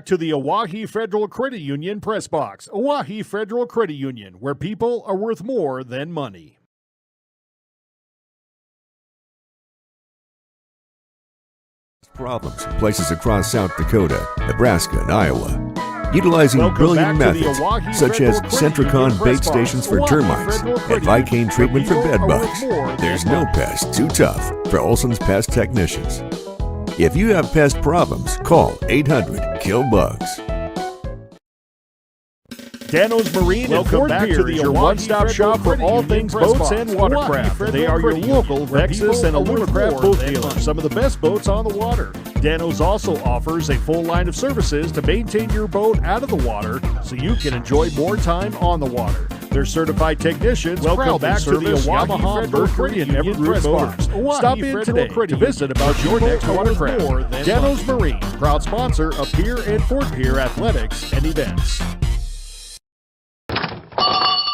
To the Oahe Federal Credit Union Press Box. Oahe Federal Credit Union, where people are worth more than money. Problems in places across South Dakota, Nebraska, and Iowa. Utilizing brilliant methods such as Centricon bait stations for termites and Vicane treatment for bed bugs. There's no pest too tough for Olson's Pest Technicians. If you have pest problems, call 800-KILL-BUGS. Dano's Marine and Fort Pierre is your one-stop shop for all things boats and watercraft. They are your local Vexus and Alumacraft boat dealers, some of the best boats on the water. Dano's also offers a full line of services to maintain your boat out of the water so you can enjoy more time on the water. Their certified technicians welcome back to the Yamaha, Mercury, and Evergreen Motors. Stop in today to visit about your next watercraft. Dano's Marine, proud sponsor of Pierre and Fort Pierre athletics and events.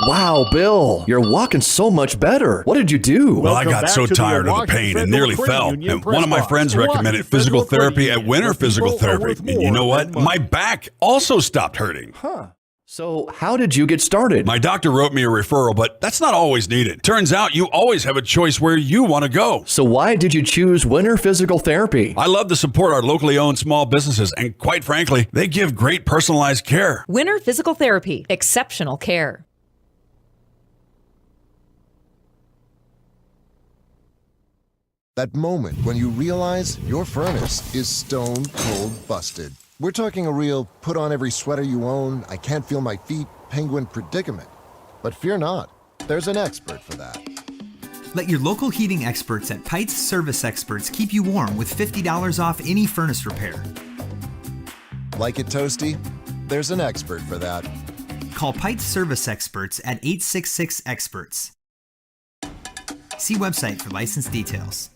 Wow, Bill, you're walking so much better. What did you do? Well, I got so tired of the pain and nearly fell. And one of my friends recommended physical therapy at Winter Physical Therapy. And you know what? My back also stopped hurting. Huh. So how did you get started? My doctor wrote me a referral, but that's not always needed. Turns out you always have a choice where you want to go. So why did you choose Winter Physical Therapy? I love to support our locally owned small businesses, and quite frankly, they give great personalized care. Winter Physical Therapy, exceptional care. That moment when you realize your furnace is stone cold busted. We're talking a real put on every sweater you own, I can't feel my feet, penguin predicament. But fear not, there's an expert for that. Let your local heating experts at Pites Service Experts keep you warm with $50 off any furnace repair. Like it toasty? There's an expert for that. Call Pites Service Experts at 866-EXPERTS. See website for license details.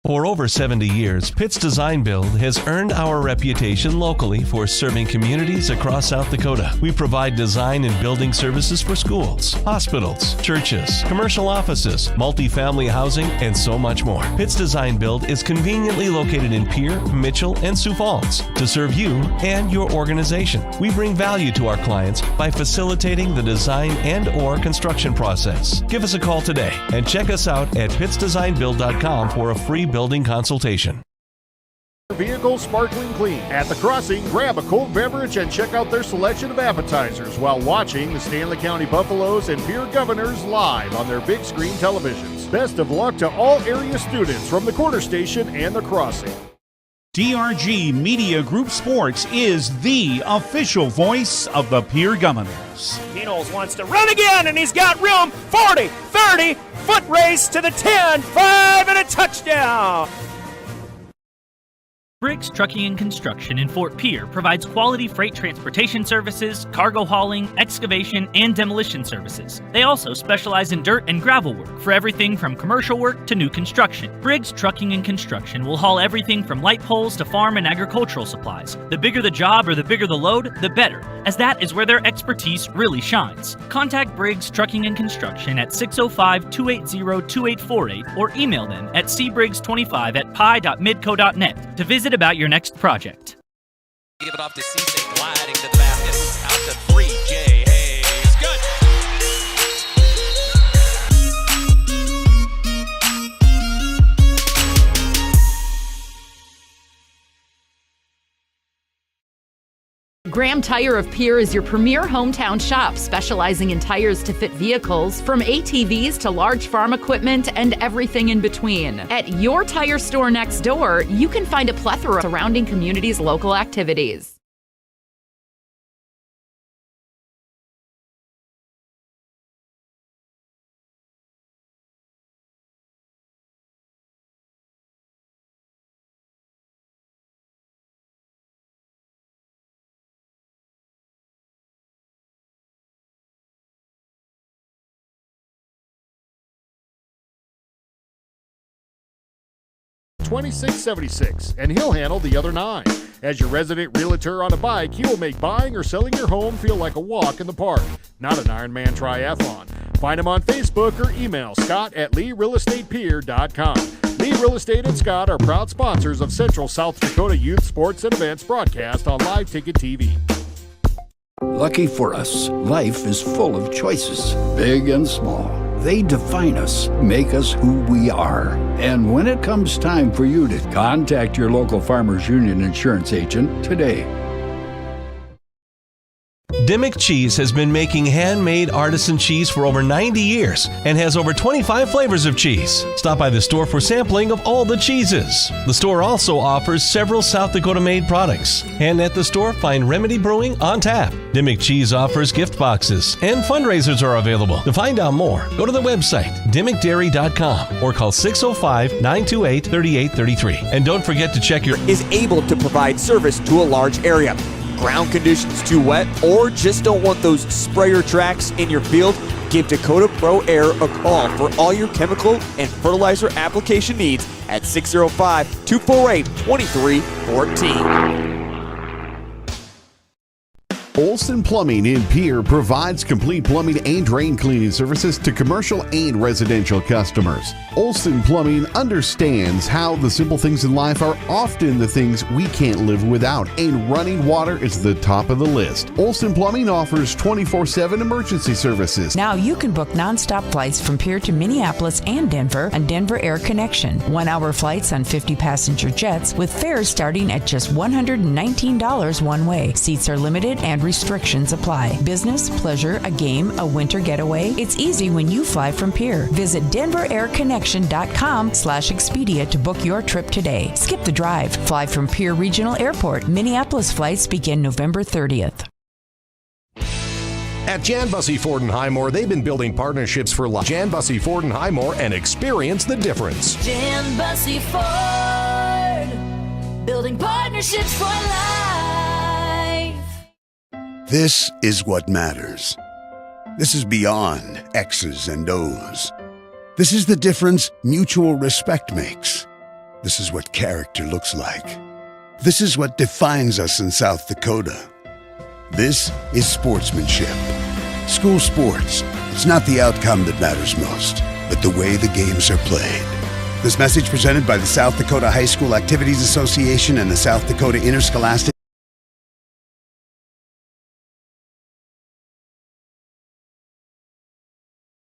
For over 70 years, Pitt's Design Build has earned our reputation locally for serving communities across South Dakota. We provide design and building services for schools, hospitals, churches, commercial offices, multifamily housing, and so much more. Pitt's Design Build is conveniently located in Pierre, Mitchell, and Sioux Falls to serve you and your organization. We bring value to our clients by facilitating the design and/or construction process. Give us a call today and check us out at pittsdesignbuild.com for a free building consultation. Vehicle sparkling clean. At the crossing, grab a cold beverage and check out their selection of appetizers while watching the Stanley County Buffaloes and Pierre Governors live on their big screen televisions. Best of luck to all area students from the Quarter Station and the crossing. DRG Media Group Sports is the official voice of the Pierre Governors. Kenols wants to run again, and he's got room. 40, 30, foot race to the 10, 5, and a touchdown. Briggs Trucking and Construction in Fort Pierre provides quality freight transportation services, cargo hauling, excavation, and demolition services. They also specialize in dirt and gravel work for everything from commercial work to new construction. Briggs Trucking and Construction will haul everything from light poles to farm and agricultural supplies. The bigger the job or the bigger the load, the better, as that is where their expertise really shines. Contact Briggs Trucking and Construction at 605-280-2848 or email them at cbriggs25@pi.midco.net to visit about your next project. Give it off to C6, gliding to the basket, out to 3, Jay Hayes, good! Graham Tire of Pierre is your premier hometown shop, specializing in tires to fit vehicles, from ATVs to large farm equipment and everything in between. At your tire store next door, you can find a plethora of surrounding communities' local activities. $26.76, and he'll handle the other 9. As your resident realtor on a bike, he will make buying or selling your home feel like a walk in the park, not an Ironman triathlon. Find him on Facebook or email Scott at LeeRealEstatePierre.com. Lee Real Estate and Scott are proud sponsors of Central South Dakota Youth Sports and Events broadcast on Live Ticket TV. Lucky for us, life is full of choices, big and small. They define us, make us who we are. And when it comes time for you to contact your local Farmers Union insurance agent today. Dimmick Cheese has been making handmade artisan cheese for over 90 years and has over 25 flavors of cheese. Stop by the store for sampling of all the cheeses. The store also offers several South Dakota-made products. And at the store, find Remedy Brewing on tap. Dimmick Cheese offers gift boxes, and fundraisers are available. To find out more, go to the website, dimmickdairy.com, or call 605-928-3833. And don't forget to check your... is able to provide service to a large area. Ground conditions too wet, or just don't want those sprayer tracks in your field? Give Dakota Pro Air a call for all your chemical and fertilizer application needs at 605-248-2314. Olson Plumbing in Pierre provides complete plumbing and drain cleaning services to commercial and residential customers. Olson Plumbing understands how the simple things in life are often the things we can't live without, and running water is the top of the list. Olson Plumbing offers 24/7 emergency services. Now you can book nonstop flights from Pierre to Minneapolis and Denver on Denver Air Connection. 1-hour flights on 50-passenger jets with fares starting at just $119 one way. Seats are limited and restrictions apply. Business, pleasure, a game, a winter getaway. It's easy when you fly from Pierre. Visit DenverAirConnection.com/Expedia to book your trip today. Skip the drive. Fly from Pierre Regional Airport. Minneapolis flights begin November 30th. At Jan Bussey Ford and Highmore, they've been building partnerships for life. Jan Bussey Ford and Highmore, and experience the difference. Jan Bussey Ford, building partnerships for life. This is what matters. This is beyond X's and O's. This is the difference mutual respect makes. This is what character looks like. This is what defines us in South Dakota. This is sportsmanship. School sports, it's not the outcome that matters most, but the way the games are played. This message presented by the South Dakota High School Activities Association and the South Dakota Interscholastic.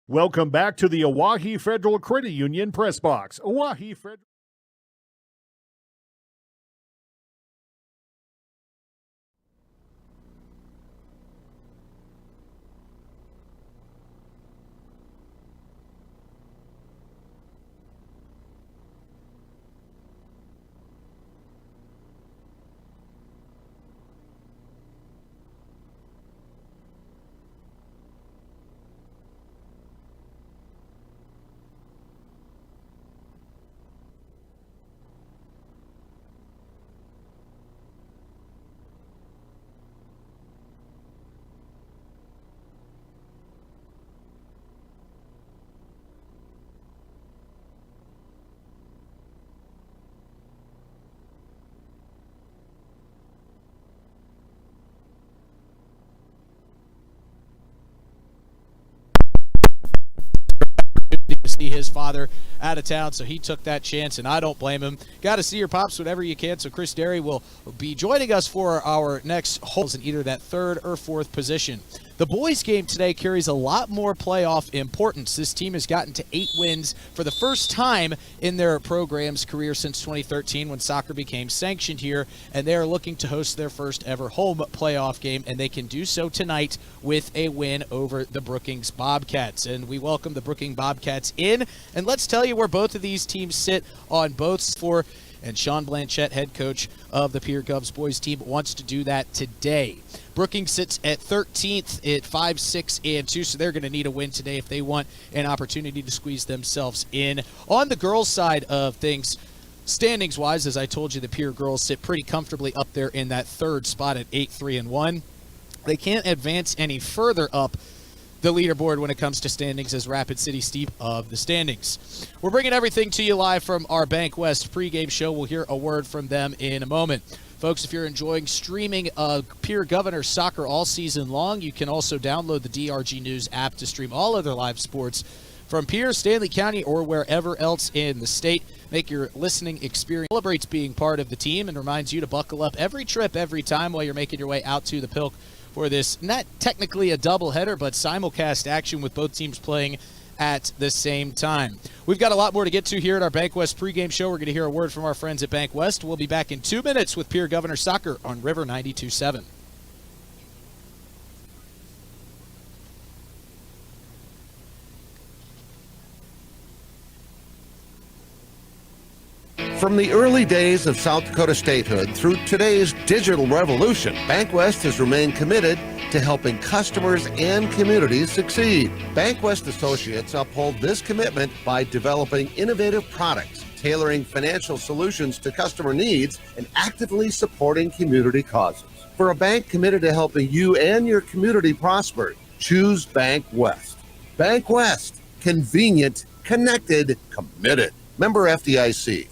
Welcome back to the Oahe Federal Credit Union Press Box. Oahe Federal. To see his father out of town, so he took that chance, and I don't blame him. Got to see your pops whenever you can, so Chris Derry will be joining us for our next holes in either that third or fourth position. The boys' game today carries a lot more playoff importance. This team has gotten to 8 wins for the first time in their program's career since 2013 when soccer became sanctioned here, and they are looking to host their first ever home playoff game, and they can do so tonight with a win over the Brookings Bobcats. And we welcome the Brookings Bobcats in, and let's tell you where both of these teams sit on both for. And Sean Blanchette, head coach of the Pierre Govs boys team, wants to do that today. Brookings sits at 13th at 5-6-2, so they're going to need a win today if they want an opportunity to squeeze themselves in. On the girls' side of things, standings-wise, as I told you, the Pierre girls sit pretty comfortably up there in that third spot at 8-3-1. They can't advance any further up the leaderboard when it comes to standings as Rapid City Steve of the standings. We're bringing everything to you live from our Bank West pregame show. We'll hear a word from them in a moment. Folks, if you're enjoying streaming Pierre Governors soccer all season long, you can also download the DRG News app to stream all other live sports from Pierre, Stanley County, or wherever else in the state. make your listening experience, celebrates being part of the team, and reminds you to buckle up every trip, every time while you're making your way out to the Pilk for this, not technically a doubleheader, but simulcast action with both teams playing at the same time. We've got a lot more to get to here at our Bank West pregame show. We're going to hear a word from our friends at Bank West. We'll be back in 2 minutes with Pierre Governors Soccer on River 92.7. From the early days of South Dakota statehood through today's digital revolution, Bank West has remained committed to helping customers and communities succeed. Bank West associates uphold this commitment by developing innovative products, tailoring financial solutions to customer needs, and actively supporting community causes. For a bank committed to helping you and your community prosper, choose Bank West. Bank West, convenient, connected, committed. Member FDIC.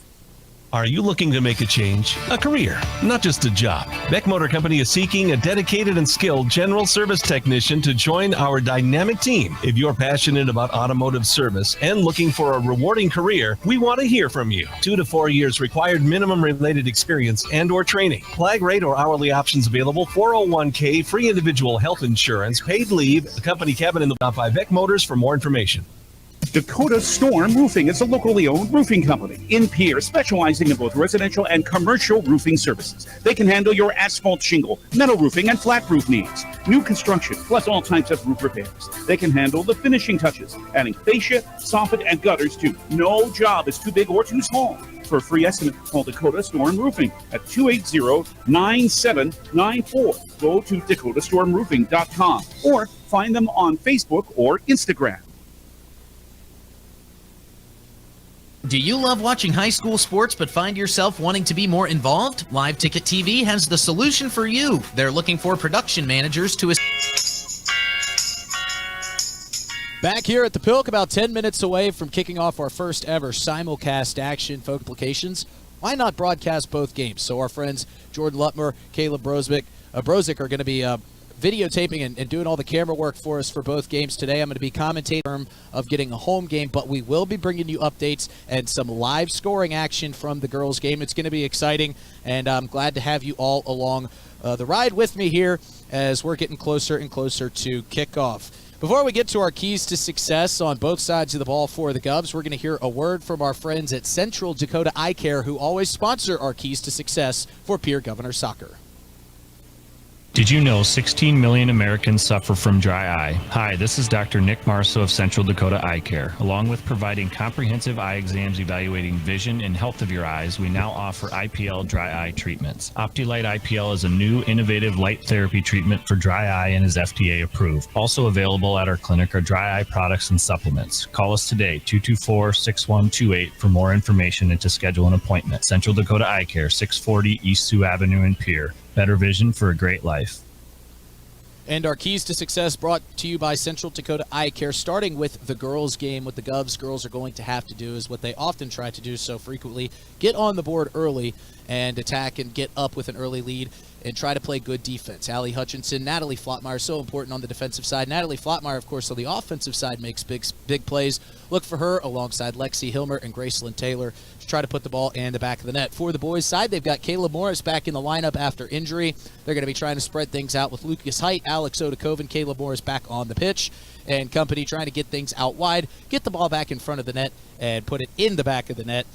Are you looking to make a change? A career, not just a job. Beck Motor Company is seeking a dedicated and skilled general service technician to join our dynamic team. If you're passionate about automotive service and looking for a rewarding career, we want to hear from you. 2 to 4 years required minimum related experience and or training. Flag rate or hourly options available, 401k, free individual health insurance, paid leave, a company cabin in the top by Beck Motors for more information. Dakota Storm Roofing is a locally owned roofing company in Pierre, specializing in both residential and commercial roofing services. They can handle your asphalt shingle, metal roofing, and flat roof needs. New construction, plus all types of roof repairs. They can handle the finishing touches, adding fascia, soffit, and gutters too. No job is too big or too small. For a free estimate, call Dakota Storm Roofing at 280-9794. Go to dakotastormroofing.com or find them on Facebook or Instagram. Do you love watching high school sports but find yourself wanting to be more involved? Live Ticket TV has the solution for you. They're looking for production managers to Back here at the Pilk, about 10 minutes away from kicking off our first ever simulcast action for implications. Why not broadcast both games? So our friends Jordan Lutmer, Caleb Brozick are going to be videotaping and doing all the camera work for us for both games today. I'm going to be commentating of getting a home game, but we will be bringing you updates and some live scoring action from the girls' game. It's going to be exciting, and I'm glad to have you all along the ride with me here as we're getting closer and closer to kickoff. Before we get to our keys to success on both sides of the ball for the Govs, we're going to hear a word from our friends at Central Dakota Eye Care, who always sponsor our keys to success for Pierre Governors Soccer. Did you know 16 million Americans suffer from dry eye? Hi, this is Dr. Nick Marso of Central Dakota Eye Care. Along with providing comprehensive eye exams evaluating vision and health of your eyes, we now offer IPL dry eye treatments. OptiLight IPL is a new innovative light therapy treatment for dry eye and is FDA approved. Also available at our clinic are dry eye products and supplements. Call us today, 224-6128 for more information and to schedule an appointment. Central Dakota Eye Care, 640 East Sioux Avenue in Pierre. Better vision for a great life. And our keys to success brought to you by Central Dakota Eye Care, starting with the girls' game. What the Govs girls are going to have to do is what they often try to do so frequently: get on the board early and attack and get up with an early lead and try to play good defense. Allie Hutchinson, Natalie Flottmeyer, so important on the defensive side. Natalie Flottmeyer, of course, on the offensive side makes big plays. Look for her alongside Lexi Hilmer and Gracelyn Taylor to try to put the ball in the back of the net. For the boys' side, they've got Caleb Morris back in the lineup after injury. They're going to be trying to spread things out with Lucas Height, Alex Odakoven, Caleb Morris back on the pitch, and company trying to get things out wide, get the ball back in front of the net, and put it in the back of the net.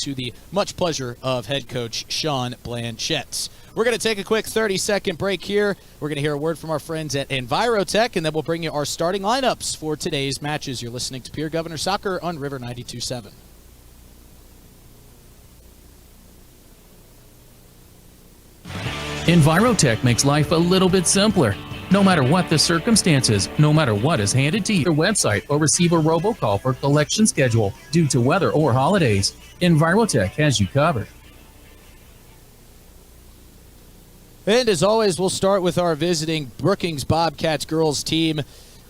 To the much pleasure of head coach Sean Blanchett. We're going to take a quick 30-second break here. We're going to hear a word from our friends at Envirotech, and then we'll bring you our starting lineups for today's matches. You're listening to Pierre Governors Soccer on River 92.7. Envirotech makes life a little bit simpler. No matter what the circumstances, no matter what is handed to your website, or receive a robocall for collection schedule due to weather or holidays, Envirotech has you covered. And as always, we'll start with our visiting Brookings Bobcats girls team.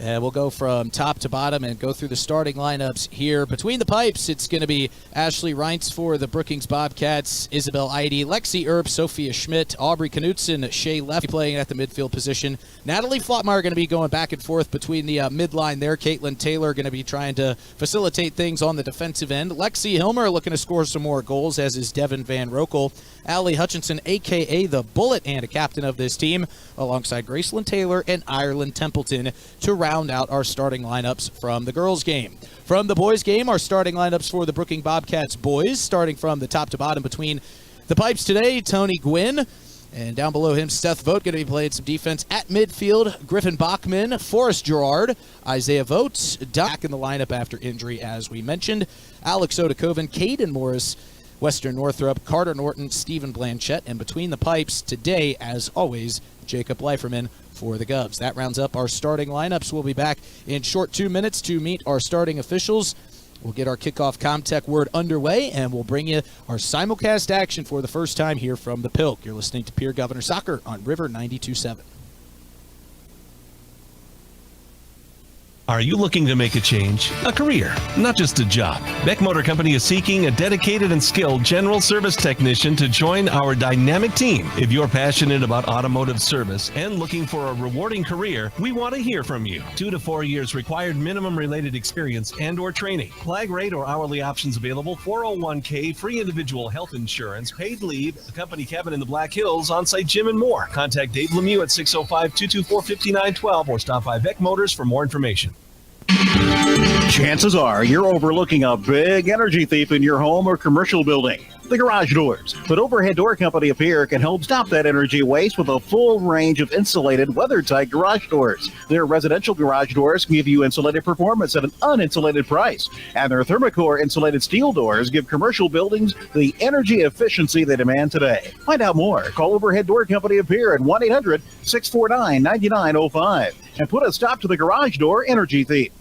And we'll go from top to bottom and go through the starting lineups here. Between the pipes, it's going to be Ashley Reintz for the Brookings Bobcats, Isabel Eide, Lexi Earp, Sophia Schmidt, Aubrey Knutson, Shay Lefty playing at the midfield position. Natalie Flotmeyer going to be going back and forth between the midline there. Caitlin Taylor going to be trying to facilitate things on the defensive end. Lexi Hilmer looking to score some more goals, as is Devin Van Rokel. Allie Hutchinson, a.k.a. the Bullet, and a captain of this team, alongside Gracelyn Taylor and Ireland Templeton to round out our starting lineups from the girls' game. From the boys' game, our starting lineups for the Brookings Bobcats boys, starting from the top to bottom between the pipes today, Tony Gwynn, and down below him, Seth Vogt, going to be playing some defense at midfield. Griffin Bachman, Forrest Gerard, Isaiah Vogt, back in the lineup after injury, as we mentioned. Alex Odakoven, Caden Morris, Western Northrop, Carter Norton, Stephen Blanchette, and between the pipes today, as always, Jacob Leiferman for the Govs. That rounds up our starting lineups. We'll be back in short 2 minutes to meet our starting officials. We'll get our kickoff Comtech word underway, and we'll bring you our simulcast action for the first time here from the Pilk. You're listening to Pierre Governors Soccer on River 92.7. Are you looking to make a change? A career, not just a job. Beck Motor Company is seeking a dedicated and skilled general service technician to join our dynamic team. If you're passionate about automotive service and looking for a rewarding career, we want to hear from you. 2 to 4 years required minimum related experience and or training. Flag rate or hourly options available, 401k, free individual health insurance, paid leave, a company cabin in the Black Hills, on-site gym, and more. Contact Dave Lemieux at 605-224-5912 or stop by Beck Motors for more information. Chances are you're overlooking a big energy thief in your home or commercial building. The garage doors. But Overhead Door Company of Pierre can help stop that energy waste with a full range of insulated, weather-tight garage doors. Their residential garage doors give you insulated performance at an uninsulated price. And their Thermocore insulated steel doors give commercial buildings the energy efficiency they demand today. Find out more. Call Overhead Door Company of Pierre at 1-800-649-9905 and put a stop to the garage door energy thief.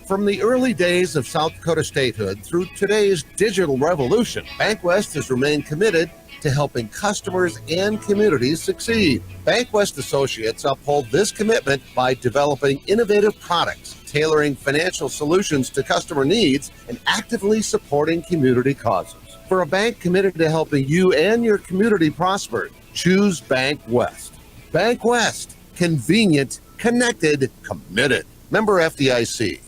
From the early days of South Dakota statehood through today's digital revolution, BankWest has remained committed to helping customers and communities succeed. BankWest Associates uphold this commitment by developing innovative products, tailoring financial solutions to customer needs, and actively supporting community causes. For a bank committed to helping you and your community prosper, choose BankWest. BankWest, convenient, connected, committed. Member FDIC.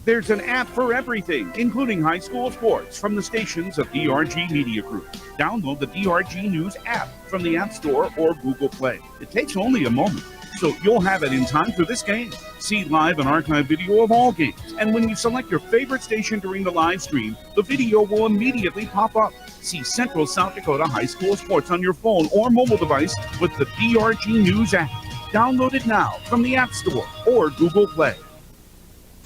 There's an app for everything, including high school sports from the stations of DRG Media Group. Download the DRG News app from the App Store or Google Play. It takes only a moment, so you'll have it in time for this game. See live and archive video of all games. And when you select your favorite station during the live stream, the video will immediately pop up. See Central South Dakota High School Sports on your phone or mobile device with the DRG News app. Download it now from the App Store or Google Play.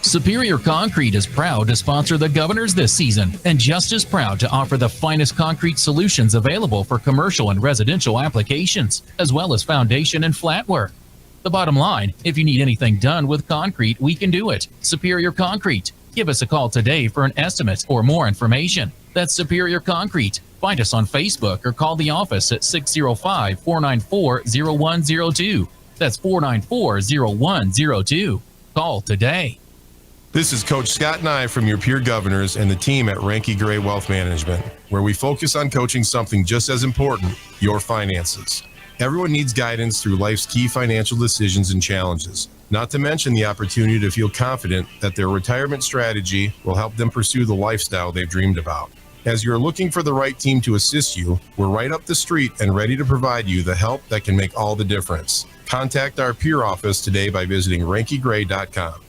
Superior Concrete is proud to sponsor the Governors this season, and just as proud to offer the finest concrete solutions available for commercial and residential applications, as well as foundation and flat work. The bottom line, if you need anything done with concrete, we can do it. Superior Concrete. Give us a call today for an estimate or more information. That's Superior Concrete. Find us on Facebook or call the office at 605-494-0102. That's 494-0102. Call today. This is Coach Scott Nye from your Pierre Governors and the team at Ranky Gray Wealth Management, where we focus on coaching something just as important, your finances. Everyone needs guidance through life's key financial decisions and challenges, not to mention the opportunity to feel confident that their retirement strategy will help them pursue the lifestyle they've dreamed about. As you're looking for the right team to assist you, we're right up the street and ready to provide you the help that can make all the difference. Contact our Pierre office today by visiting rankygray.com.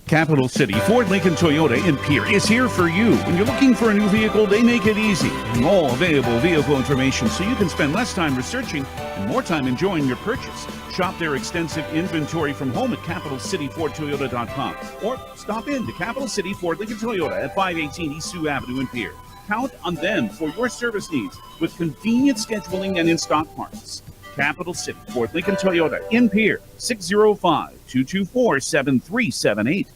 Capital City Ford Lincoln Toyota in Pierre is here for you. When you're looking for a new vehicle, they make it easy. And all available vehicle information so you can spend less time researching and more time enjoying your purchase. Shop their extensive inventory from home at CapitalCityFordToyota.com or stop in to Capital City Ford Lincoln Toyota at 518 East Sioux Avenue in Pierre. Count on them for your service needs with convenient scheduling and in-stock parts. Capital City Ford Lincoln Toyota in Pierre, 605-224-7378.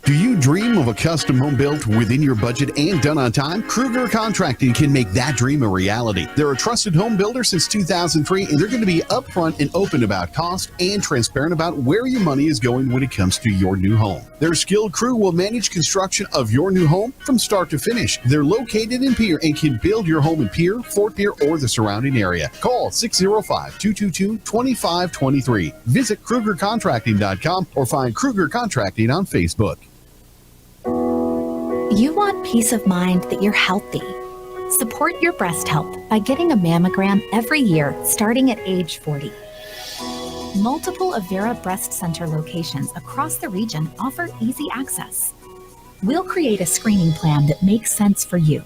Do you dream of a custom home built within your budget and done on time? Kruger Contracting can make that dream a reality. They're a trusted home builder since 2003, and they're going to be upfront and open about cost and transparent about where your money is going when it comes to your new home. Their skilled crew will manage construction of your new home from start to finish. They're located in Pierre and can build your home in Pierre, Fort Pierre, or the surrounding area. Call 605-222-2523. Visit KrugerContracting.com or find Kruger Contracting on Facebook. You want peace of mind that you're healthy. Support your breast health by getting a mammogram every year starting at age 40. Multiple Avera Breast Center locations across the region offer easy access. We'll create a screening plan that makes sense for you.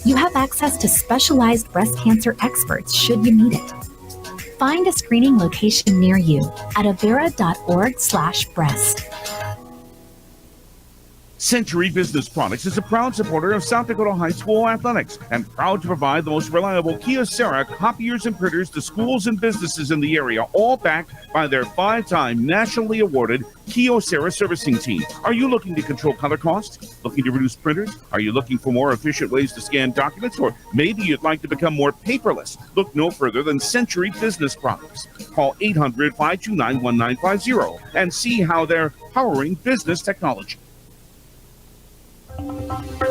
You have access to specialized breast cancer experts should you need it. Find a screening location near you at avera.org/breast. Century Business Products is a proud supporter of South Dakota High School athletics and proud to provide the most reliable Kyocera copiers and printers to schools and businesses in the area, all backed by their 5-time nationally awarded Kyocera servicing team. Are you looking to control color costs? Looking to reduce printers? Are you looking for more efficient ways to scan documents? Or maybe you'd like to become more paperless? Look no further than Century Business Products. Call 800-529-1950 and see how they're powering business technology.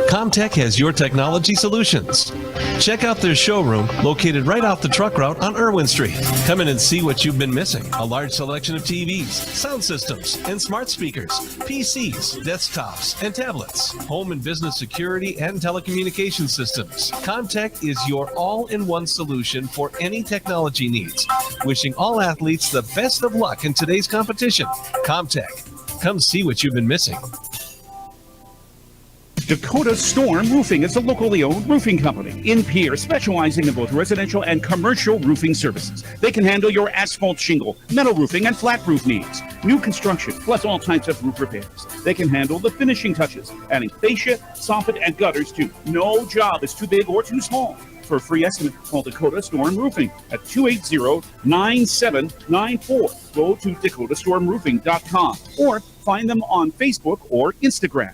Comtech has your technology solutions. Check out their showroom located right off the truck route on Irwin Street. Come in and see what you've been missing. A large selection of TVs, sound systems, and smart speakers, PCs, desktops, and tablets, home and business security and telecommunication systems. Comtech is your all-in-one solution for any technology needs. Wishing all athletes the best of luck in today's competition. Comtech. Come see what you've been missing. Dakota Storm Roofing is a locally owned roofing company in Pierre, specializing in both residential and commercial roofing services. They can handle your asphalt shingle, metal roofing, and flat roof needs. New construction, plus all types of roof repairs. They can handle the finishing touches, adding fascia, soffit, and gutters too. No job is too big or too small. For a free estimate, call Dakota Storm Roofing at 280-9794. Go to DakotaStormRoofing.com or find them on Facebook or Instagram.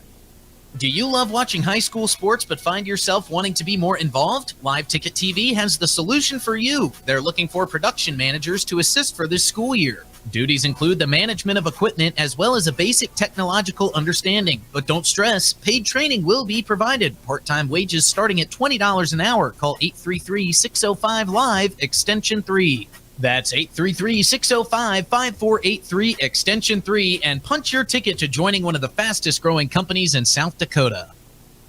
Do you love watching high school sports but find yourself wanting to be more involved? Live Ticket TV has the solution for you. They're looking for production managers to assist for this school year. Duties include the management of equipment as well as a basic technological understanding. But don't stress, paid training will be provided. Part-time wages starting at $20 an hour. Call 833-605-LIVE, extension 3. That's 833-605-5483, extension 3, and punch your ticket to joining one of the fastest growing companies in South Dakota.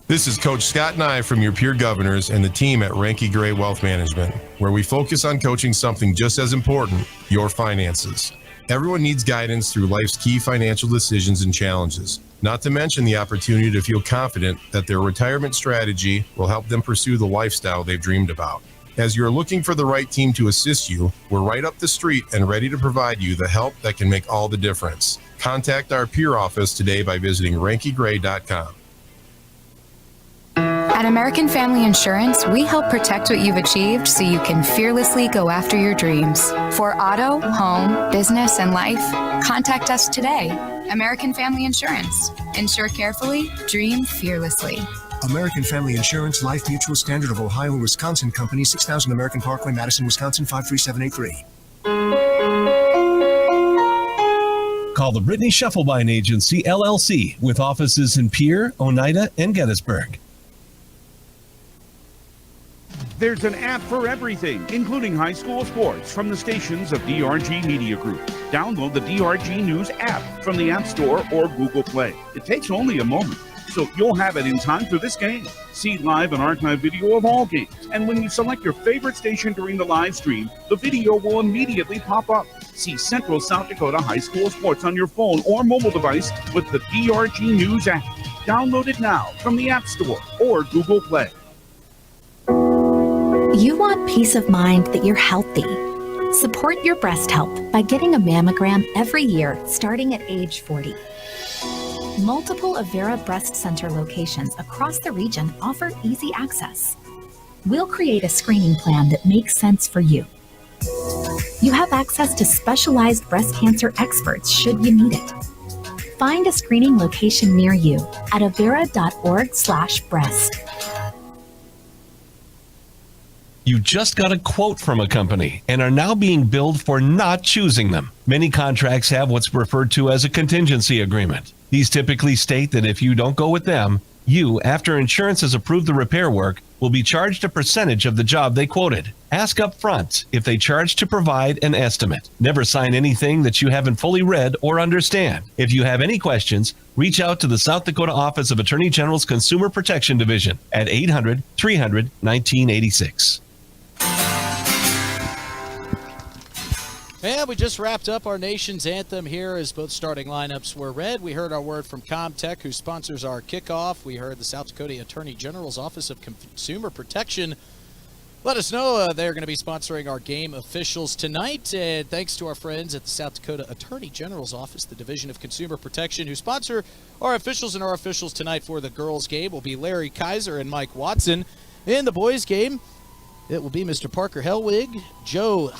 This is Coach Scott Nye from your Pierre Governors and the team at Ranky Gray Wealth Management, where we focus on coaching something just as important, your finances. Everyone needs guidance through life's key financial decisions and challenges, not to mention the opportunity to feel confident that their retirement strategy will help them pursue the lifestyle they've dreamed about. As you're looking for the right team to assist you, we're right up the street and ready to provide you the help that can make all the difference. Contact our peer office today by visiting rankygray.com. At American Family Insurance, we help protect what you've achieved so you can fearlessly go after your dreams. For auto, home, business, and life, contact us today. American Family Insurance. Insure carefully, dream fearlessly. American Family Insurance, Life Mutual, Standard of Ohio and Wisconsin Company, 6000 American Parkway, Madison, Wisconsin, 53783. Call the Brittany Shufflebine Agency, LLC, with offices in Pierre, Oneida, and Gettysburg. There's an app for everything, including high school sports, from the stations of DRG Media Group. Download the DRG News app from the App Store or Google Play. It takes only a moment, so you'll have it in time for this game. See live and archive video of all games. And when you select your favorite station during the live stream, the video will immediately pop up. See Central South Dakota High School Sports on your phone or mobile device with the DRG News app. Download it now from the App Store or Google Play. You want peace of mind that you're healthy. Support your breast health by getting a mammogram every year starting at age 40. Multiple Avera Breast Center locations across the region offer easy access. We'll create a screening plan that makes sense for you. You have access to specialized breast cancer experts should you need it. Find a screening location near you at avera.org/breast. You just got a quote from a company and are now being billed for not choosing them. Many contracts have what's referred to as a contingency agreement. These typically state that if you don't go with them, you, after insurance has approved the repair work, will be charged a percentage of the job they quoted. Ask up front if they charge to provide an estimate. Never sign anything that you haven't fully read or understand. If you have any questions, reach out to the South Dakota Office of Attorney General's Consumer Protection Division at 800-300-1986. And we just wrapped up our nation's anthem here as both starting lineups were read. We heard our word from Comtech, who sponsors our kickoff. We heard the South Dakota Attorney General's Office of Consumer Protection let us know they're going to be sponsoring our game officials tonight. And thanks to our friends at the South Dakota Attorney General's Office, the Division of Consumer Protection, who sponsor our officials. And our officials tonight for the girls' game will be Larry Kaiser and Mike Watson. In the boys' game, it will be Mr. Parker Hellwig, Joe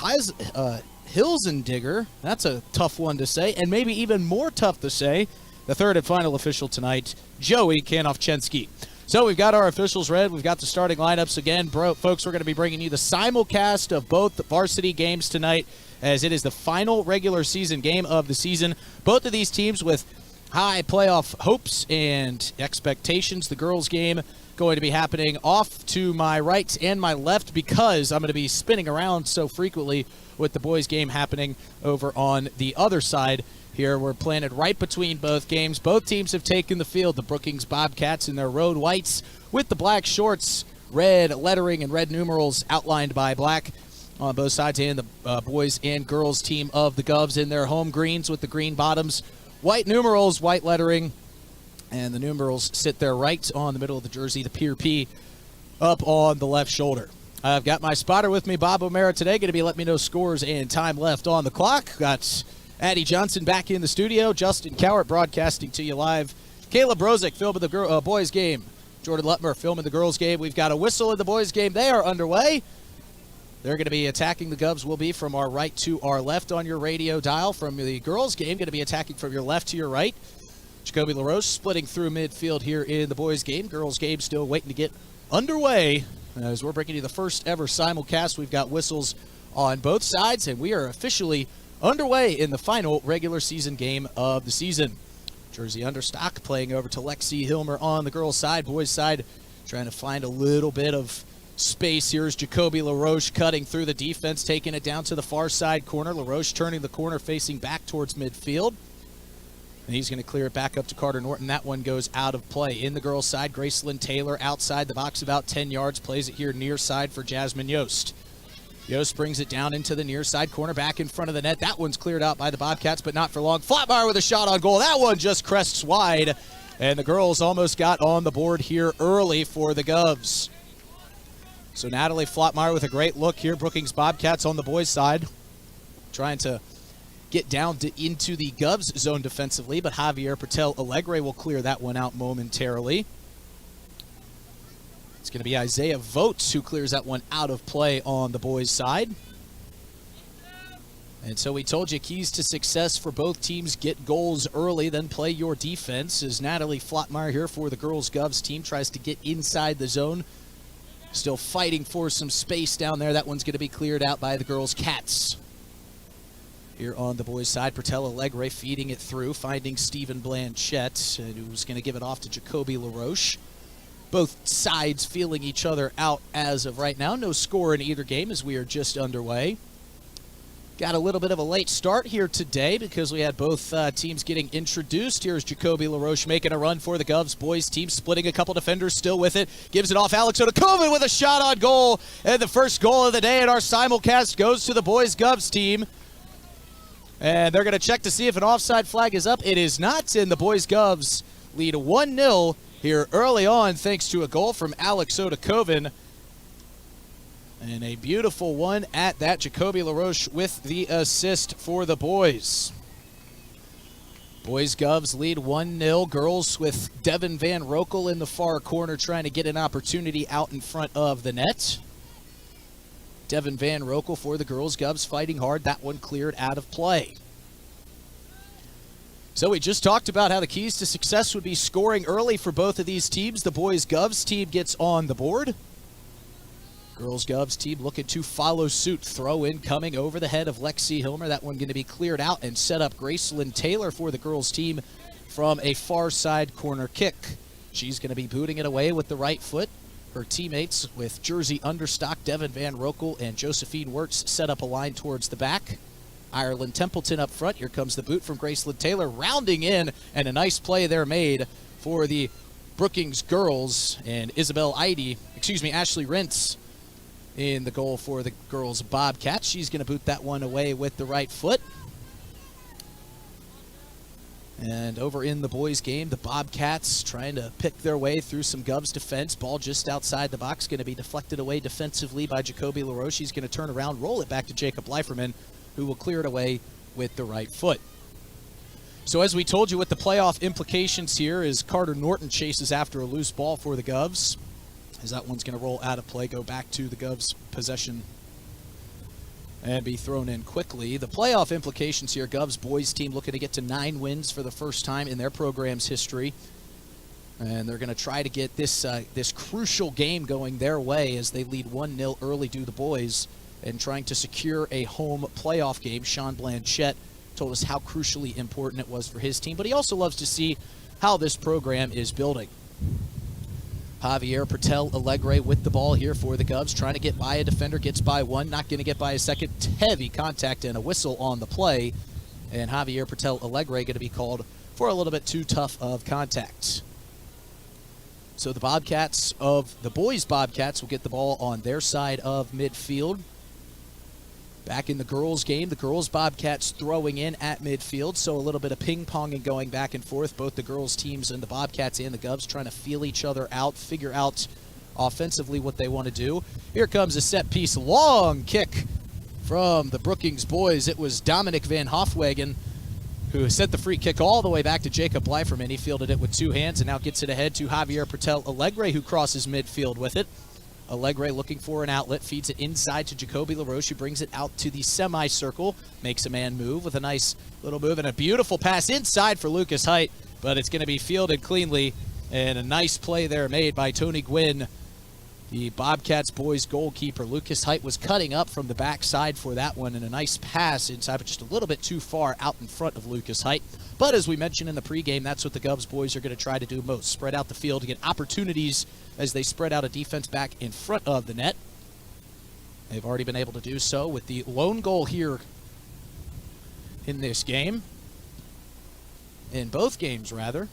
Hilsendigger. That's a tough one to say, and maybe even more tough to say. The third and final official tonight, Joey Kanofchensky. So we've got our officials read. We've got the starting lineups again. Folks, we're going to be bringing you the simulcast of both the varsity games tonight, as it is the final regular season game of the season. Both of these teams with high playoff hopes and expectations. The girls' game going to be happening off to my right and my left because I'm going to be spinning around so frequently with the boys' game happening over on the other side. Here we're planted right between both games. Both teams have taken the field. The Brookings Bobcats in their road whites with the black shorts, red lettering and red numerals outlined by black on both sides, and the boys and girls team of the Govs in their home greens with the green bottoms, white numerals, white lettering, and the numerals sit there right on the middle of the jersey, the Pierre P up on the left shoulder. I've got my spotter with me, Bob O'Mara, today, going to be letting me know scores and time left on the clock. Got Addie Johnson back in the studio. Justin Cowart broadcasting to you live. Caleb Brozick filming the boys' game. Jordan Lutmer filming the girls' game. We've got a whistle in the boys' game. They are underway. They're going to be attacking. The Govs will be from our right to our left on your radio dial. From the girls' game, going to be attacking from your left to your right. Jacoby LaRoche splitting through midfield here in the boys' game. Girls' game still waiting to get underway. As we're bringing you the first ever simulcast, we've got whistles on both sides, and we are officially underway in the final regular season game of the season. Jersey Understock playing over to Lexi Hilmer on the girls' side. Boys' side trying to find a little bit of space. Here's Jacoby LaRoche cutting through the defense, taking it down to the far side corner. LaRoche turning the corner, facing back towards midfield. And he's going to clear it back up to Carter Norton. That one goes out of play. In the girls' side, Gracelyn Taylor outside the box about 10 yards. Plays it here near side for Jasmine Yost. Yost brings it down into the near side corner, back in front of the net. That one's cleared out by the Bobcats, but not for long. Flatmeyer with a shot on goal. That one just crests wide. And the girls almost got on the board here early for the Govs. So Natalie Flatmeyer with a great look here. Brookings Bobcats on the boys' side, trying to get down into the Govs zone defensively, but Javier Patel Alegre will clear that one out momentarily. It's going to be Isaiah Votes who clears that one out of play on the boys' side. And so we told you, keys to success for both teams: get goals early, then play your defense. As Natalie Flatmeyer here for the girls' Govs team tries to get inside the zone. Still fighting for some space down there. That one's going to be cleared out by the girls' Cats. Here on the boys' side, Patel Alegre feeding it through, finding Stephen Blanchette, who's going to give it off to Jacoby LaRoche. Both sides feeling each other out as of right now. No score in either game as we are just underway. Got a little bit of a late start here today because we had both teams getting introduced. Here's Jacoby LaRoche making a run for the Govs boys team, splitting a couple defenders, still with it. Gives it off Alex Odakoven with a shot on goal. And the first goal of the day in our simulcast goes to the boys Govs team. And they're going to check to see if an offside flag is up. It is not, and the boys Govs lead 1-0 here early on, thanks to a goal from Alex Odakoven. And a beautiful one at that. Jacoby LaRoche with the assist for the boys. Boys Govs lead 1-0. Girls with Devin Van Rokel in the far corner trying to get an opportunity out in front of the net. Devin Van Rokel for the girls Govs fighting hard. That one cleared out of play. So we just talked about how the keys to success would be scoring early for both of these teams. The boys Govs team gets on the board. Girls Govs team looking to follow suit. Throw in coming over the head of Lexi Hilmer. That one going to be cleared out and set up Gracelyn Taylor for the girls team from a far side corner kick. She's going to be booting it away with the right foot. Her teammates with jersey understock Devin Van Rokel and Josephine Wirtz set up a line towards the back. Ireland Templeton up front. Here comes the boot from Gracelyn Taylor, rounding in, and a nice play there made for the Brookings girls. And Ashley Rentz in the goal for the girls Bobcats. She's going to boot that one away with the right foot. And over in the boys' game, the Bobcats trying to pick their way through some Govs defense. Ball just outside the box, going to be deflected away defensively by Jacoby LaRoche. He's going to turn around, roll it back to Jacob Leiferman, who will clear it away with the right foot. So as we told you with the playoff implications here, is Carter Norton chases after a loose ball for the Govs. As that one's going to roll out of play, go back to the Govs possession and be thrown in quickly. The playoff implications here, Govs boys team looking to get to 9 wins for the first time in their program's history. And they're going to try to get this crucial game going their way as they lead 1-0 early to the boys and trying to secure a home playoff game. Sean Blanchette told us how crucially important it was for his team, but he also loves to see how this program is building. Javier Patel Alegre with the ball here for the Govs, trying to get by a defender, gets by one, not going to get by a second. Heavy contact and a whistle on the play, and Javier Patel Alegre going to be called for a little bit too tough of contact. So the boys Bobcats will get the ball on their side of midfield. Back in the girls' game, the girls Bobcats throwing in at midfield, so a little bit of ping-ponging going back and forth. Both the girls teams and the Bobcats and the Govs trying to feel each other out, figure out offensively what they want to do. Here comes a set-piece long kick from the Brookings boys. It was Dominic Van Hofwagen who sent the free kick all the way back to Jacob Leiferman. He fielded it with 2 hands and now gets it ahead to Javier Patel Alegre, who crosses midfield with it. Alegre looking for an outlet, feeds it inside to Jacoby LaRoche, who brings it out to the semicircle, makes a man move with a nice little move and a beautiful pass inside for Lucas Height, but it's going to be fielded cleanly, and a nice play there made by Tony Gwynn, the Bobcats boys goalkeeper. Lucas Height was cutting up from the backside for that one, and a nice pass inside, but just a little bit too far out in front of Lucas Height. But as we mentioned in the pregame, that's what the Govs boys are going to try to do most, spread out the field to get opportunities as they spread out a defense back in front of the net. They've already been able to do so with the lone goal here in this game. In both games, rather.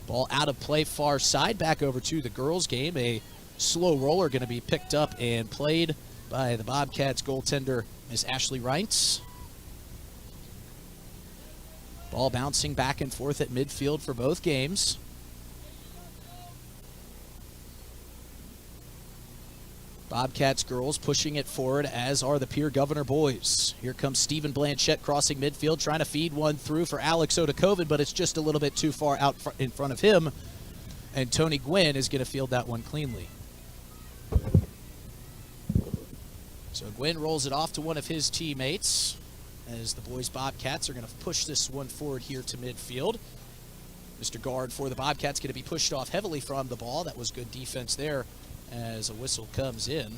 Ball out of play far side, back over to the girls' game. A slow roller going to be picked up and played by the Bobcats goaltender, Miss Ashley Reintz. Ball bouncing back and forth at midfield for both games. Bobcats girls pushing it forward, as are the Pierre Governor boys. Here comes Stephen Blanchette crossing midfield, trying to feed one through for Alex Odakoven, but it's just a little bit too far out in front of him. And Tony Gwynn is going to field that one cleanly. So Gwynn rolls it off to one of his teammates, as the boys Bobcats are going to push this one forward here to midfield. Mr. Guard for the Bobcats going to be pushed off heavily from the ball. That was good defense there as a whistle comes in.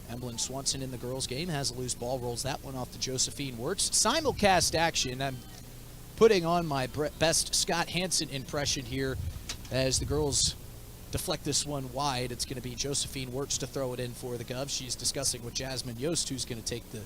Emblem Swanson in the girls' game has a loose ball, rolls that one off to Josephine Wirtz. Simulcast action. I'm putting on my best Scott Hansen impression here as the girls deflect this one wide. It's going to be Josephine Wirtz to throw it in for the Govs. She's discussing with Jasmine Yost, who's going to take the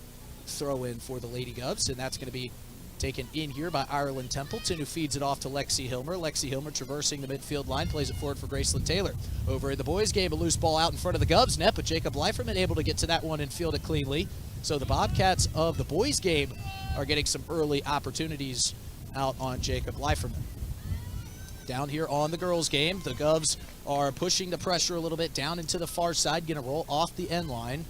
throw in for the Lady Govs, and that's going to be taken in here by Ireland Templeton, who feeds it off to Lexi Hilmer. Lexi Hilmer traversing the midfield line, plays it forward for Gracelyn Taylor. Over in the boys' game, a loose ball out in front of the Govs net, but Jacob Leiferman able to get to that one and field it cleanly. So the Bobcats of the boys' game are getting some early opportunities out on Jacob Leiferman. Down here on the girls' game, the Govs are pushing the pressure a little bit down into the far side, going to roll off the end line.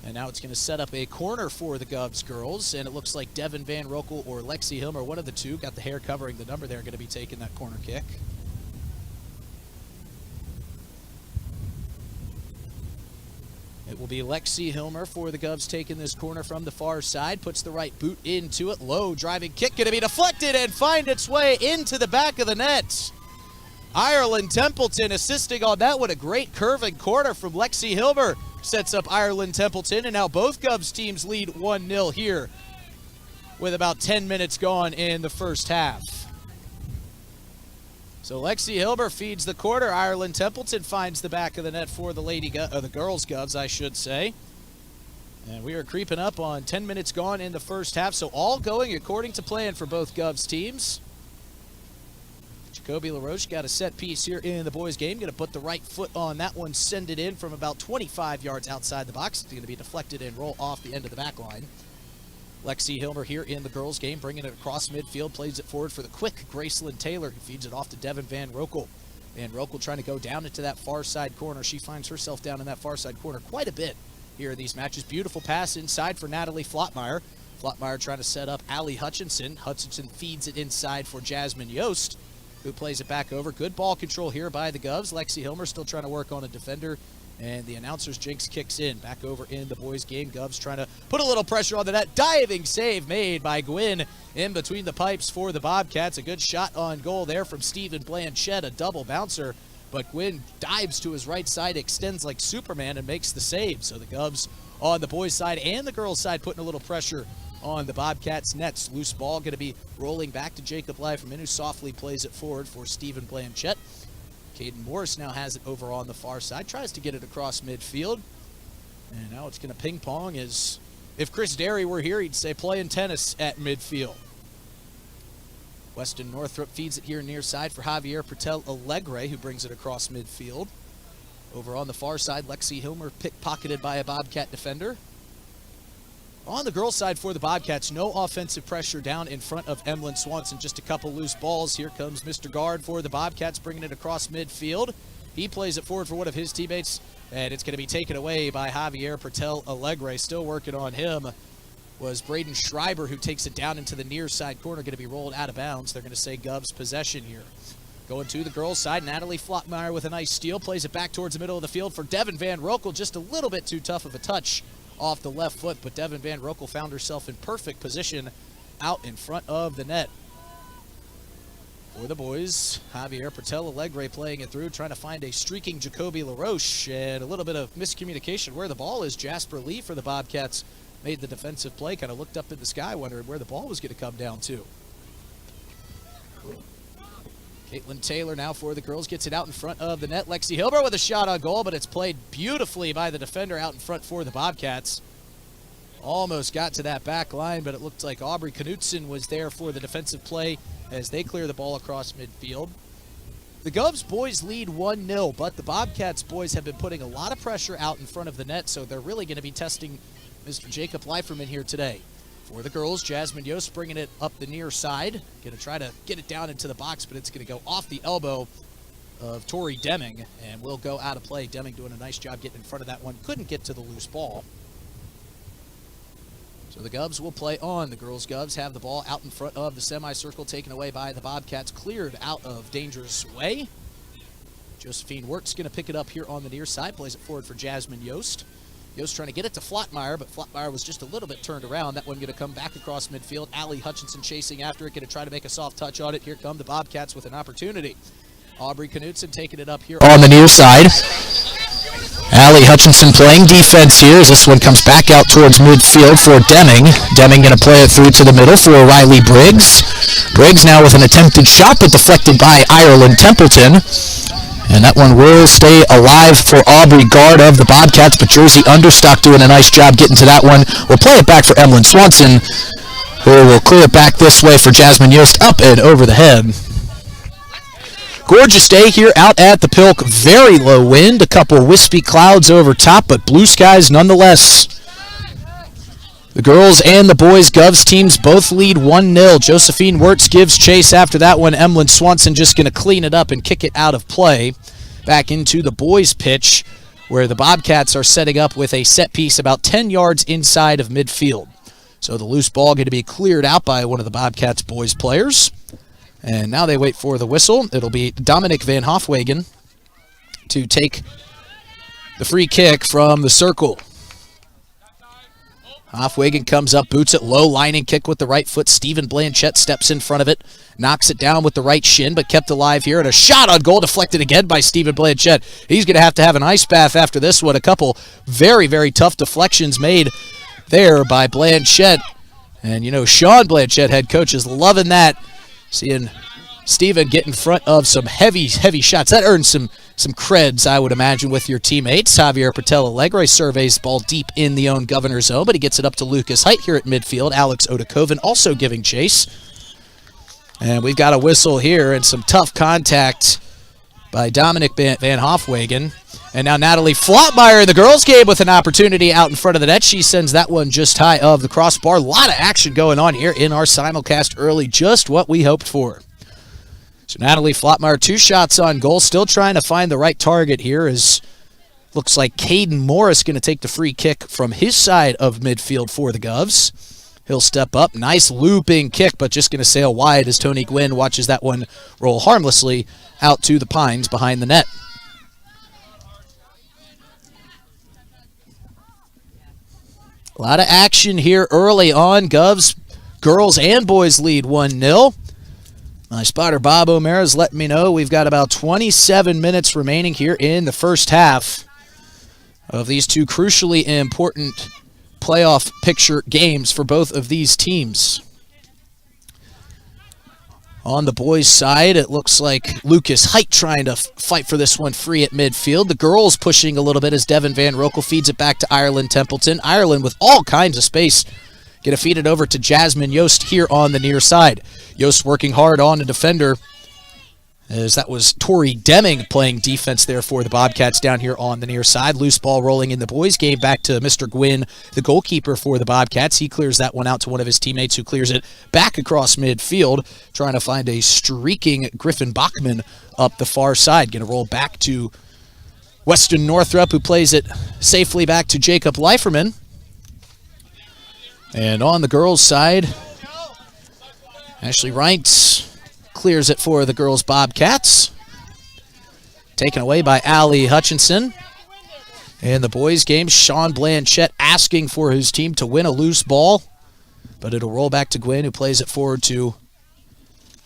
And now it's going to set up a corner for the Govs girls, and it looks like Devin Van Rokel or Lexi Hilmer, one of the two, got the hair covering the number there, going to be taking that corner kick. It will be Lexi Hilmer for the Govs taking this corner from the far side. Puts the right boot into it. Low driving kick going to be deflected and find its way into the back of the net. Ireland Templeton assisting on that one. A great curving corner from Lexi Hilmer sets up Ireland Templeton, and now both Govs teams lead 1-0 here with about 10 minutes gone in the first half. So Lexi Hilmer feeds the corner. Ireland Templeton finds the back of the net for the girls Govs, I should say. And we are creeping up on 10 minutes gone in the first half, so all going according to plan for both Govs teams. Jacoby LaRoche got a set piece here in the boys' game. Going to put the right foot on that one, send it in from about 25 yards outside the box. It's going to be deflected and roll off the end of the back line. Lexi Hilmer here in the girls' game, bringing it across midfield, plays it forward for the quick Graceland Taylor, who feeds it off to Devin Van Rokel. Van Rokel trying to go down into that far side corner. She finds herself down in that far side corner quite a bit here in these matches. Beautiful pass inside for Natalie Flotmeyer. Flotmeyer trying to set up Allie Hutchinson. Hutchinson feeds it inside for Jasmine Yost, who plays it back over. Good ball control here by the Govs. Lexi Hilmer still trying to work on a defender, and the announcer's jinx kicks in. Back over in the boys' game. Govs trying to put a little pressure on the net. Diving save made by Gwynn in between the pipes for the Bobcats. A good shot on goal there from Stephen Blanchett, a double bouncer, but Gwynn dives to his right side, extends like Superman, and makes the save. So the Govs on the boys' side and the girls' side putting a little pressure on the Bobcats' nets. Loose ball going to be rolling back to Jacob Leiferman, who softly plays it forward for Stephen Blanchett. Caden Morris now has it over on the far side, tries to get it across midfield. And now it's going to ping pong. As if Chris Derry were here, he'd say playing tennis at midfield. Weston Northrop feeds it here near side for Javier Pertel Alegre, who brings it across midfield. Over on the far side, Lexi Hilmer pickpocketed by a Bobcat defender. On the girls' side for the Bobcats, no offensive pressure down in front of Emlyn Swanson. Just a couple loose balls. Here comes Mr. Guard for the Bobcats, bringing it across midfield. He plays it forward for one of his teammates, and it's going to be taken away by Javier Pertel Alegre. Still working on him was Braden Schreiber, who takes it down into the near side corner, going to be rolled out of bounds. They're going to say Govs possession here. Going to the girls' side, Natalie Flotmeyer with a nice steal, plays it back towards the middle of the field for Devin Van Rokel. Just a little bit too tough of a touch off the left foot, but Devin Van Rokel found herself in perfect position out in front of the net. For the boys, Javier Pertel Alegre playing it through, trying to find a streaking Jacoby LaRoche, and a little bit of miscommunication where the ball is. Jasper Lee for the Bobcats made the defensive play, kind of looked up in the sky, wondering where the ball was going to come down to. Caitlin Taylor now for the girls, gets it out in front of the net. Lexi Hilmer with a shot on goal, but it's played beautifully by the defender out in front for the Bobcats. Almost got to that back line, but it looked like Aubrey Knutson was there for the defensive play as they clear the ball across midfield. The Govs boys lead 1-0, but the Bobcats boys have been putting a lot of pressure out in front of the net, so they're really going to be testing Mr. Jacob Leiferman here today. For the girls, Jasmine Yost bringing it up the near side. Going to try to get it down into the box, but it's going to go off the elbow of Tori Deming, and will go out of play. Deming doing a nice job getting in front of that one. Couldn't get to the loose ball. So the Govs will play on. The girls' Govs have the ball out in front of the semicircle, taken away by the Bobcats, cleared out of dangerous way. Josephine Wirtz going to pick it up here on the near side, plays it forward for Jasmine Yost. Yost trying to get it to Flotmeyer, but Flotmeyer was just a little bit turned around. That one going to come back across midfield. Allie Hutchinson chasing after it, going to try to make a soft touch on it. Here come the Bobcats with an opportunity. Aubrey Knutson taking it up here on the near side. Allie Hutchinson playing defense here as this one comes back out towards midfield for Deming. Deming going to play it through to the middle for Riley Briggs. Briggs now with an attempted shot, but deflected by Ireland Templeton. And that one will stay alive for Aubrey Guard of the Bobcats, but Jersey Understock doing a nice job getting to that one. We'll play it back for Emlyn Swanson, who will clear it back this way for Jasmine Yost, up and over the head. Gorgeous day here out at the Pilk. Very low wind, a couple wispy clouds over top, but blue skies nonetheless. The girls and the boys Govs teams both lead 1-0. Josephine Wirtz gives chase after that one. Emlyn Swanson just going to clean it up and kick it out of play. Back into the boys pitch, where the Bobcats are setting up with a set piece about 10 yards inside of midfield. So the loose ball going to be cleared out by one of the Bobcats boys players. And now they wait for the whistle. It'll be Dominic Van Hofwegen to take the free kick from the circle. Hofwagen comes up, boots it low, lining kick with the right foot. Stephen Blanchett steps in front of it, knocks it down with the right shin, but kept alive here. And a shot on goal deflected again by Stephen Blanchett. He's going to have an ice bath after this one. A couple very, very tough deflections made there by Blanchett. And, Sean Blanchett, head coach, is loving that, seeing Stephen get in front of some heavy, heavy shots. That earns some creds, I would imagine, with your teammates. Javier Patel Alegre surveys the ball deep in the own Governors zone, but he gets it up to Lucas Height here at midfield. Alex Odakoven also giving chase. And we've got a whistle here and some tough contact by Dominic Van Hofwagen. And now Natalie Flottmeyer in the girls' game with an opportunity out in front of the net. She sends that one just high of the crossbar. A lot of action going on here in our simulcast early, just what we hoped for. So Natalie Flottmeyer, 2 shots on goal, still trying to find the right target here, as looks like Caden Morris going to take the free kick from his side of midfield for the Govs. He'll step up, nice looping kick, but just going to sail wide as Tony Gwynn watches that one roll harmlessly out to the pines behind the net. A lot of action here early on. Govs, girls and boys lead 1-0. My spotter Bob O'Mara is letting me know we've got about 27 minutes remaining here in the first half of these two crucially important playoff picture games for both of these teams. On the boys' side, it looks like Lucas Height trying to fight for this one free at midfield. The girls pushing a little bit as Devin Van Rokel feeds it back to Ireland Templeton. Ireland with all kinds of space. Get to feed it over to Jasmine Yost here on the near side. Yost working hard on a defender, as that was Tori Deming playing defense there for the Bobcats down here on the near side. Loose ball rolling in the boys' game back to Mr. Gwynn, the goalkeeper for the Bobcats. He clears that one out to one of his teammates, who clears it back across midfield, trying to find a streaking Griffin Bachman up the far side. Going to roll back to Weston Northrup, who plays it safely back to Jacob Leiferman. And on the girls' side, Ashley Wright clears it for the girls' Bobcats. Taken away by Allie Hutchinson. In the boys' game, Sean Blanchett asking for his team to win a loose ball, but it'll roll back to Gwynn, who plays it forward to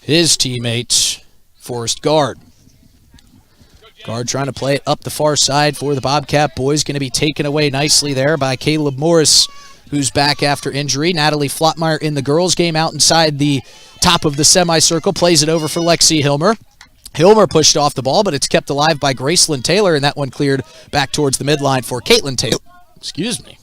his teammate, Forrest Guard. Guard trying to play it up the far side for the Bobcat boys. Going to be taken away nicely there by Caleb Morris, who's back after injury. Natalie Flottmeyer in the girls' game out inside the top of the semicircle, plays it over for Lexi Hilmer. Hilmer pushed off the ball, but it's kept alive by Gracelyn Taylor, and that one cleared back towards the midline for Caitlin Taylor. Excuse me.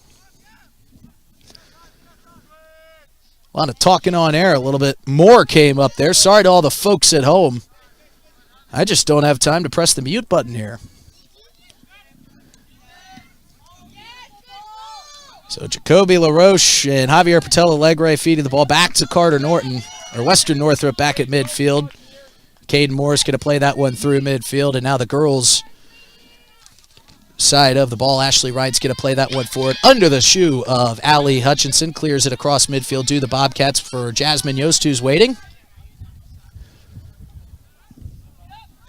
A lot of talking on air. A little bit more came up there. Sorry to all the folks at home. I just don't have time to press the mute button here. So Jacoby LaRoche and Javier Patel Alegre feeding the ball back to Carter Norton, or Western Northrop back at midfield. Caden Morris going to play that one through midfield, and now the girls' side of the ball, Ashley Wright's going to play that one forward under the shoe of Allie Hutchinson. Clears it across midfield to the Bobcats for Jasmine Yost, who's waiting.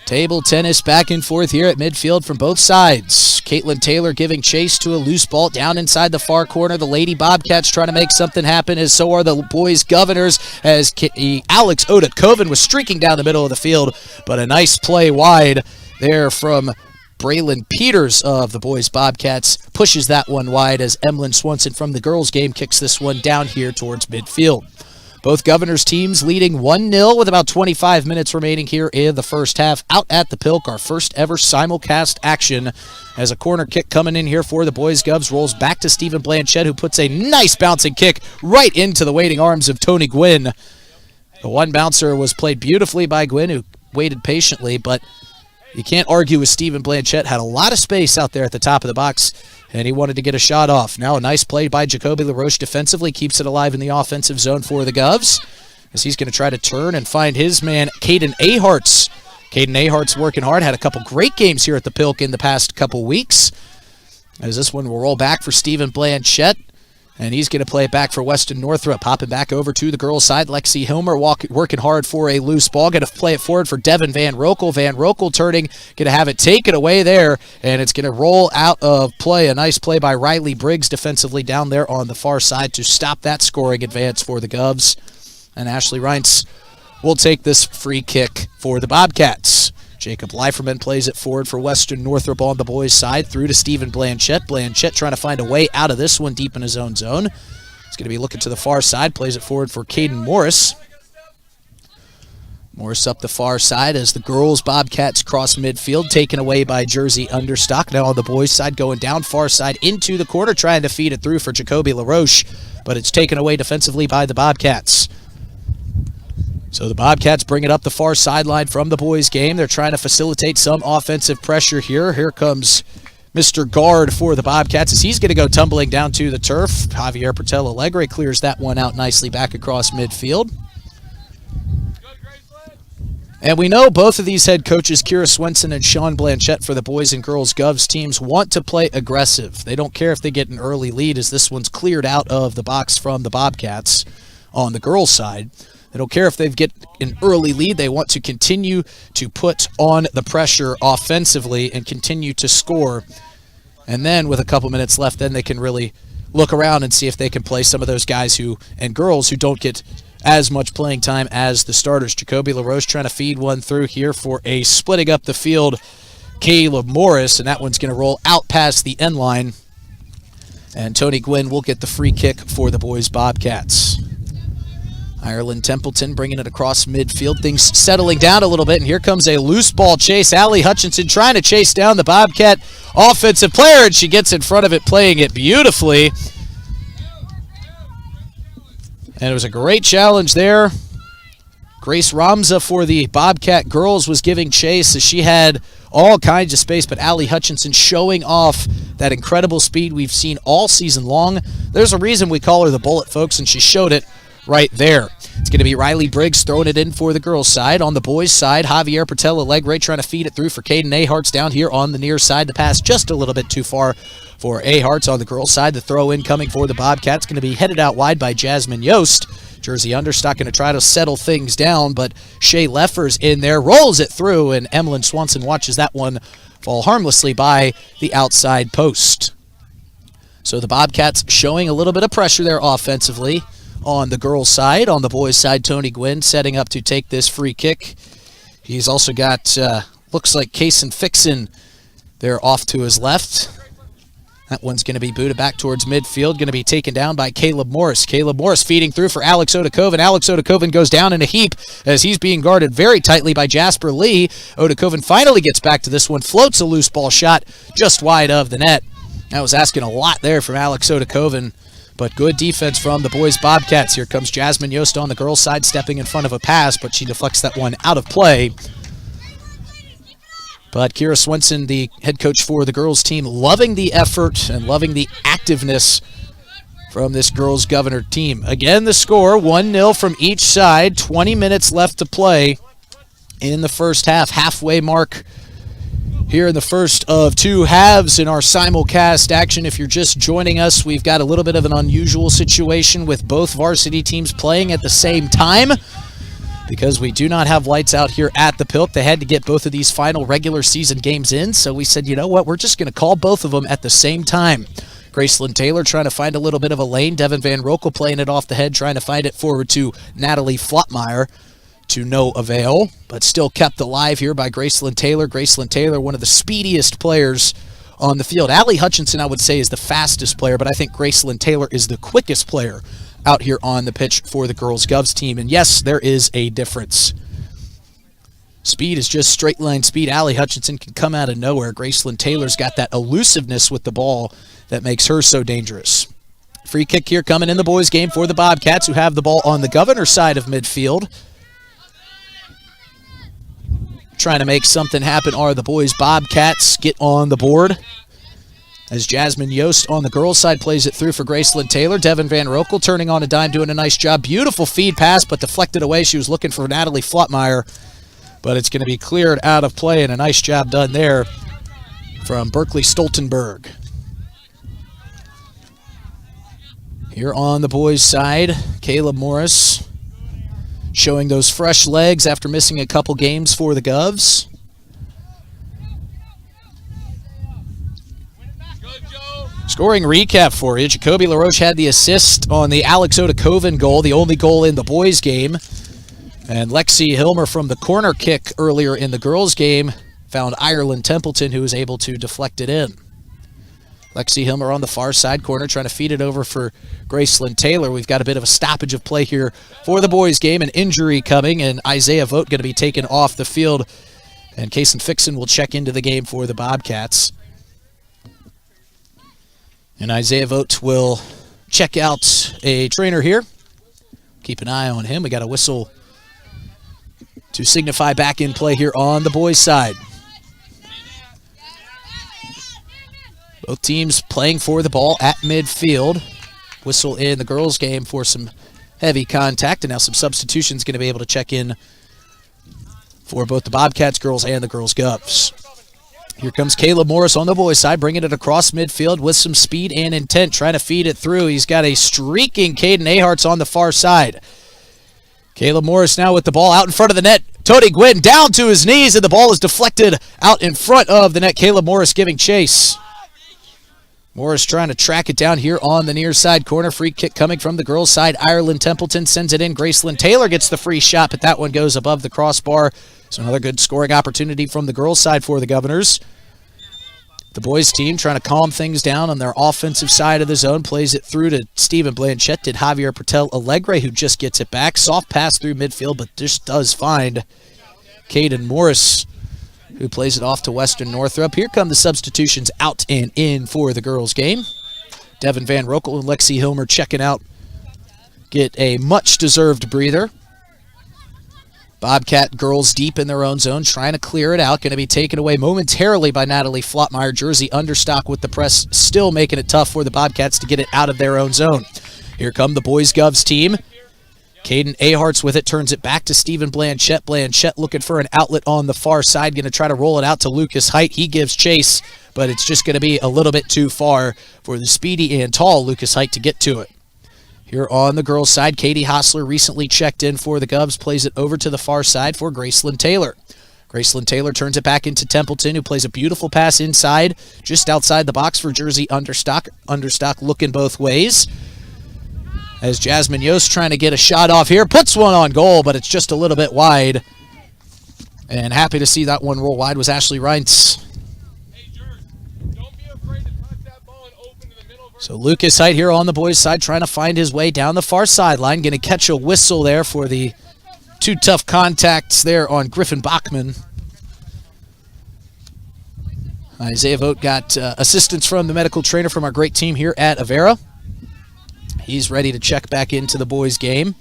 Table tennis back and forth here at midfield from both sides. Caitlin Taylor giving chase to a loose ball down inside the far corner. The Lady Bobcats trying to make something happen, as so are the boys Governors, as Alex Odakoven was streaking down the middle of the field, but a nice play wide there from Braylon Peters of the boys Bobcats. Pushes that one wide as Emlyn Swanson from the girls game kicks this one down here towards midfield. Both Governors teams leading 1-0 with about 25 minutes remaining here in the first half. Out at the Pilk, our first ever simulcast action, as a corner kick coming in here for the boys. Govs rolls back to Stephen Blanchett, who puts a nice bouncing kick right into the waiting arms of Tony Gwynn. The one bouncer was played beautifully by Gwynn, who waited patiently, but you can't argue with Stephen Blanchett. Had a lot of space out there at the top of the box, and he wanted to get a shot off. Now a nice play by Jacoby LaRoche defensively, keeps it alive in the offensive zone for the Govs, as he's going to try to turn and find his man, Caden Aharts. Caden Aharts working hard, had a couple great games here at the Pilk in the past couple weeks. As this one will roll back for Stephen Blanchett. And he's going to play it back for Weston Northrup. Hopping back over to the girls' side. Lexi Hilmer working hard for a loose ball. Going to play it forward for Devin Van Rokel. Van Rokel turning. Going to have it taken away there. And it's going to roll out of play. A nice play by Riley Briggs defensively down there on the far side to stop that scoring advance for the Govs. And Ashley Reintz will take this free kick for the Bobcats. Jacob Leiferman plays it forward for Western Northrop on the boys' side, through to Stephen Blanchette. Blanchette trying to find a way out of this one deep in his own zone. He's going to be looking to the far side, plays it forward for Caden Morris. Morris up the far side as the girls' Bobcats cross midfield, taken away by Jersey Understock. Now on the boys' side, going down far side into the corner, trying to feed it through for Jacoby LaRoche, but it's taken away defensively by the Bobcats. So the Bobcats bring it up the far sideline from the boys' game. They're trying to facilitate some offensive pressure here. Here comes Mr. Guard for the Bobcats as he's going to go tumbling down to the turf. Javier Patel Alegre clears that one out nicely back across midfield. And we know both of these head coaches, Kira Swenson and Sean Blanchette, for the boys and girls Govs teams, want to play aggressive. They don't care if they get an early lead, as this one's cleared out of the box from the Bobcats on the girls' side. They don't care if they get an early lead. They want to continue to put on the pressure offensively and continue to score. And then with a couple minutes left, then they can really look around and see if they can play some of those guys and girls who don't get as much playing time as the starters. Jacoby LaRoche trying to feed one through here for a splitting up the field Caleb Morris, and that one's going to roll out past the end line. And Tony Gwynn will get the free kick for the boys Bobcats. Ireland Templeton bringing it across midfield. Things settling down a little bit, and here comes a loose ball chase. Allie Hutchinson trying to chase down the Bobcat offensive player, and she gets in front of it, playing it beautifully. And it was a great challenge there. Grace Ramza for the Bobcat girls was giving chase as she had all kinds of space, but Allie Hutchinson showing off that incredible speed we've seen all season long. There's a reason we call her the Bullet, folks, and she showed it right there. It's going to be Riley Briggs throwing it in for the girls' side. On the boys' side, Javier Patel Alegre trying to feed it through for Caden Aharts down here on the near side. The pass just a little bit too far for Aharts on the girls' side. The throw in coming for the Bobcats, going to be headed out wide by Jasmine Yost. Jersey Understock going to try to settle things down, but Shay Leffers in there, rolls it through, and Emlyn Swanson watches that one fall harmlessly by the outside post. So the Bobcats showing a little bit of pressure there offensively on the girls' side. On the boys' side, Tony Gwynn setting up to take this free kick. He's also got, looks like Kaysen Fixon there off to his left. That one's going to be booted back towards midfield, going to be taken down by Caleb Morris. Caleb Morris feeding through for Alex Odakoven. Alex Odakoven goes down in a heap as he's being guarded very tightly by Jasper Lee. Odakoven finally gets back to this one, floats a loose ball shot just wide of the net. That was asking a lot there from Alex Odakoven, but good defense from the boys Bobcats. Here comes Jasmine Yost on the girls' side, stepping in front of a pass, but she deflects that one out of play. But Kira Swenson, the head coach for the girls team, loving the effort and loving the activeness from this girls Governor team. Again, the score, 1-0 from each side, 20 minutes left to play in the first half. Halfway mark here in the first of two halves in our simulcast action. If you're just joining us, we've got a little bit of an unusual situation with both varsity teams playing at the same time, because we do not have lights out here at the Pilk. They had to get both of these final regular season games in, so we said, you know what, we're just going to call both of them at the same time. Graceland Taylor trying to find a little bit of a lane. Devin Van Rokel playing it off the head, trying to find it forward to Natalie Flotmeyer, to no avail, but still kept alive here by Graceland Taylor. Graceland Taylor, one of the speediest players on the field. Allie Hutchinson, I would say, is the fastest player, but I think Graceland Taylor is the quickest player out here on the pitch for the girls Govs team. And yes, there is a difference. Speed is just straight line speed. Allie Hutchinson can come out of nowhere. Graceland Taylor's got that elusiveness with the ball that makes her so dangerous. Free kick here coming in the boys game for the Bobcats, who have the ball on the Governor side of midfield. Trying to make something happen are the boys Bobcats. Get on the board as Jasmine Yost on the girls' side plays it through for Graceland Taylor. Devin Van Rokel turning on a dime, doing a nice job. Beautiful feed pass, but deflected away. She was looking for Natalie Flotmeyer, but it's going to be cleared out of play, and a nice job done there from Berkeley Stoltenberg. Here on the boys' side, Caleb Morris showing those fresh legs after missing a couple games for the Govs. Scoring recap for you. Jacoby LaRoche had the assist on the Alex Otakoven goal, the only goal in the boys' game. And Lexi Hilmer from the corner kick earlier in the girls' game found Ireland Templeton, who was able to deflect it in. Lexi Hilmer on the far side corner trying to feed it over for Graceland Taylor. We've got a bit of a stoppage of play here for the boys' game. An injury coming, and Isaiah Vogt going to be taken off the field. And Kason Fixon will check into the game for the Bobcats. And Isaiah Vogt will check out a trainer here. Keep an eye on him. We got a whistle to signify back in play here on the boys' side. Both teams playing for the ball at midfield. Whistle in the girls' game for some heavy contact, and now some substitutions going to be able to check in for both the Bobcats girls and the girls' Govs. Here comes Caleb Morris on the boys' side, bringing it across midfield with some speed and intent, trying to feed it through. He's got a streaking Caden Aharts on the far side. Caleb Morris now with the ball out in front of the net. Tony Gwynn down to his knees, and the ball is deflected out in front of the net. Caleb Morris giving chase. Morris trying to track it down here on the near side corner. Free kick coming from the girls' side. Ireland Templeton sends it in. Graceland Taylor gets the free shot, but that one goes above the crossbar. So another good scoring opportunity from the girls' side for the Governors. The boys' team trying to calm things down on their offensive side of the zone. Plays it through to Stephen Blanchette. Did Javier Patel Alegre, who just gets it back. Soft pass through midfield, but just does find Caden Morris, who plays it off to Western Northrop. Here come the substitutions out and in for the girls' game. Devin Van Rokel and Lexi Hilmer checking out. Get a much-deserved breather. Bobcat girls deep in their own zone, trying to clear it out. Going to be taken away momentarily by Natalie Flotmeyer. Jersey understock with the press, still making it tough for the Bobcats to get it out of their own zone. Here come the boys' Govs team. Caden Aharts with it, turns it back to Stephen Blanchette. Blanchette looking for an outlet on the far side, going to try to roll it out to Lucas Height. He gives chase, but it's just going to be a little bit too far for the speedy and tall Lucas Height to get to it. Here on the girls' side, Katie Hostler recently checked in for the Govs, plays it over to the far side for Graceland Taylor. Graceland Taylor turns it back into Templeton, who plays a beautiful pass inside, just outside the box for Jersey Understock. Understock looking both ways. As Jasmine Yost trying to get a shot off here, puts one on goal, but it's just a little bit wide. And happy to see that one roll wide was Ashley Reintz. So Lucas Height here on the boys' side trying to find his way down the far sideline. Going to catch a whistle there for the two tough contacts there on Griffin Bachman. Isaiah Vogt got assistance from the medical trainer from our great team here at Avera. He's ready to check back into the boys' game.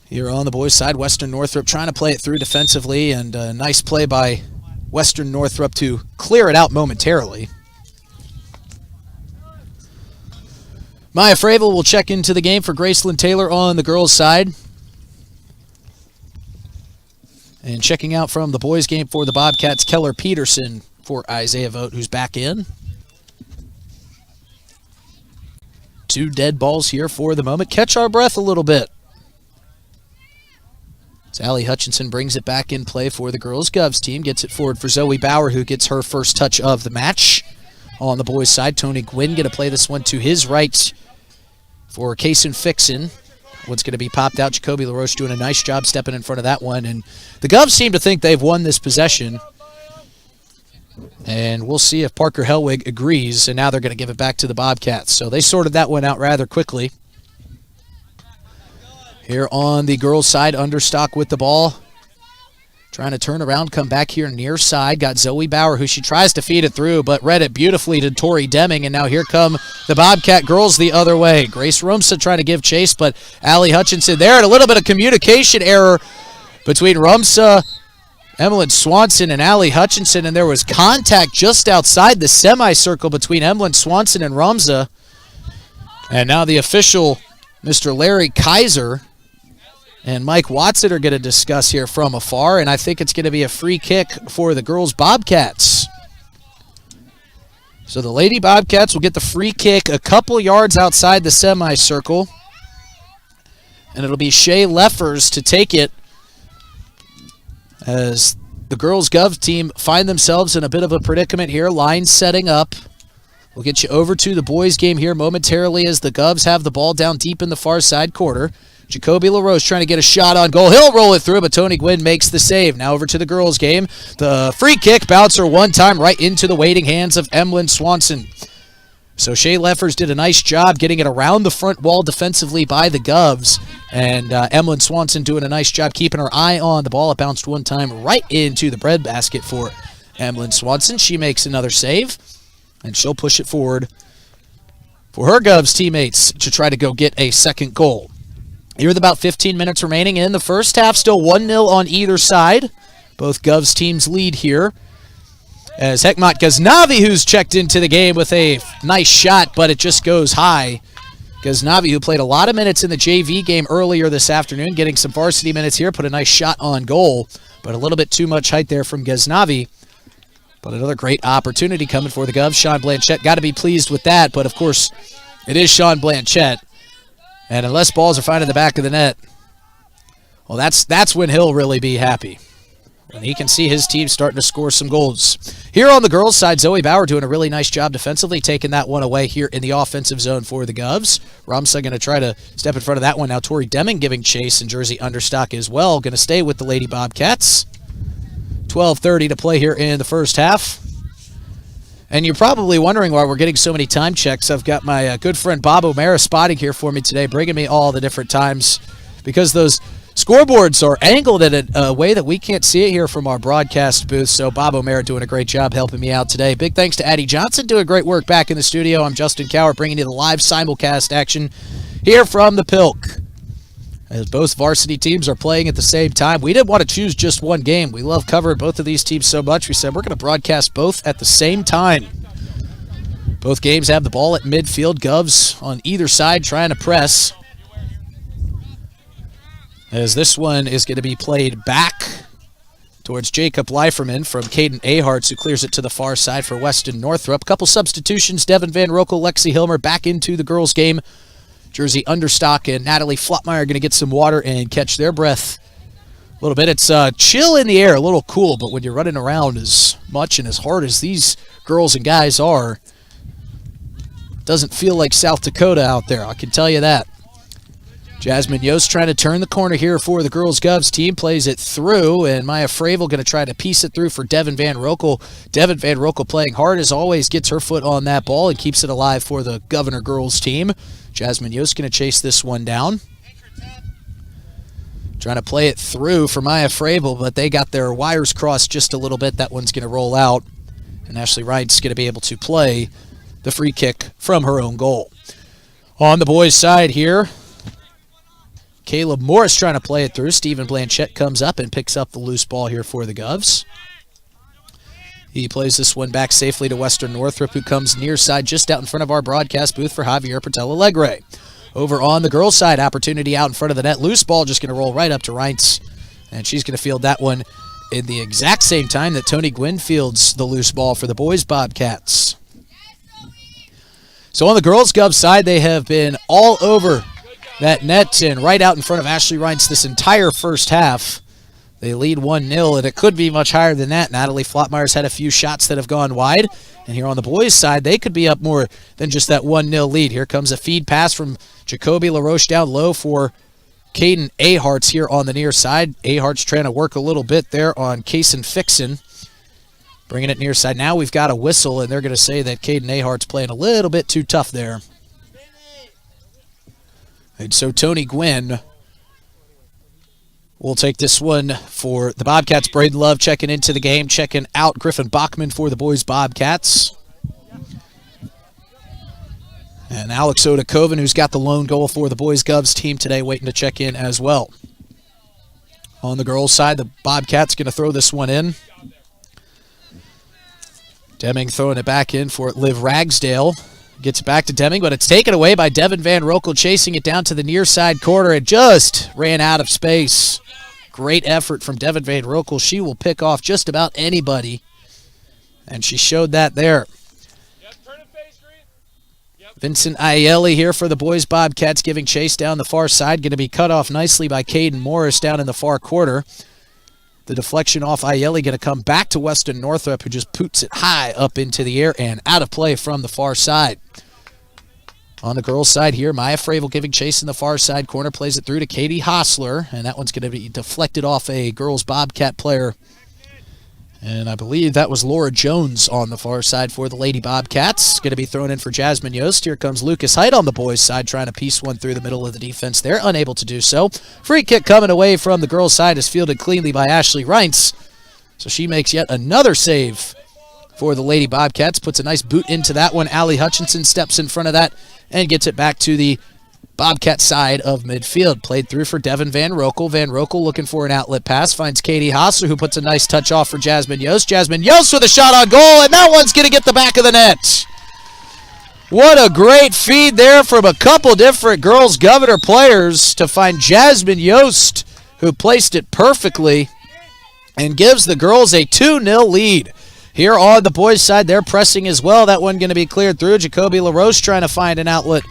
Here on the boys' side, Western Northrop trying to play it through defensively, and a nice play by Western Northrop to clear it out momentarily. Maya Fravel will check into the game for Graceland Taylor on the girls' side. And checking out from the boys' game for the Bobcats, Keller Peterson for Isaiah Vogt, who's back in. Two dead balls here for the moment. Catch our breath a little bit. Allie Hutchinson brings it back in play for the girls' Govs team. Gets it forward for Zoe Bauer, who gets her first touch of the match. On the boys' side, Tony Gwynn going to play this one to his right for Kason Fixon. What's going to be popped out. Jacoby LaRoche doing a nice job stepping in front of that one. And the Govs seem to think they've won this possession. And we'll see if Parker Hellwig agrees. And now they're going to give it back to the Bobcats. So they sorted that one out rather quickly. Here on the girls' side, Understock with the ball. Trying to turn around, come back here near side. Got Zoe Bauer, who she tries to feed it through, but read it beautifully to Tori Deming. And now here come the Bobcat girls the other way. Grace Rumsa trying to give chase, but Allie Hutchinson there. And a little bit of communication error between Rumsa, Emmeline Swanson, and Allie Hutchinson. And there was contact just outside the semicircle between Emmeline Swanson and Rumsa. And now the official, Mr. Larry Kaiser, and Mike Watson are going to discuss here from afar, and I think it's going to be a free kick for the girls' Bobcats. So the Lady Bobcats will get the free kick a couple yards outside the semicircle. And it'll be Shay Leffers to take it as the girls' Gov team find themselves in a bit of a predicament here. Line setting up. We'll get you over to the boys' game here momentarily as the Govs have the ball down deep in the far side quarter. Jacoby LaRose trying to get a shot on goal. He'll roll it through, but Tony Gwynn makes the save. Now over to the girls' game. The free kick bouncer one time right into the waiting hands of Emlyn Swanson. So Shay Leffers did a nice job getting it around the front wall defensively by the Govs. And Emlyn Swanson doing a nice job keeping her eye on the ball. It bounced one time right into the breadbasket for Emlyn Swanson. She makes another save, and she'll push it forward for her Govs teammates to try to go get a second goal. Here with about 15 minutes remaining in the first half, still 1-0 on either side. Both Govs teams lead here. As Hekmat Ghaznavi, who's checked into the game with a nice shot, but it just goes high. Ghaznavi, who played a lot of minutes in the JV game earlier this afternoon, getting some varsity minutes here, put a nice shot on goal, but a little bit too much height there from Ghaznavi. But another great opportunity coming for the Govs. Sean Blanchette got to be pleased with that, but of course, it is Sean Blanchette. And unless balls are found in the back of the net, well, that's when he'll really be happy. When he can see his team starting to score some goals. Here on the girls' side, Zoe Bauer doing a really nice job defensively, taking that one away here in the offensive zone for the Govs. Ramsa going to try to step in front of that one. Now Tori Deming giving chase and jersey understock as well. Going to stay with the Lady Bobcats. 12:30 to play here in the first half. And you're probably wondering why we're getting so many time checks. I've got my good friend Bob O'Mara spotting here for me today, bringing me all the different times because those scoreboards are angled in a way that we can't see it here from our broadcast booth. So Bob O'Mara doing a great job helping me out today. Big thanks to Addie Johnson doing great work back in the studio. I'm Justin Cowart bringing you the live simulcast action here from the Pilk. As both varsity teams are playing at the same time. We didn't want to choose just one game. We love covering both of these teams so much. We said we're going to broadcast both at the same time. Both games have the ball at midfield. Govs on either side trying to press. As this one is going to be played back towards Jacob Leiferman from Caden Aharts, who clears it to the far side for Weston Northrup. Couple substitutions. Devin Van Rokel, Lexi Hilmer back into the girls' game. Jersey Understock and Natalie Flotmeyer going to get some water and catch their breath a little bit. It's chill in the air, a little cool, but when you're running around as much and as hard as these girls and guys are, it doesn't feel like South Dakota out there, I can tell you that. Jasmine Yost trying to turn the corner here for the girls' Govs team, plays it through, and Maya Fravel going to try to piece it through for Devin Van Rokel. Devin Van Rokel playing hard as always, gets her foot on that ball and keeps it alive for the Governor girls team. Jasmine Yost going to chase this one down. Trying to play it through for Maya Fravel, but they got their wires crossed just a little bit. That one's going to roll out, and Ashley Wright's going to be able to play the free kick from her own goal. On the boys' side here, Caleb Morris trying to play it through. Stephen Blanchette comes up and picks up the loose ball here for the Govs. He plays this one back safely to Western Northrup, who comes near side just out in front of our broadcast booth for Javier Portela Alegre. Over on the girls' side, opportunity out in front of the net. Loose ball just going to roll right up to Reintz, and she's going to field that one in the exact same time that Tony Gwynn fields the loose ball for the boys' Bobcats. So on the girls' Gov side, they have been all over that net and right out in front of Ashley Reintz this entire first half. They lead 1-0, and it could be much higher than that. Natalie Flotmeyer's had a few shots that have gone wide. And here on the boys' side, they could be up more than just that 1-0 lead. Here comes a feed pass from Jacoby LaRoche down low for Caden Aharts here on the near side. Aharts trying to work a little bit there on Kaysen Fixon. Bringing it near side. Now we've got a whistle, and they're going to say that Caden Ahart's playing a little bit too tough there. And so Tony Gwynn will take this one for the Bobcats. Braden Love checking into the game, checking out Griffin Bachman for the boys' Bobcats. And Alex Odakoven, who's got the lone goal for the boys' Govs team today, waiting to check in as well. On the girls' side, the Bobcats going to throw this one in. Deming throwing it back in for Liv Ragsdale. Gets it back to Deming, but it's taken away by Devin Van Rokel, chasing it down to the near side corner. It just ran out of space. Great effort from Devin Van Rokel. She will pick off just about anybody, and she showed that there. Vincent Aielli here for the boys Bobcats, giving chase down the far side. Going to be cut off nicely by Caden Morris down in the far corner. The deflection off Aielli going to come back to Weston Northrop, who just poots it high up into the air and out of play from the far side. On the girls' side here, Maya Fravel giving chase in the far side corner, plays it through to Katie Hostler, and that one's going to be deflected off a girls Bobcat player. And I believe that was Laura Jones on the far side for the Lady Bobcats. Going to be thrown in for Jasmine Yost. Here comes Lucas Height on the boys' side, trying to piece one through the middle of the defense. They're unable to do so. Free kick coming away from the girls' side is fielded cleanly by Ashley Reintz. So she makes yet another save for the Lady Bobcats. Puts a nice boot into that one. Allie Hutchinson steps in front of that and gets it back to the Bobcat side of midfield. Played through for Devin Van Rokel. Van Rokel looking for an outlet pass. Finds Katie Hostler, who puts a nice touch off for Jasmine Yost. Jasmine Yost with a shot on goal, and that one's going to get the back of the net. What a great feed there from a couple different girls Governor players to find Jasmine Yost, who placed it perfectly and gives the girls a 2-0 lead. Here on the boys' side, they're pressing as well. That one going to be cleared through. Jacoby LaRoche trying to find an outlet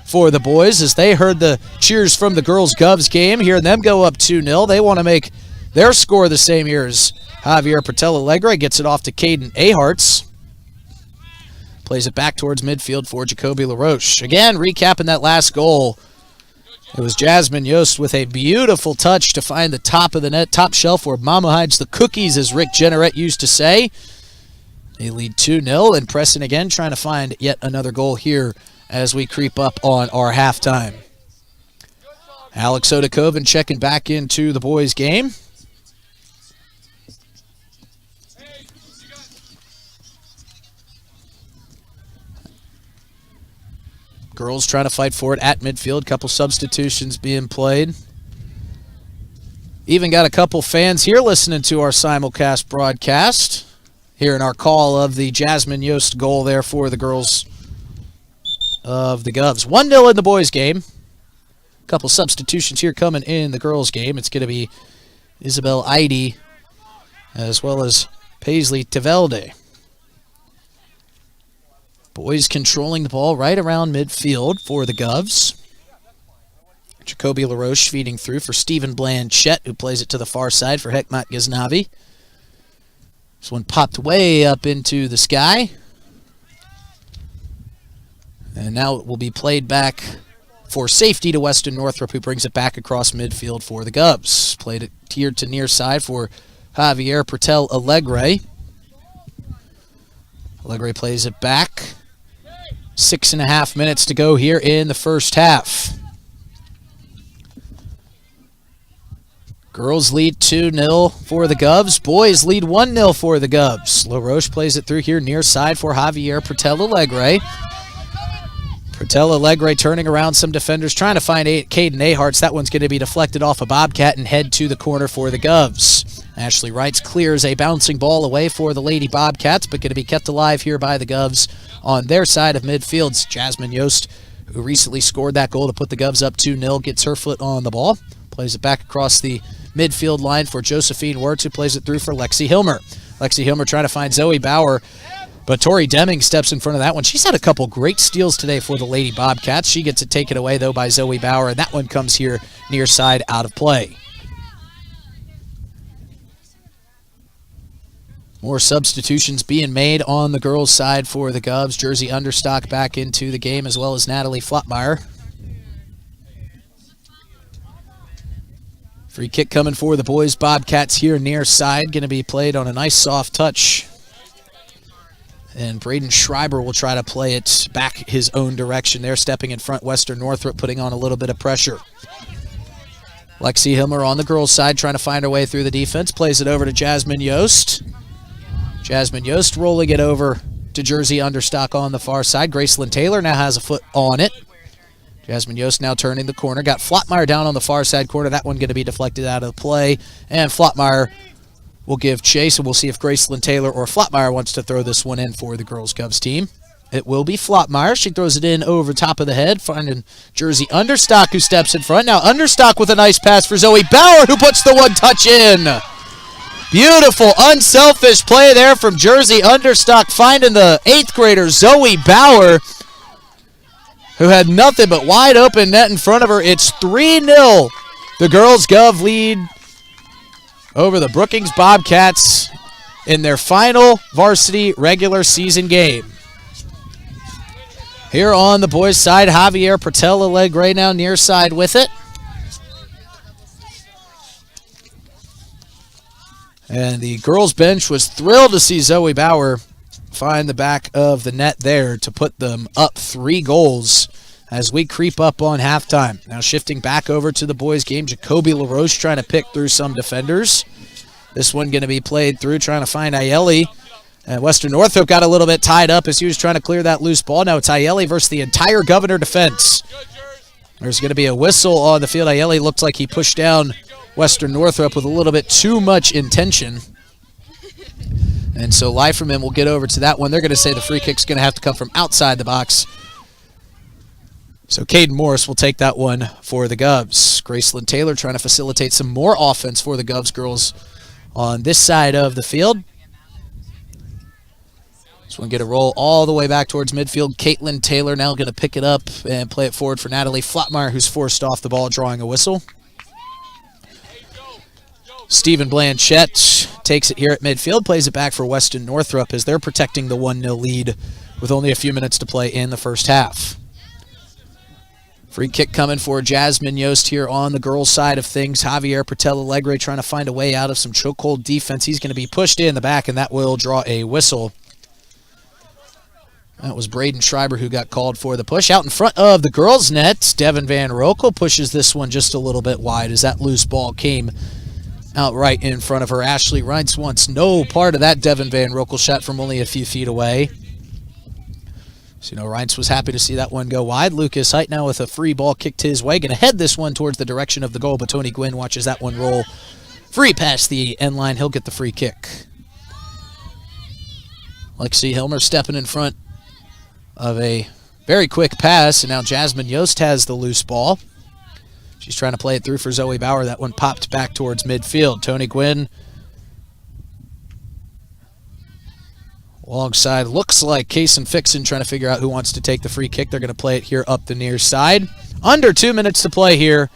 for the boys as they heard the cheers from the girls' Govs game. Hearing them go up 2-0. They want to make their score the same here as Javier Patel Alegre. Gets it off to Caden Aharts. Plays it back towards midfield for Jacoby LaRoche. Again, recapping that last goal. It was Jasmine Yost with a beautiful touch to find the top of the net, top shelf where Mama hides the cookies, as Rick Jenneret used to say. They lead 2-0, and Preston again trying to find yet another goal here as we creep up on our halftime. Alex Odakoven checking back into the boys' game. Girls trying to fight for it at midfield. Couple substitutions being played. Even got a couple fans here listening to our simulcast broadcast. Hearing our call of the Jasmine Yost goal there for the girls of the Govs. 1-0 in the boys' game. A couple substitutions here coming in the girls' game. It's going to be Isabel Eide as well as Paisley Tevelde. Boys controlling the ball right around midfield for the Govs. Jacoby LaRoche feeding through for Stephen Blanchette, who plays it to the far side for Hekmat Ghaznavi. This one popped way up into the sky. And now it will be played back for safety to Weston Northrop, who brings it back across midfield for the Govs. Played it tiered to near side for Javier Pertel Alegre. Alegre plays it back. 6.5 minutes to go here in the first half. Girls lead 2-0 for the Govs. Boys lead 1-0 for the Govs. LaRoche plays it through here near side for Javier Pertel Alegre. Pertel Alegre turning around some defenders, trying to find Caden Aharts. That one's going to be deflected off a Bobcat and head to the corner for the Govs. Ashley Reitz clears a bouncing ball away for the Lady Bobcats, but going to be kept alive here by the Govs on their side of midfield. It's Jasmine Yost, who recently scored that goal to put the Govs up 2-0, gets her foot on the ball. Plays it back across the midfield line for Josephine Wirtz, who plays it through for Lexi Hilmer. Lexi Hilmer trying to find Zoe Bauer, but Tori Deming steps in front of that one. She's had a couple great steals today for the Lady Bobcats. She gets it taken away, though, by Zoe Bauer, and that one comes here near side out of play. More substitutions being made on the girls' side for the Govs. Jersey Understock back into the game, as well as Natalie Flotmeyer. Free kick coming for the boys. Bobcats here near side. Going to be played on a nice soft touch. And Braden Schreiber will try to play it back his own direction there, stepping in front. Western Northrop putting on a little bit of pressure. Lexi Hilmer on the girls' side trying to find her way through the defense. Plays it over to Jasmine Yost. Jasmine Yost rolling it over to Jersey Understock on the far side. Gracelyn Taylor now has a foot on it. Jasmine Yost now turning the corner. Got Flotmeyer down on the far side corner. That one going to be deflected out of the play. And Flotmeyer will give chase, and we'll see if Gracelyn Taylor or Flotmeyer wants to throw this one in for the girls' Govs team. It will be Flotmeyer. She throws it in over top of the head, finding Jersey Understock, who steps in front. Now Understock with a nice pass for Zoe Bauer, who puts the one touch in. Beautiful, unselfish play there from Jersey Understock, finding the 8th grader Zoe Bauer. who had nothing but wide open net in front of her. It's 3-0. The girls' Gov lead over the Brookings Bobcats in their final varsity regular season game. Here on the boys' side, Javier Pertella Alegre now near side with it. And the girls' bench was thrilled to see Zoe Bauer find the back of the net there to put them up 3 goals as we creep up on halftime. Now shifting back over to the boys' game, Jacoby LaRoche trying to pick through some defenders. This one going to be played through, trying to find Aielli. And Western Northrop got a little bit tied up as he was trying to clear that loose ball. Now it's Aielli versus the entire Governor defense. There's going to be a whistle on the field. Aielli looked like he pushed down Western Northrop with a little bit too much intention. And so Leiferman will get over to that one. They're going to say the free kick's going to have to come from outside the box. So Caden Morris will take that one for the Govs. Graceland Taylor trying to facilitate some more offense for the Govs girls on this side of the field. This one get a roll all the way back towards midfield. Caitlin Taylor now going to pick it up and play it forward for Natalie Flatmeyer, who's forced off the ball, drawing a whistle. Stephen Blanchette takes it here at midfield, plays it back for Weston Northrop as they're protecting the 1-0 lead with only a few minutes to play in the first half. Free kick coming for Jasmine Yost here on the girls' side of things. Javier Pertella Alegre trying to find a way out of some chokehold defense. He's going to be pushed in the back, and that will draw a whistle. That was Braden Schreiber who got called for the push. Out in front of the girls' net, Devin Van Rokel pushes this one just a little bit wide as that loose ball came out right in front of her. Ashley Reintz wants no part of that Devin Van Rokel shot from only a few feet away. So, Reintz was happy to see that one go wide. Lucas Height now with a free ball kicked his way. Going to head this one towards the direction of the goal, but Tony Gwynn watches that one roll free past the end line. He'll get the free kick. Lexi Hilmer stepping in front of a very quick pass, and now Jasmine Yost has the loose ball. She's trying to play it through for Zoe Bauer. That one popped back towards midfield. Tony Gwynn alongside, looks like Kaysen Fixon trying to figure out who wants to take the free kick. They're going to play it here up the near side. Under 2 minutes to play here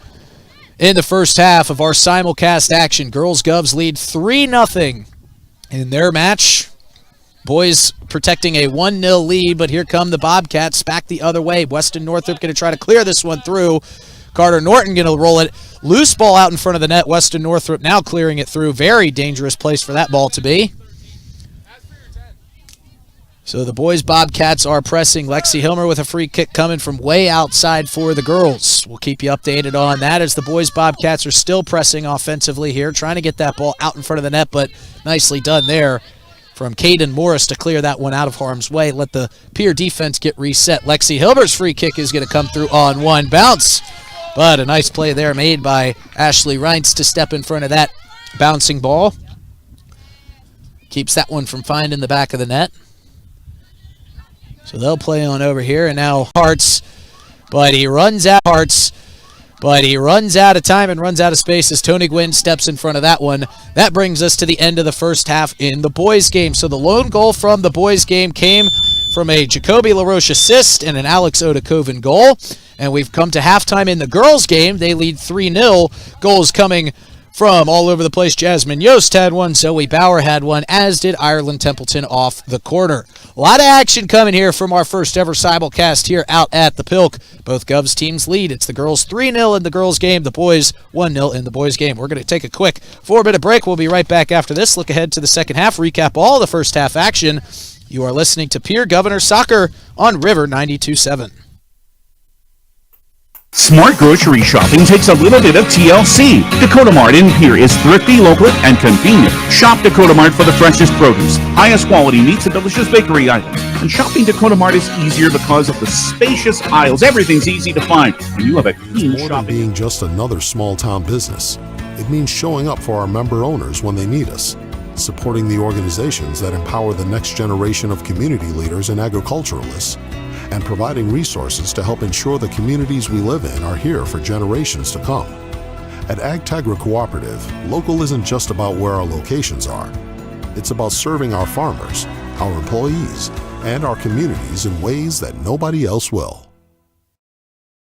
in the first half of our simulcast action. Girls Govs lead 3-0 in their match. Boys protecting a 1-0 lead, but here come the Bobcats back the other way. Weston Northrop going to try to clear this one through. Carter Norton going to roll it. Loose ball out in front of the net. Weston Northrop now clearing it through. Very dangerous place for that ball to be. So the boys Bobcats are pressing. Lexi Hilmer with a free kick coming from way outside for the girls. We'll keep you updated on that as the boys Bobcats are still pressing offensively here, trying to get that ball out in front of the net, but nicely done there from Caden Morris to clear that one out of harm's way. Let the Pierre defense get reset. Lexi Hilmer's free kick is going to come through on one bounce. But a nice play there made by Ashley Reintz to step in front of that bouncing ball. Keeps that one from finding the back of the net. So they'll play on over here, and now Hartz, but he runs out of time and runs out of space as Tony Gwynn steps in front of that one. That brings us to the end of the first half in the boys' game. So the lone goal from the boys' game came from a Jacoby LaRoche assist and an Alex Odakoven goal. And we've come to halftime in the girls' game. They lead 3-0. Goals coming from all over the place. Jasmine Yost had one, Zoe Bauer had one, as did Ireland Templeton off the corner. A lot of action coming here from our first ever simulcast here out at the Pilk. Both Govs teams lead. It's the girls 3-0 in the girls game, the boys 1-0 in the boys game. We're going to take a quick 4-minute break. We'll be right back after this. Look ahead to the second half, recap all the first half action. You are listening to Pierre Governors Soccer on River 92.7. Smart grocery shopping takes a little bit of TLC. Dakota Mart in Pierre is thrifty, local, and convenient. Shop Dakota Mart for the freshest produce, highest quality meats, and delicious bakery items. And shopping Dakota Mart is easier because of the spacious aisles. Everything's easy to find, and you have a clean More than being just another small-town business, it means showing up for our member owners when they need us, supporting the organizations that empower the next generation of community leaders and agriculturalists, and providing resources to help ensure the communities we live in are here for generations to come. At AgTegra Cooperative, local isn't just about where our locations are. It's about serving our farmers, our employees, and our communities in ways that nobody else will.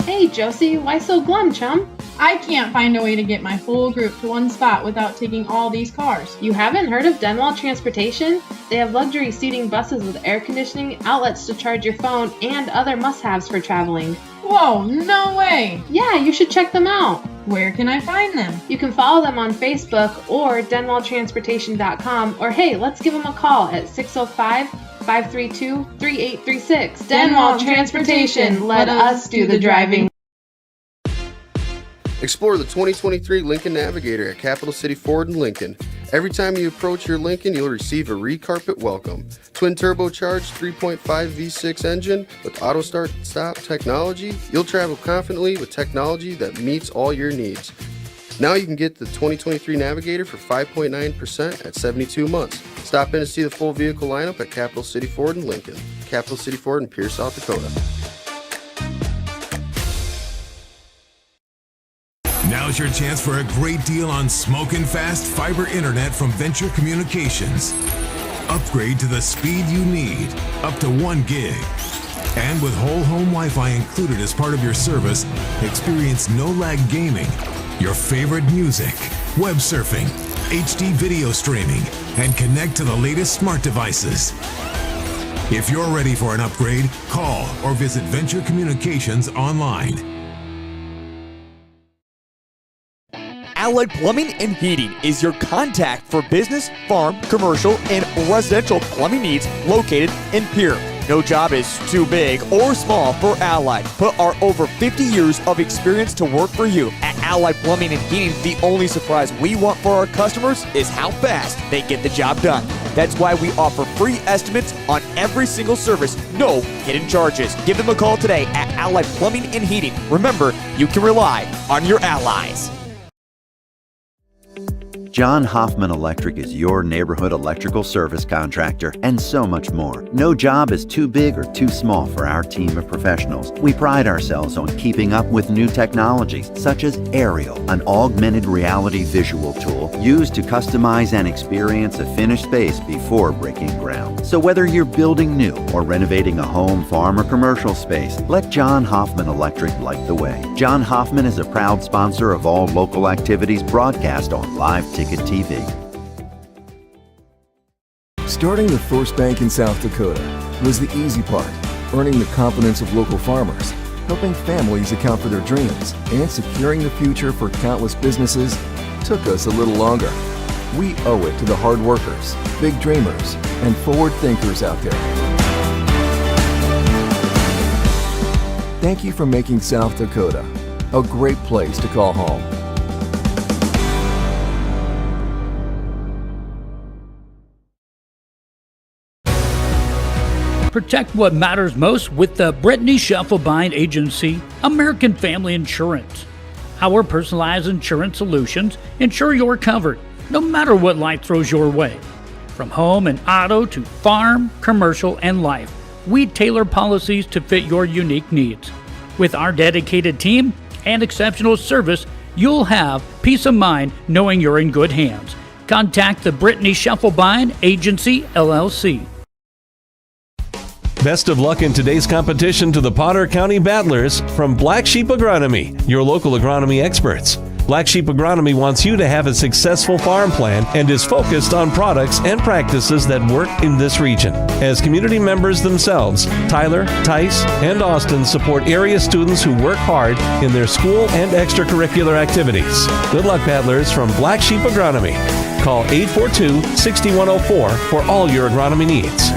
Hey, Josie, why so glum, chum? I can't find a way to get my whole group to one spot without taking all these cars. You haven't heard of Denwall Transportation? They have luxury seating buses with air conditioning, outlets to charge your phone, and other must-haves for traveling. Whoa, no way! Yeah, you should check them out. Where can I find them? You can follow them on Facebook or denwalltransportation.com, or hey, let's give them a call at 605-532-3836. Denwall Transportation, let us do the driving. Explore the 2023 Lincoln Navigator at Capital City Ford in Lincoln. Every time you approach your Lincoln, you'll receive a recarpet welcome. Twin turbocharged 3.5 V6 engine with auto start stop technology, you'll travel confidently with technology that meets all your needs. Now you can get the 2023 Navigator for 5.9% at 72 months. Stop in to see the full vehicle lineup at Capital City Ford in Lincoln. Capital City Ford in Pierre, South Dakota. Now's your chance for a great deal on smoking fast fiber internet from Venture Communications. Upgrade to the speed you need, up to 1 gig. And with whole home Wi-Fi included as part of your service, experience no-lag gaming, your favorite music, web surfing, HD video streaming, and connect to the latest smart devices. If you're ready for an upgrade, call or visit Venture Communications online. Allied Plumbing and Heating is your contact for business, farm, commercial, and residential plumbing needs located in Pierre. No job is too big or small for Allied. Put our over 50 years of experience to work for you. At Allied Plumbing and Heating, the only surprise we want for our customers is how fast they get the job done. That's why we offer free estimates on every single service, no hidden charges. Give them a call today at Allied Plumbing and Heating. Remember, you can rely on your allies. John Hoffman Electric is your neighborhood electrical service contractor and so much more. No job is too big or too small for our team of professionals. We pride ourselves on keeping up with new technologies such as Aerial, an augmented reality visual tool used to customize and experience a finished space before breaking ground. So whether you're building new or renovating a home, farm, or commercial space, let John Hoffman Electric light the way. John Hoffman is a proud sponsor of all local activities broadcast on Live Ticket TV. Starting the first bank in South Dakota was the easy part, earning the confidence of local farmers, helping families account for their dreams, and securing the future for countless businesses took us a little longer. We owe it to the hard workers, big dreamers, and forward thinkers out there. Thank you for making South Dakota a great place to call home. Protect what matters most with the Brittany Scheffelbein Agency, American Family Insurance. Our personalized insurance solutions ensure you're covered, no matter what life throws your way. From home and auto to farm, commercial, and life, we tailor policies to fit your unique needs. With our dedicated team and exceptional service, you'll have peace of mind knowing you're in good hands. Contact the Brittany Scheffelbein Agency, LLC. Best of luck in today's competition to the Potter County Battlers from Black Sheep Agronomy, your local agronomy experts. Black Sheep Agronomy wants you to have a successful farm plan and is focused on products and practices that work in this region. As community members themselves, Tyler, Tice, and Austin support area students who work hard in their school and extracurricular activities. Good luck, Battlers from Black Sheep Agronomy. Call 842-6104 for all your agronomy needs.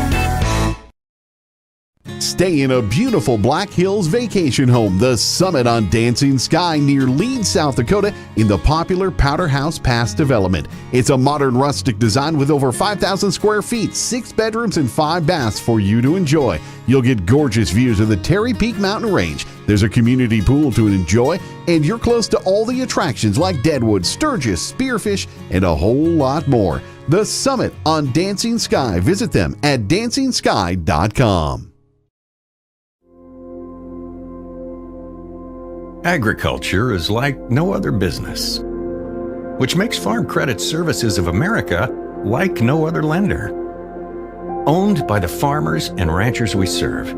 Stay in a beautiful Black Hills vacation home, the Summit on Dancing Sky near Leeds, South Dakota, in the popular Powder House Pass development. It's a modern rustic design with over 5,000 square feet, 6 bedrooms, and 5 baths for you to enjoy. You'll get gorgeous views of the Terry Peak Mountain Range. There's a community pool to enjoy, and you're close to all the attractions like Deadwood, Sturgis, Spearfish, and a whole lot more. The Summit on Dancing Sky. Visit them at DancingSky.com. Agriculture is like no other business, which makes Farm Credit Services of America like no other lender. Owned by the farmers and ranchers we serve,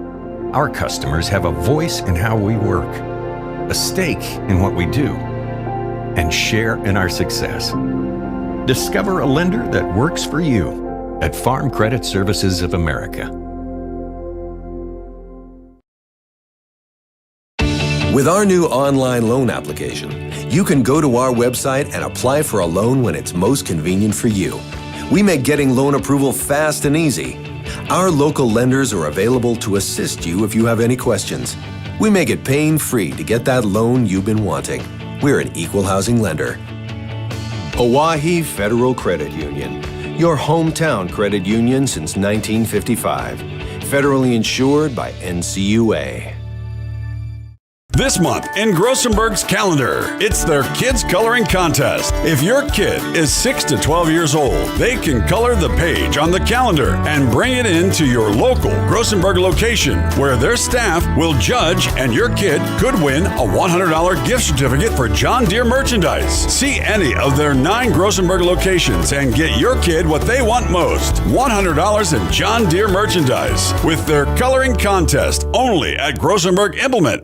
our customers have a voice in how we work. a stake in what we do, and share in our success. Discover a lender that works for you at Farm Credit Services of America. With our new online loan application, you can go to our website and apply for a loan when it's most convenient for you. We make getting loan approval fast and easy. Our local lenders are available to assist you if you have any questions. We make it pain-free to get that loan you've been wanting. We're an equal housing lender. Oahe Federal Credit Union, your hometown credit union since 1955. Federally insured by NCUA. This month in Grossenberg's calendar, it's their Kids Coloring Contest. If your kid is 6 to 12 years old, they can color the page on the calendar and bring it into your local Grossenberg location where their staff will judge and your kid could win a $100 gift certificate for John Deere merchandise. See any of their 9 Grossenberg locations and get your kid what they want most, $100 in John Deere merchandise with their coloring contest only at Grossenberg Implement.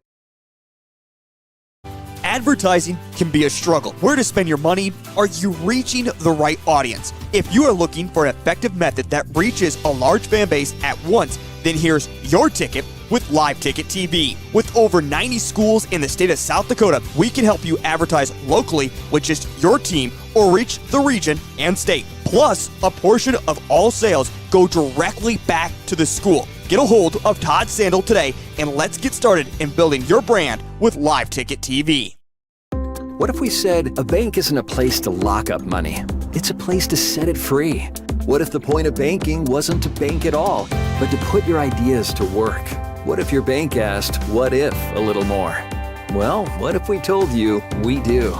Advertising can be a struggle. Where to spend your money? Are you reaching the right audience? If you are looking for an effective method that reaches a large fan base at once, then here's your ticket with Live Ticket TV. With over 90 schools in the state of South Dakota, we can help you advertise locally with just your team or reach the region and state. Plus, a portion of all sales go directly back to the school. Get a hold of Todd Sandel today and let's get started in building your brand with Live Ticket TV. What if we said a bank isn't a place to lock up money? It's a place to set it free. What if the point of banking wasn't to bank at all, but to put your ideas to work? What if your bank asked, what if, a little more? Well, what if we told you we do?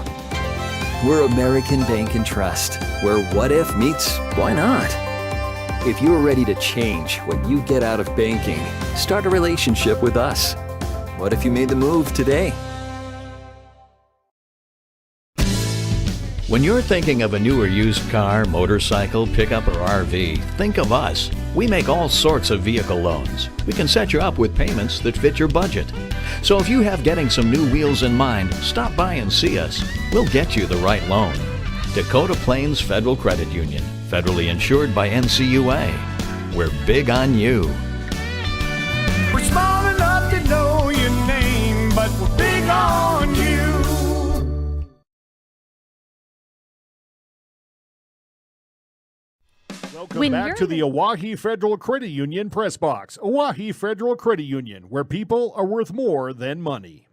We're American Bank and Trust, where what if meets why not? If you're ready to change what you get out of banking, start a relationship with us. What if you made the move today? When you're thinking of a new or used car, motorcycle, pickup, or RV, think of us. We make all sorts of vehicle loans. We can set you up with payments that fit your budget. So if you have getting some new wheels in mind, stop by and see us. We'll get you the right loan. Dakota Plains Federal Credit Union, federally insured by NCUA. We're big on you. We're small enough to know your name, but we're big on you. Welcome back to the Oahe Federal Credit Union Press Box. Oahe Federal Credit Union, where people are worth more than money.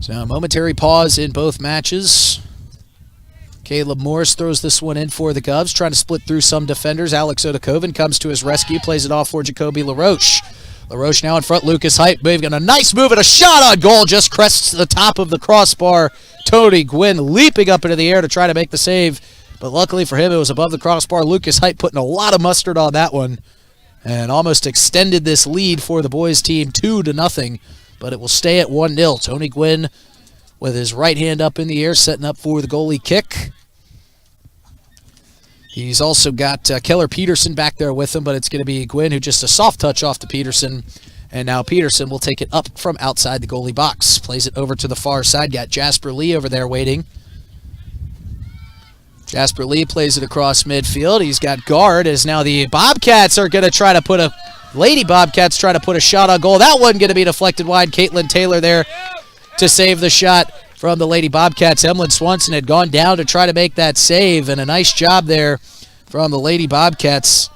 So a momentary pause in both matches. Caleb Morris throws this one in for the Govs, trying to split through some defenders. Alex Odakoven comes to his rescue, plays it off for Jacoby LaRoche. LaRoche now in front. Lucas Height moving on a nice move and a shot on goal. Just crests the top of the crossbar. Tony Gwynn leaping up into the air to try to make the save. But luckily for him, it was above the crossbar. Lucas Height putting a lot of mustard on that one. And almost extended this lead for the boys team 2-0. But it will stay at 1-0. Tony Gwynn with his right hand up in the air, setting up for the goalie kick. He's also got Keller Peterson back there with him, but it's going to be Gwynn who just a soft touch off to Peterson. And now Peterson will take it up from outside the goalie box. Plays it over to the far side. Got Jasper Lee over there waiting. Jasper Lee plays it across midfield. He's got guard as now the Bobcats are going to try to put a... Lady Bobcats try to put a shot on goal. That one going to be deflected wide. Caitlin Taylor there to save the shot from the Lady Bobcats. Emlyn Swanson had gone down to try to make that save, and a nice job there from the Lady Bobcats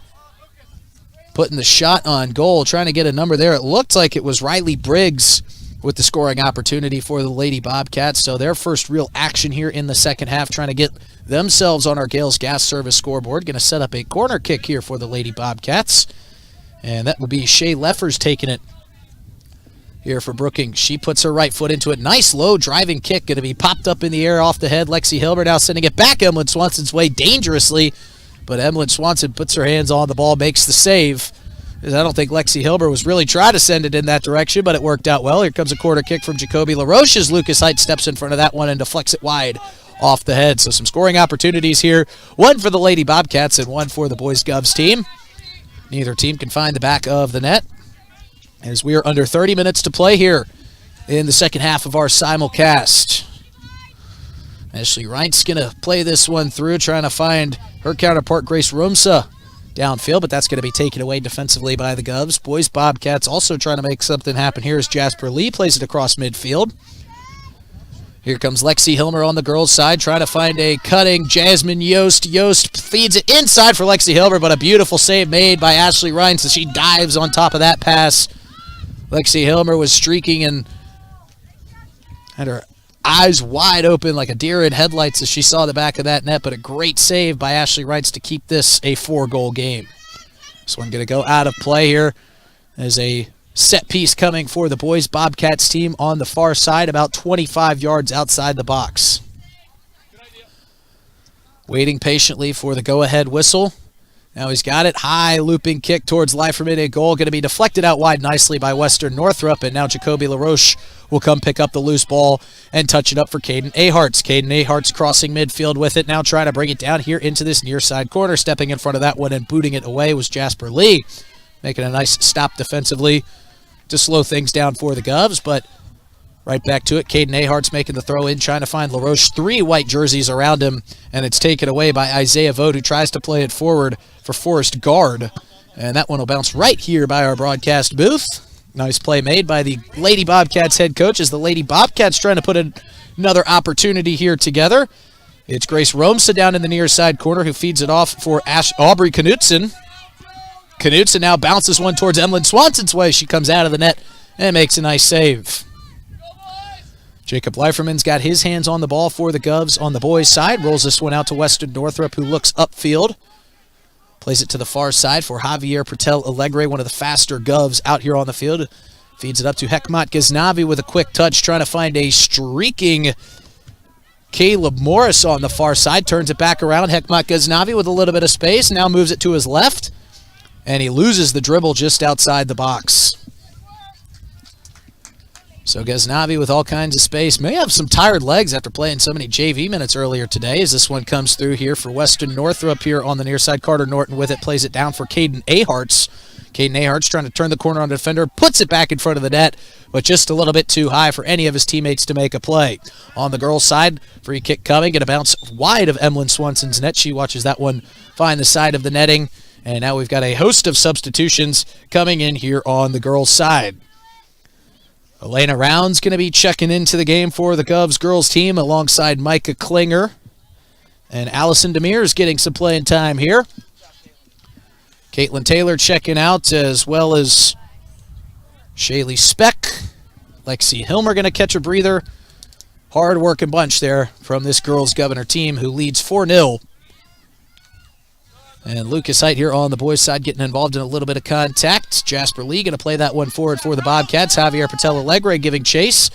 putting the shot on goal, trying to get a number there. It looked like it was Riley Briggs with the scoring opportunity for the Lady Bobcats, so their first real action here in the second half, trying to get themselves on our Gales Gas Service scoreboard. Going to set up a corner kick here for the Lady Bobcats, and that will be Shay Leffers taking it here for Brookings. She puts her right foot into it. Nice low driving kick, going to be popped up in the air off the head. Lexi Hilbert now sending it back Emlyn Swanson's way dangerously, but Emlyn Swanson puts her hands on the ball, makes the save. I don't think Lexi Hilbert was really trying to send it in that direction, but it worked out well. Here comes a corner kick from Jacoby LaRoche as Lucas Height steps in front of that one and deflects it wide off the head. So some scoring opportunities here. One for the Lady Bobcats and one for the Boys Govs team. Neither team can find the back of the net, as we are under 30 minutes to play here in the second half of our simulcast. Ashley Wright's going to play this one through, trying to find her counterpart, Grace Rumsa, downfield, but that's going to be taken away defensively by the Govs. Boys Bobcats also trying to make something happen here as Jasper Lee plays it across midfield. Here comes Lexi Hilmer on the girls' side, trying to find a cutting Jasmine Yost. Yost feeds it inside for Lexi Hilmer, but a beautiful save made by Ashley Rines as she dives on top of that pass. Lexi Hilmer was streaking and had her eyes wide open like a deer in headlights as she saw the back of that net, but a great save by Ashley Wrights to keep this a 4-goal game. This one going to go out of play here as a set piece coming for the Boys Bobcats team on the far side, about 25 yards outside the box. Waiting patiently for the go-ahead whistle. Now he's got it. High looping kick towards Leiferman. A goal going to be deflected out wide nicely by Western Northrop. And now Jacoby LaRoche will come pick up the loose ball and touch it up for Caden Aharts. Caden Aharts crossing midfield with it. Now trying to bring it down here into this near side corner. Stepping in front of that one and booting it away was Jasper Lee. Making a nice stop defensively to slow things down for the Govs. But right back to it. Caden Ahart's making the throw in, trying to find LaRoche. 3 white jerseys around him, and it's taken away by Isaiah Vogt, who tries to play it forward for Forrest Guard. And that one will bounce right here by our broadcast booth. Nice play made by the Lady Bobcats head coach as the Lady Bobcats trying to put another opportunity here together. It's Grace Romsa down in the near side corner who feeds it off for Aubrey Knutson. Knutson now bounces one towards Emlyn Swanson's way. She comes out of the net and makes a nice save. Jacob Leiferman's got his hands on the ball for the Govs on the boys' side. Rolls this one out to Weston Northrop, who looks upfield. Plays it to the far side for Javier Patel Alegre, one of the faster Govs out here on the field. Feeds it up to Hekmat Ghaznavi with a quick touch, trying to find a streaking Caleb Morris on the far side. Turns it back around. Hekmat Ghaznavi with a little bit of space. Now moves it to his left. And he loses the dribble just outside the box. So Ghaznavi with all kinds of space. May have some tired legs after playing so many JV minutes earlier today as this one comes through here for Weston Northrop here on the near side. Carter Norton with it, plays it down for Caden Aharts. Caden Aharts trying to turn the corner on the defender, puts it back in front of the net, but just a little bit too high for any of his teammates to make a play. On the girls' side, free kick coming, going to bounce wide of Emlyn Swanson's net. She watches that one find the side of the netting, and now we've got a host of substitutions coming in here on the girls' side. Elena Round's going to be checking into the game for the Govs girls team alongside Micah Klinger. And Allison Demir is getting some playing time here. Caitlin Taylor checking out, as well as Shaylee Speck. Lexi Hilmer going to catch a breather hard-working bunch there from this girls' Governor team who leads 4-0. And Lucas Height here on the boys' side getting involved in a little bit of contact. Jasper Lee going to play that one forward for the Bobcats. Javier Patel-Alegre giving chase.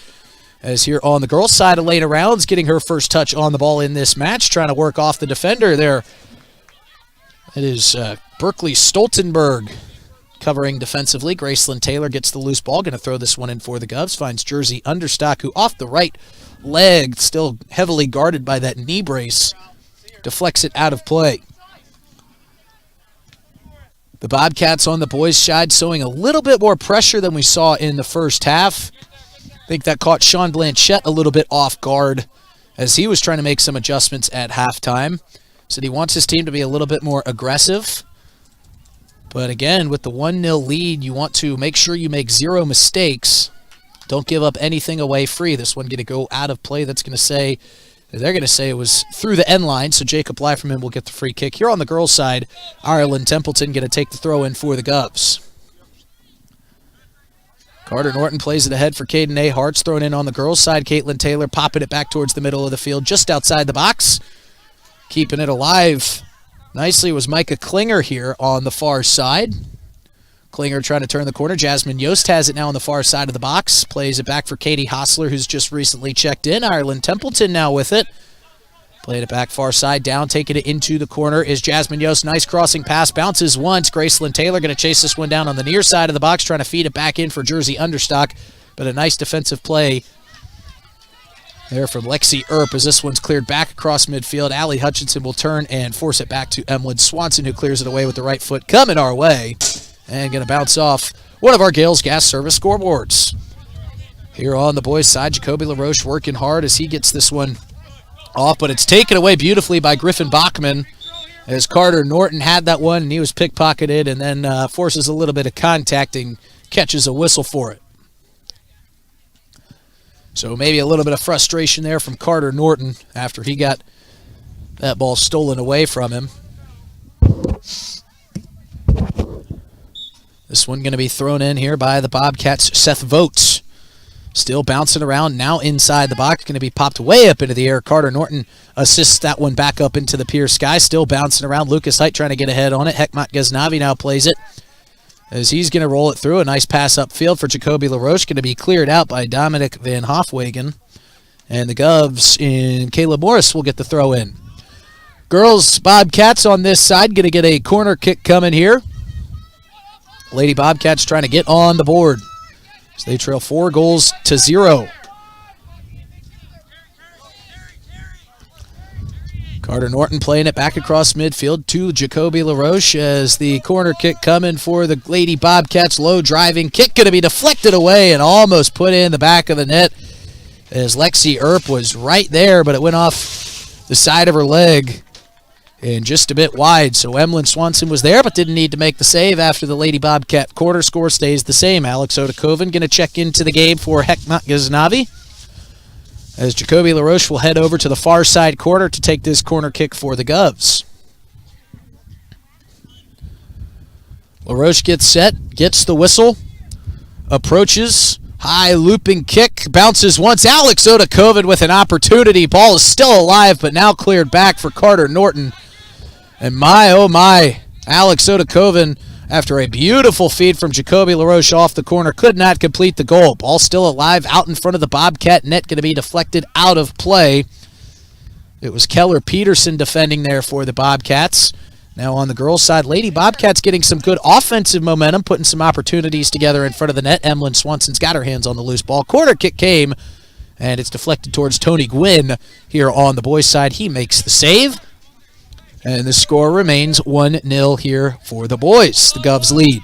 As here on the girls' side, Elena Rounds getting her first touch on the ball in this match, trying to work off the defender there. It is Berkeley Stoltenberg covering defensively. Gracelyn Taylor gets the loose ball, going to throw this one in for the Govs. Finds Jersey Understock, who off the right leg, still heavily guarded by that knee brace, deflects it out of play. The Bobcats on the boys' side showing a little bit more pressure than we saw in the first half. I think that caught Sean Blanchette a little bit off guard as he was trying to make some adjustments at halftime. Said he wants his team to be a little bit more aggressive. But again, with the 1-0 lead, you want to make sure you make 0 mistakes. Don't give up anything away free. This one going to go out of play. That's going to say, they're going to say it was through the end line, so Jacob Blyferman will get the free kick. Here on the girls' side, Ireland Templeton going to take the throw in for the Govs. Carter Norton plays it ahead for Caden A. Hart's thrown in on the girls' side. Caitlin Taylor popping it back towards the middle of the field, just outside the box. Keeping it alive nicely was Micah Klinger here on the far side. Klinger trying to turn the corner. Jasmine Yost has it now on the far side of the box. Plays it back for Katie Hostler, who's just recently checked in. Ireland Templeton now with it. Playing it back far side down, taking it into the corner is Jasmine Yost. Nice crossing pass, bounces once. Gracelyn Taylor going to chase this one down on the near side of the box, trying to feed it back in for Jersey Understock. But a nice defensive play there from Lexi Earp as this one's cleared back across midfield. Allie Hutchinson will turn and force it back to Emlyn Swanson, who clears it away with the right foot. Coming our way and going to bounce off one of our Gales Gas Service scoreboards. Here on the boys' side, Jacoby LaRoche working hard as he gets this one off, but it's taken away beautifully by Griffin Bachman as Carter Norton had that one and he was pickpocketed and then forces a little bit of contact and catches a whistle for it. So maybe a little bit of frustration there from Carter Norton after he got that ball stolen away from him. This one going to be thrown in here by the Bobcats' Seth Votes. Still bouncing around, now inside the box. Going to be popped way up into the air. Carter Norton assists that one back up into the pier sky. Still bouncing around. Lucas Height trying to get ahead on it. Hekmat Ghaznavi now plays it as he's going to roll it through. A nice pass upfield for Jacoby LaRoche. Going to be cleared out by Dominic Van Hofwagen. And the Govs in Caleb Morris will get the throw in. Girls Bobcats on this side going to get a corner kick coming here. Lady Bobcats trying to get on the board. So they trail 4-0. Carter Norton playing it back across midfield to Jacoby LaRoche as the corner kick coming for the Lady Bobcats. Low driving kick going to be deflected away and almost put in the back of the net as Lexi Earp was right there, but it went off the side of her leg and just a bit wide. So Emlyn Swanson was there but didn't need to make the save after the Lady Bobcat quarter. Score stays the same. Alex Otakoven going to check into the game for Hekmat Ghaznavi as Jacoby LaRoche will head over to the far side corner to take this corner kick for the Govs. LaRoche gets set, gets the whistle, approaches, high looping kick, bounces once. Alex Otakoven with an opportunity. Ball is still alive but now cleared back for Carter Norton. And my, oh my, Alex Otakoven, after a beautiful feed from Jacoby LaRoche off the corner, could not complete the goal. Ball still alive out in front of the Bobcat net, going to be deflected out of play. It was Keller Peterson defending there for the Bobcats. Now on the girls' side, Lady Bobcats getting some good offensive momentum, putting some opportunities together in front of the net. Emlyn Swanson's got her hands on the loose ball. Corner kick came, and it's deflected towards Tony Gwynn here on the boys' side. He makes the save. And the score remains 1-0 here for the boys. The Govs lead.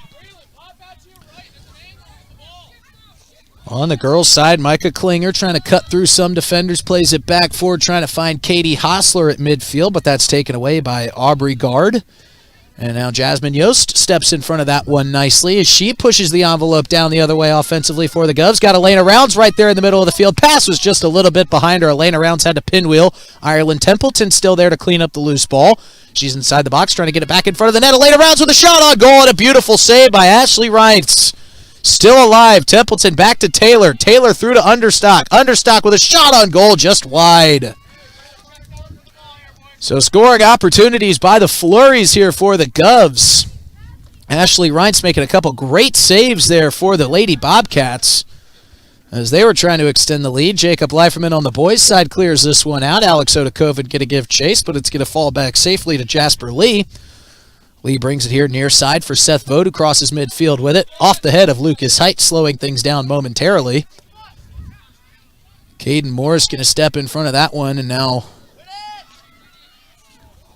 On the girls' side, Micah Klinger trying to cut through some defenders, plays it back forward, trying to find Katie Hostler at midfield, but that's taken away by Aubrey Gard. And now Jasmine Yost steps in front of that one nicely as she pushes the envelope down the other way offensively for the Govs. Got Elena Rounds right there in the middle of the field. Pass was just a little bit behind her. Elena Rounds had to pinwheel. Ireland Templeton still there to clean up the loose ball. She's inside the box trying to get it back in front of the net. Elena Rounds with a shot on goal and a beautiful save by Ashley Rice. Still alive. Templeton back to Taylor. Taylor through to Understock. Understock with a shot on goal, just wide. So scoring opportunities by the Flurries here for the Govs. Ashley Reintz making a couple great saves there for the Lady Bobcats as they were trying to extend the lead. Jacob Leiferman on the boys' side clears this one out. Alex Odakovic going to give chase, but it's going to fall back safely to Jasper Lee. Lee brings it here near side for Seth Vogt, who crosses midfield with it. Off the head of Lucas Height, slowing things down momentarily. Caden Morris going to step in front of that one, and now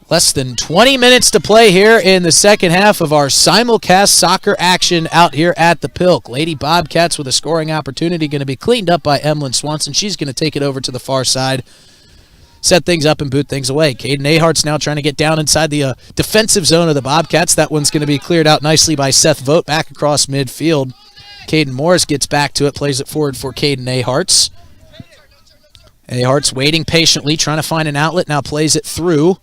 less than 20 minutes to play here in the second half of our simulcast soccer action out here at the Pilk. Lady Bobcats with a scoring opportunity going to be cleaned up by Emlyn Swanson. She's going to take it over to the far side, set things up and boot things away. Caden Ahart's now trying to get down inside the defensive zone of the Bobcats. That one's going to be cleared out nicely by Seth Vogt back across midfield. Caden Morris gets back to it, plays it forward for Caden Ahart's. Ahart's waiting patiently, trying to find an outlet, now plays it through.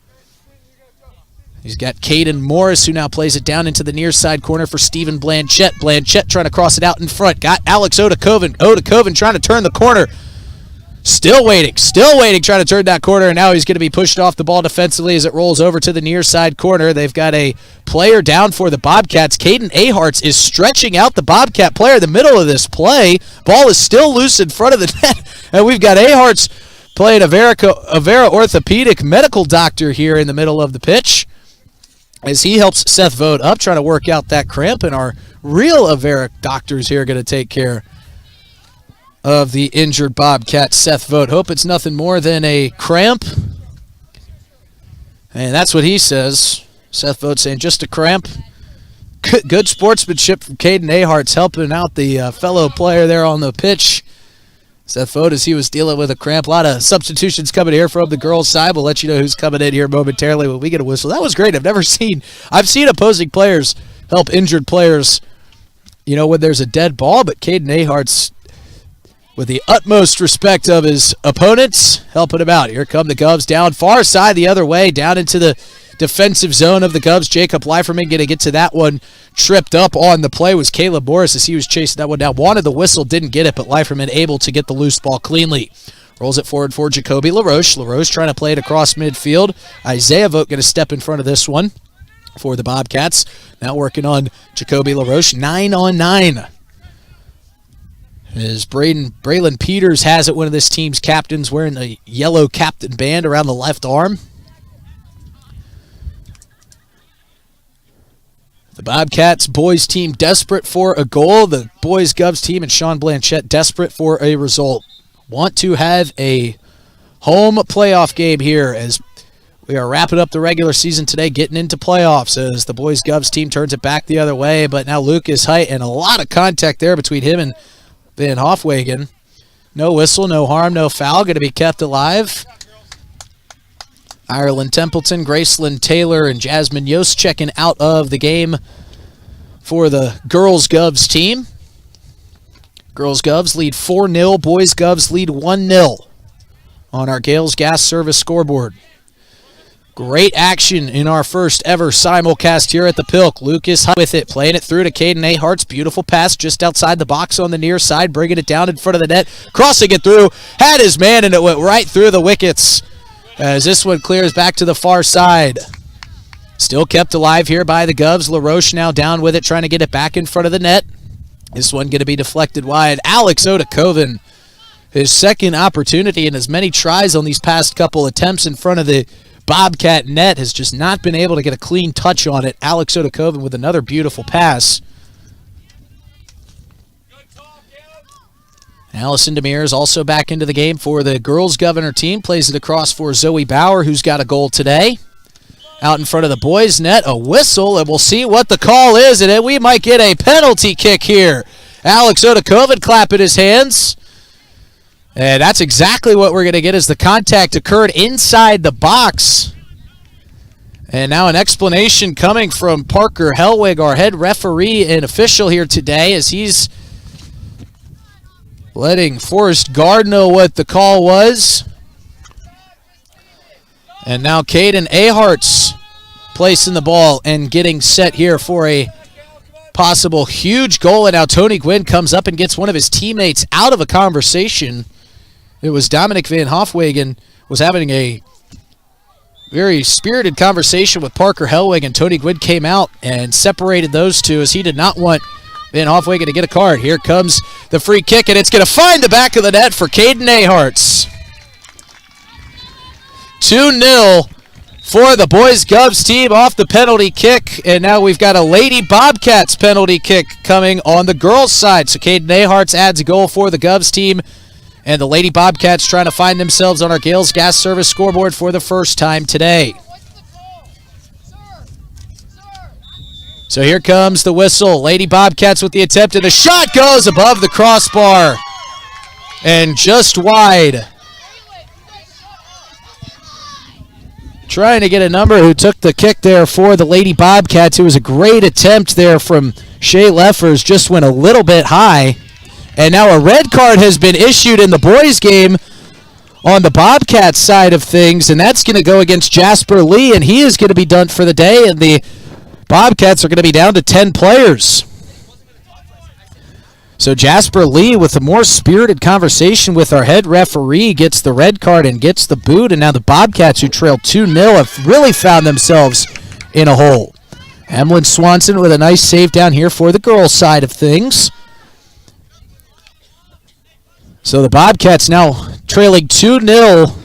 He's got Caden Morris, who now plays it down into the near side corner for Stephen Blanchette. Blanchette trying to cross it out in front. Got Alex Odakovic. Odakovic trying to turn the corner. Still waiting, trying to turn that corner, and now he's going to be pushed off the ball defensively as it rolls over to the near side corner. They've got a player down for the Bobcats. Caden Ahart's is stretching out the Bobcat player in the middle of this play. Ball is still loose in front of the net, and we've got Ahart's playing Avera orthopedic medical doctor here in the middle of the pitch, as he helps Seth Vogt up, trying to work out that cramp, and our real Avera doctors here are going to take care of the injured Bobcat, Seth Vogt. Hope it's nothing more than a cramp. And that's what he says. Seth Vogt saying just a cramp. Good sportsmanship from Caden Ahart's helping out the fellow player there on the pitch. Seth Vogt, as he was dealing with a cramp. A lot of substitutions coming here from the girls' side. We'll let you know who's coming in here momentarily when we get a whistle. That was great. I've seen opposing players help injured players, when there's a dead ball, but Caden Ahart's, with the utmost respect of his opponents, helping him out. Here come the Govs down far side the other way, down into the defensive zone of the Govs. Jacob Leiferman going to get to that one. Tripped up on the play was Caleb Morris as he was chasing that one down. Wanted the whistle, didn't get it, but Leiferman able to get the loose ball cleanly. Rolls it forward for Jacoby LaRoche. LaRoche trying to play it across midfield. Isaiah Vogt going to step in front of this one for the Bobcats. Now working on Jacoby LaRoche. 9-on-9. As Braylon Peters has it, one of this team's captains, wearing the yellow captain band around the left arm. The Bobcats boys team desperate for a goal. The boys Govs team and Sean Blanchette desperate for a result. Want to have a home playoff game here as we are wrapping up the regular season today, getting into playoffs as the boys Govs team turns it back the other way. But now Lucas Height, and a lot of contact there between him and Van Hofwagen. No whistle, no harm, no foul. Going to be kept alive. Ireland Templeton, Graceland Taylor, and Jasmine Yost checking out of the game for the girls Govs team. Girls Govs lead 4-0. Boys Govs lead 1-0 on our Gales Gas Service scoreboard. Great action in our first ever simulcast here at the Pilk. Lucas with it, playing it through to Caden Ahart's. Beautiful pass just outside the box on the near side, bringing it down in front of the net. Crossing it through, had his man, and it went right through the wickets as this one clears back to the far side. Still kept alive here by the Govs. LaRoche now down with it, trying to get it back in front of the net. This one going to be deflected wide. Alex Odakovic, his second opportunity and as many tries on these past couple attempts in front of the Bobcat net, has just not been able to get a clean touch on it. Alex Odakovic with another beautiful pass. Allison Demir is also back into the game for the girls Governor team. Plays it across for Zoe Bauer, who's got a goal today. Out in front of the boys net, a whistle, and we'll see what the call is, and we might get a penalty kick here. Alex Odakovic clapping his hands. And that's exactly what we're going to get as the contact occurred inside the box. And now an explanation coming from Parker Helwig, our head referee and official here today, as he's letting Forrest Guard know what the call was. And now Caden Ahart's placing the ball and getting set here for a possible huge goal, and now Tony Gwynn comes up and gets one of his teammates out of a conversation. It was Dominic Van Hofwegen was having a very spirited conversation with Parker Hellwig, and Tony Gwynn came out and separated those two as he did not want Van Hofwegen to get a card. Here comes the free kick, and it's going to find the back of the net for Caden Aharts. 2-0 for the boys Govs team off the penalty kick, and now we've got a Lady Bobcats penalty kick coming on the girls' side. So Caden Aharts adds a goal for the Govs team, and the Lady Bobcats trying to find themselves on our Gales Gas Service scoreboard for the first time today. So here comes the whistle. Lady Bobcats with the attempt, and the shot goes above the crossbar and just wide. Trying to get a number who took the kick there for the Lady Bobcats. It was a great attempt there from Shay Leffers, just went a little bit high. And now a red card has been issued in the boys' game on the Bobcats side of things, and that's going to go against Jasper Lee, and he is going to be done for the day, and the Bobcats are going to be down to 10 players. So Jasper Lee, with a more spirited conversation with our head referee, gets the red card and gets the boot, and now the Bobcats, who trailed 2-0, have really found themselves in a hole. Emlyn Swanson with a nice save down here for the girls' side of things. So the Bobcats now trailing 2-0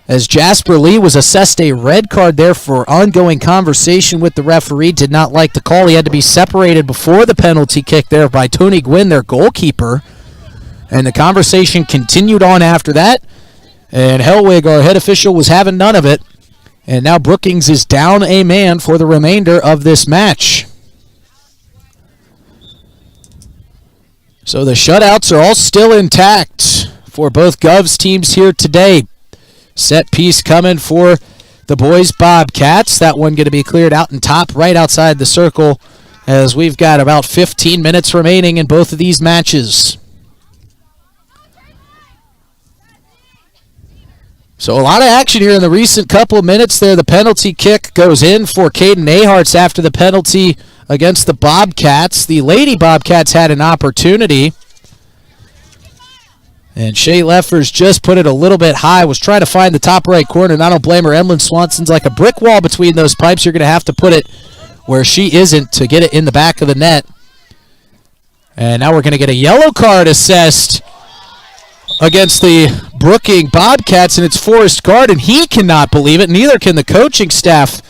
as Jasper Lee was assessed a red card there for ongoing conversation with the referee. Did not like the call. He had to be separated before the penalty kick there by Tony Gwynn, their goalkeeper. And the conversation continued on after that. And Hellwig, our head official, was having none of it. And now Brookings is down a man for the remainder of this match. So the shutouts are all still intact for both Govs teams here today. Set piece coming for the boys Bobcats. That one going to be cleared out and top right outside the circle as we've got about 15 minutes remaining in both of these matches. So a lot of action here in the recent couple of minutes there. The penalty kick goes in for Caden Aharts after the penalty against the Bobcats. The Lady Bobcats had an opportunity, and Shay Leffers just put it a little bit high, was trying to find the top right corner, and I don't blame her. Emlyn Swanson's like a brick wall between those pipes. You're going to have to put it where she isn't to get it in the back of the net. And now we're going to get a yellow card assessed against the Brookings Bobcats, and it's Forrest Guard, and he cannot believe it. Neither can the coaching staff.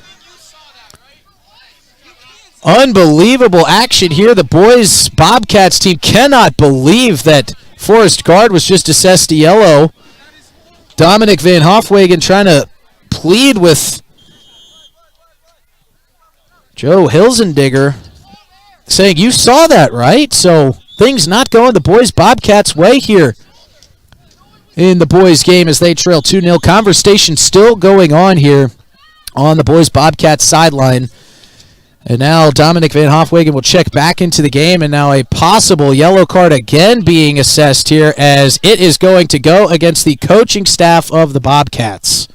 Unbelievable action here. The boys Bobcats team cannot believe that Forrest Guard was just assessed a yellow. Dominic Van Hofwegen trying to plead with Joe Hilsendigger, saying, you saw that, right? So things not going the boys Bobcats' way here in the boys' game as they trail 2-0. Conversation still going on here on the boys Bobcats sideline. And now Dominic Van Hofwegen will check back into the game, and now a possible yellow card again being assessed here as it is going to go against the coaching staff of the Bobcats.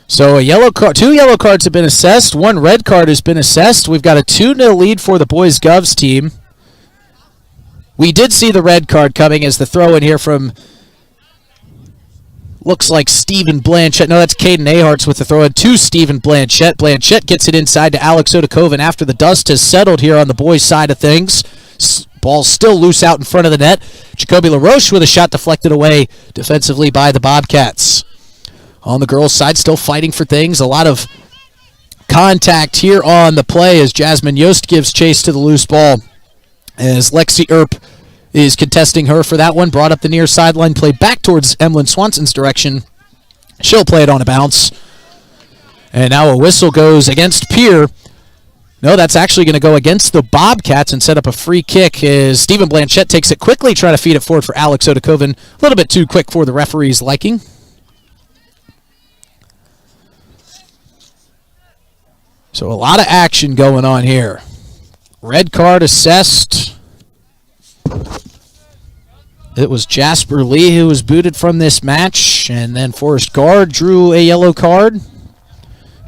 So a yellow card, 2 yellow cards have been assessed, 1 red card has been assessed. We've got a 2-0 lead for the boys Govs team. We did see the red card coming as the throw in here from, looks like Stephen Blanchett. No, that's Caden Aharts with the throw in to Stephen Blanchett. Blanchett gets it inside to Alex Odakoven after the dust has settled here on the boys' side of things. Ball still loose out in front of the net. Jacoby LaRoche with a shot deflected away defensively by the Bobcats. On the girls' side, still fighting for things. A lot of contact here on the play as Jasmine Yost gives chase to the loose ball. As Lexi Earp is contesting her for that one. Brought up the near sideline, play back towards Emlyn Swanson's direction. She'll play it on a bounce. And now a whistle goes against Pierre. No, that's actually going to go against the Bobcats and set up a free kick as Stephen Blanchett takes it quickly, trying to feed it forward for Alex Odakoven. A little bit too quick for the referee's liking. So a lot of action going on here. Red card assessed. It was Jasper Lee who was booted from this match, and then Forrest Guard drew a yellow card.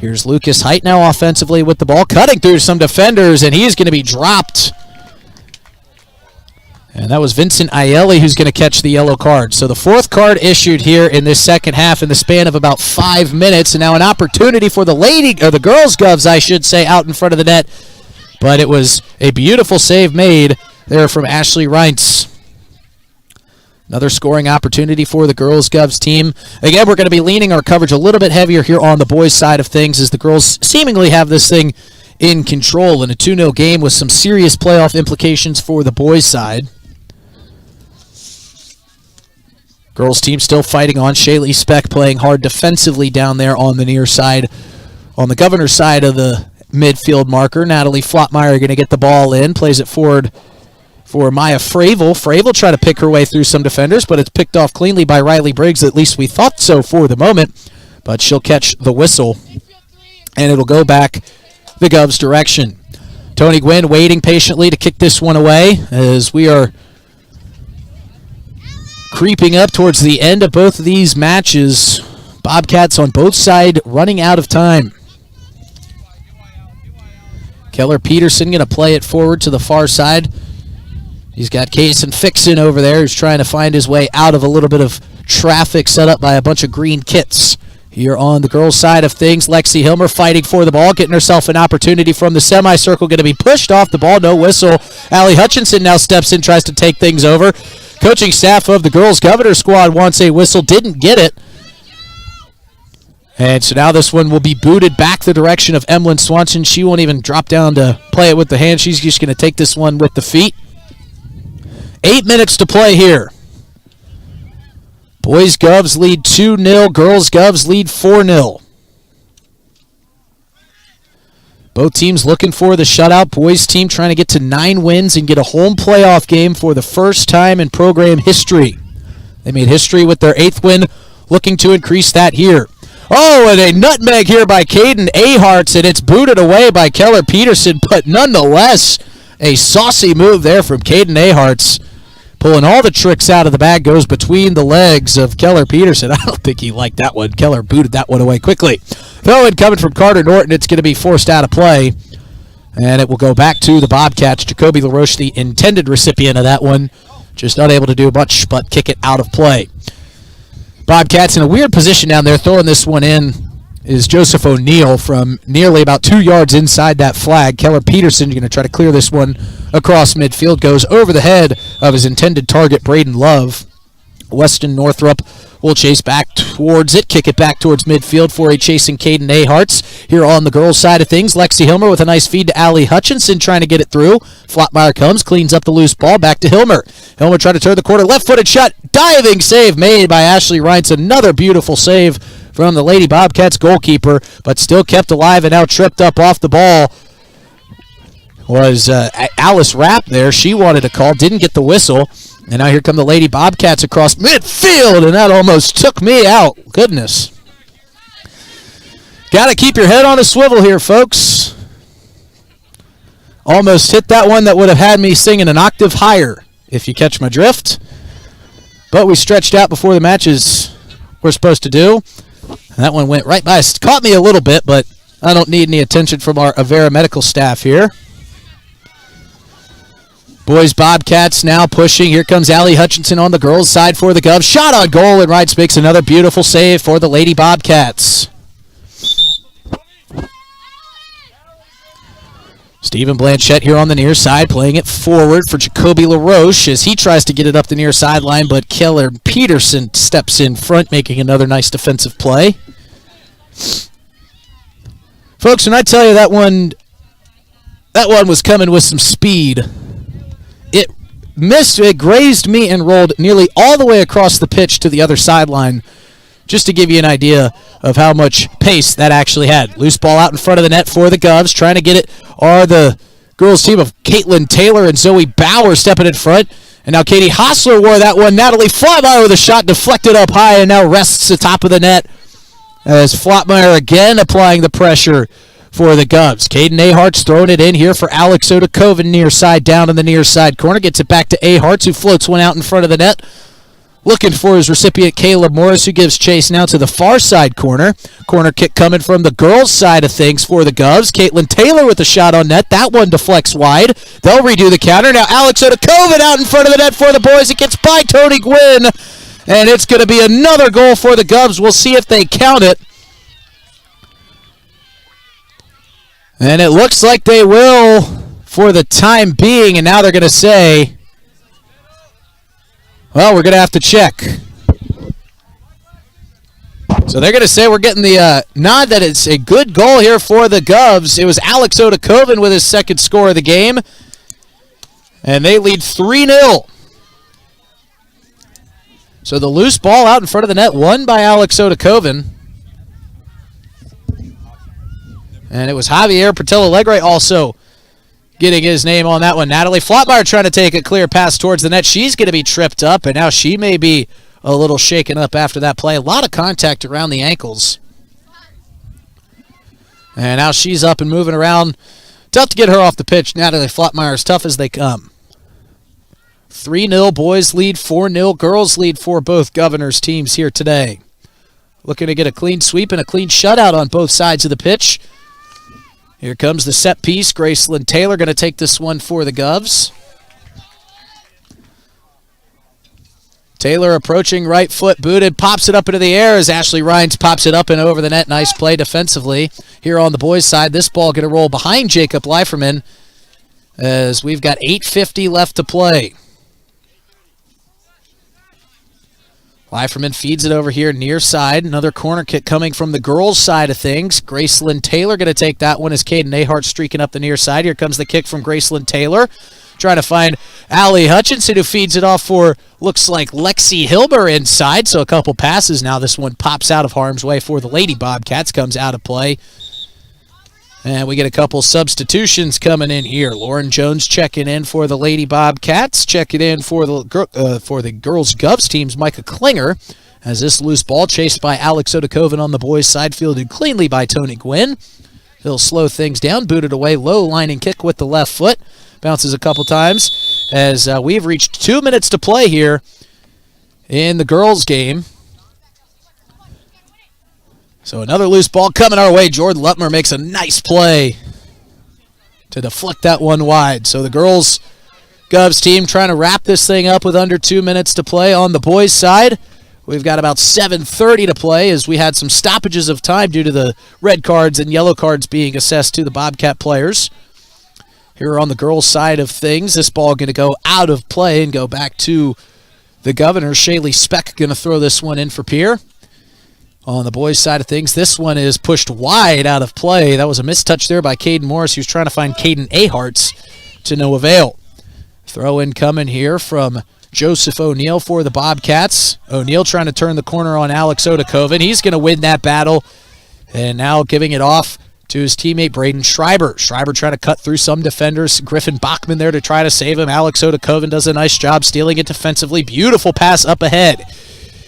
Here's Lucas Height now offensively with the ball, cutting through some defenders, and he's going to be dropped. And that was Vincent Aielli who's going to catch the yellow card. So the fourth card issued here in this second half in the span of about 5 minutes. And now an opportunity for the girls' Govs, I should say, out in front of the net. But it was a beautiful save made there from Ashley Reintz. Another scoring opportunity for the girls' Govs team. Again, we're going to be leaning our coverage a little bit heavier here on the boys' side of things as the girls seemingly have this thing in control in a 2-0 game with some serious playoff implications for the boys' side. Girls team still fighting on. Shaylee Speck playing hard defensively down there on the near side. On the Governor's side of the midfield marker, Natalie Flottmeyer going to get the ball in. Plays it forward for Maya Fravel. Fravel trying to pick her way through some defenders, but it's picked off cleanly by Riley Briggs. At least we thought so for the moment. But she'll catch the whistle, and it'll go back the Govs' direction. Tony Gwynn waiting patiently to kick this one away as we are creeping up towards the end of both of these matches. Bobcats on both sides running out of time. Keller Peterson going to play it forward to the far side. He's got Kason Fixon over there who's trying to find his way out of a little bit of traffic set up by a bunch of green kits. Here on the girls' side of things, Lexi Hilmer fighting for the ball, getting herself an opportunity from the semicircle, going to be pushed off the ball, no whistle. Allie Hutchinson now steps in, tries to take things over. Coaching staff of the girls' Governor squad wants a whistle, didn't get it. And so now this one will be booted back the direction of Emlyn Swanson. She won't even drop down to play it with the hand. She's just going to take this one with the feet. 8 minutes to play here. Boys Govs lead 2-0. Girls Govs lead 4-0. Both teams looking for the shutout. Boys team trying to get to 9 wins and get a home playoff game for the first time in program history. They made history with their 8th win, looking to increase that here. Oh, and a nutmeg here by Caden Aharts, and it's booted away by Keller Peterson, but nonetheless, a saucy move there from Caden Aharts. Pulling all the tricks out of the bag, goes between the legs of Keller Peterson. I don't think he liked that one. Keller booted that one away quickly. Throw-in coming from Carter Norton. It's going to be forced out of play. And it will go back to the Bobcats. Jacoby LaRoche, the intended recipient of that one, just unable to do much but kick it out of play. Bobcats in a weird position down there. Throwing this one in is Joseph O'Neill from nearly about 2 yards inside that flag. Keller Peterson going to try to clear this one across midfield. Goes over the head of his intended target, Braden Love. Weston Northrup will chase back towards it, kick it back towards midfield for a chasing Caden Aharts. Here on the girls' side of things, Lexi Hilmer with a nice feed to Allie Hutchinson trying to get it through. Flottmeyer comes, cleans up the loose ball, back to Hilmer. Hilmer trying to turn the corner, left-footed shot, diving save made by Ashley Reintz. Another beautiful save from the Lady Bobcats goalkeeper, but still kept alive and now tripped up off the ball was Alice Rapp there. She wanted a call, didn't get the whistle. And now here come the Lady Bobcats across midfield, and that almost took me out. Goodness. Got to keep your head on a swivel here, folks. Almost hit that one that would have had me singing an octave higher, if you catch my drift. But we stretched out before the matches we're supposed to do. And that one went right by us. Caught me a little bit, but I don't need any attention from our Avera medical staff here. Boys Bobcats now pushing. Here comes Allie Hutchinson on the girls' side for the Govs. Shot on goal, and Reitz makes another beautiful save for the Lady Bobcats. Stephen Blanchette here on the near side, playing it forward for Jacoby LaRoche as he tries to get it up the near sideline, but Keller Peterson steps in front, making another nice defensive play. Folks, when I tell you that one was coming with some speed. It grazed me and rolled nearly all the way across the pitch to the other sideline, just to give you an idea of how much pace that actually had. Loose ball out in front of the net for the Govs. Trying to get it are the girls' team of Caitlin Taylor and Zoe Bauer stepping in front. And now Katie Hostler wore that one. Natalie Flottmeyer with a shot deflected up high and now rests the top of the net as Flottmeyer again applying the pressure for the Govs. Caden Aharts throwing it in here for Alex Odakoven near side, down in the near side corner. Gets it back to Aharts, who floats one out in front of the net. looking for his recipient, Caleb Morris, who gives chase now to the far side corner. Corner kick coming from the girls' side of things for the Govs. Caitlin Taylor with a shot on net. That one deflects wide. They'll redo the counter. Now Alex Odakoven out in front of the net for the boys. It gets by Tony Gwynn, and it's going to be another goal for the Govs. We'll see if they count it. And it looks like they will for the time being, and now they're going to say, well, we're going to have to check. So they're going to say we're getting the nod that it's a good goal here for the Govs. It was Alex Odakoven with his second score of the game. And they lead 3-0. So the loose ball out in front of the net, won by Alex Odakoven. And it was Javier Portillo Alegre also getting his name on that one. Natalie Flotmeyer trying to take a clear pass towards the net. She's going to be tripped up, and now she may be a little shaken up after that play. A lot of contact around the ankles. And now she's up and moving around. Tough to get her off the pitch. Natalie Flotmeyer, as tough as they come. 3-0 boys lead, 4-0 girls lead for both Governors teams here today. Looking to get a clean sweep and a clean shutout on both sides of the pitch. Here comes the set piece. Gracelyn Taylor going to take this one for the Govs. Taylor approaching, right foot booted, pops it up into the air as Ashley Rhines pops it up and over the net. Nice play defensively. Here on the boys' side, this ball going to roll behind Jacob Leiferman as we've got 8:50 left to play. Leiferman feeds it over here near side. Another corner kick coming from the girls' side of things. Gracelyn Taylor going to take that one as Caden Ahart streaking up the near side. Here comes the kick from Gracelyn Taylor. Trying to find Allie Hutchinson, who feeds it off for, looks like Lexi Hilber inside. So a couple passes now. This one pops out of harm's way for the Lady Bobcats. Comes out of play. And we get a couple substitutions coming in here. Lauren Jones checking in for the Lady Bobcats. Checking in for the girls' Govs teams, Micah Klinger. As this loose ball chased by Alex Odakoven on the boys' side, fielded cleanly by Tony Gwynn. He'll slow things down, booted away, low lining kick with the left foot. Bounces a couple times as we've reached 2 minutes to play here in the girls' game. So another loose ball coming our way. Jordan Lutmer makes a nice play to deflect that one wide. So the girls' Govs team trying to wrap this thing up with under 2 minutes to play. On the boys' side, we've got about 7:30 to play as we had some stoppages of time due to the red cards and yellow cards being assessed to the Bobcat players. Here on the girls' side of things, this ball going to go out of play and go back to the Governors. Shaylee Speck going to throw this one in for Pierre. On the boys' side of things, this one is pushed wide out of play. That was a mistouch there by Caden Morris, who's trying to find Caden Aharts to no avail. Throw in coming here from Joseph O'Neill for the Bobcats. O'Neill trying to turn the corner on Alex Odakoven. He's going to win that battle. And now giving it off to his teammate Braden Schreiber. Schreiber trying to cut through some defenders. Griffin Bachman there to try to save him. Alex Odakoven does a nice job stealing it defensively. Beautiful pass up ahead.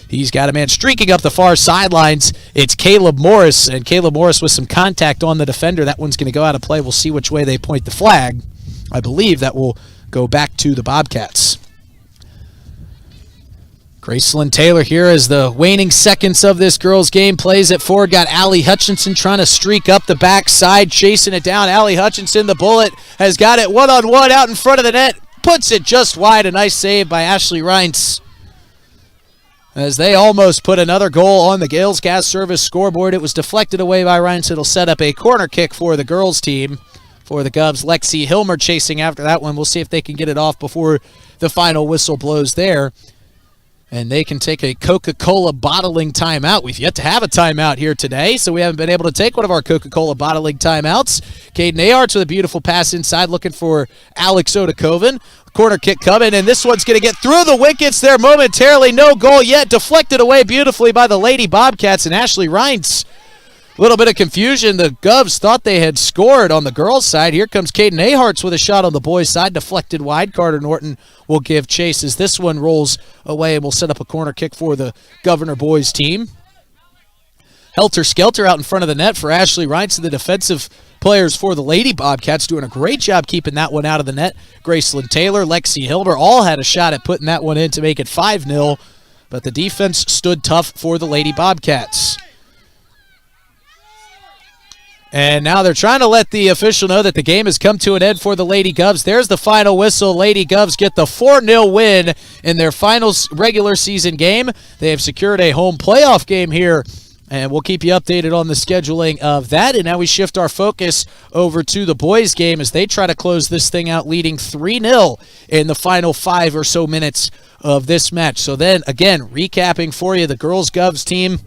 He's got a man streaking up the far sidelines. It's Caleb Morris, and Caleb Morris with some contact on the defender. That one's going to go out of play. We'll see which way they point the flag. I believe that will go back to the Bobcats. Gracelyn Taylor here as the waning seconds of this girls' game plays it forward. Got Allie Hutchinson trying to streak up the backside, chasing it down. Allie Hutchinson, the bullet, has got it one-on-one out in front of the net. Puts it just wide. A nice save by Ashley Rhines. As they almost put another goal on the Gales Gas Service scoreboard. It was deflected away by Rhines. It'll set up a corner kick for the girls' team. For the Govs, Lexi Hilmer chasing after that one. We'll see if they can get it off before the final whistle blows there. And they can take a Coca-Cola bottling timeout. We've yet to have a timeout here today, so we haven't been able to take one of our Coca-Cola bottling timeouts. Caden Aharts with a beautiful pass inside, looking for Alex Odakoven. Corner kick coming, and this one's going to get through the wickets there momentarily. No goal yet. Deflected away beautifully by the Lady Bobcats and Ashley Rhines. A little bit of confusion. The Govs thought they had scored on the girls' side. Here comes Caden Aharts with a shot on the boys' side. Deflected wide. Carter Norton will give chase as this one rolls away and will set up a corner kick for the Governor boys' team. Helter-skelter out in front of the net for Ashley Rhines and the defensive players for the Lady Bobcats doing a great job keeping that one out of the net. Gracelyn Taylor, Lexi Hilber all had a shot at putting that one in to make it 5-0. but the defense stood tough for the Lady Bobcats. And now they're trying to let the official know that the game has come to an end for the Lady Govs. There's the final whistle. Lady Govs get the 4-0 win in their final regular season game. They have secured a home playoff game here, and we'll keep you updated on the scheduling of that. And now we shift our focus over to the boys' game as they try to close this thing out, leading 3-0 in the final 5 or so minutes of this match. So then, again, recapping for you, the girls' Govs team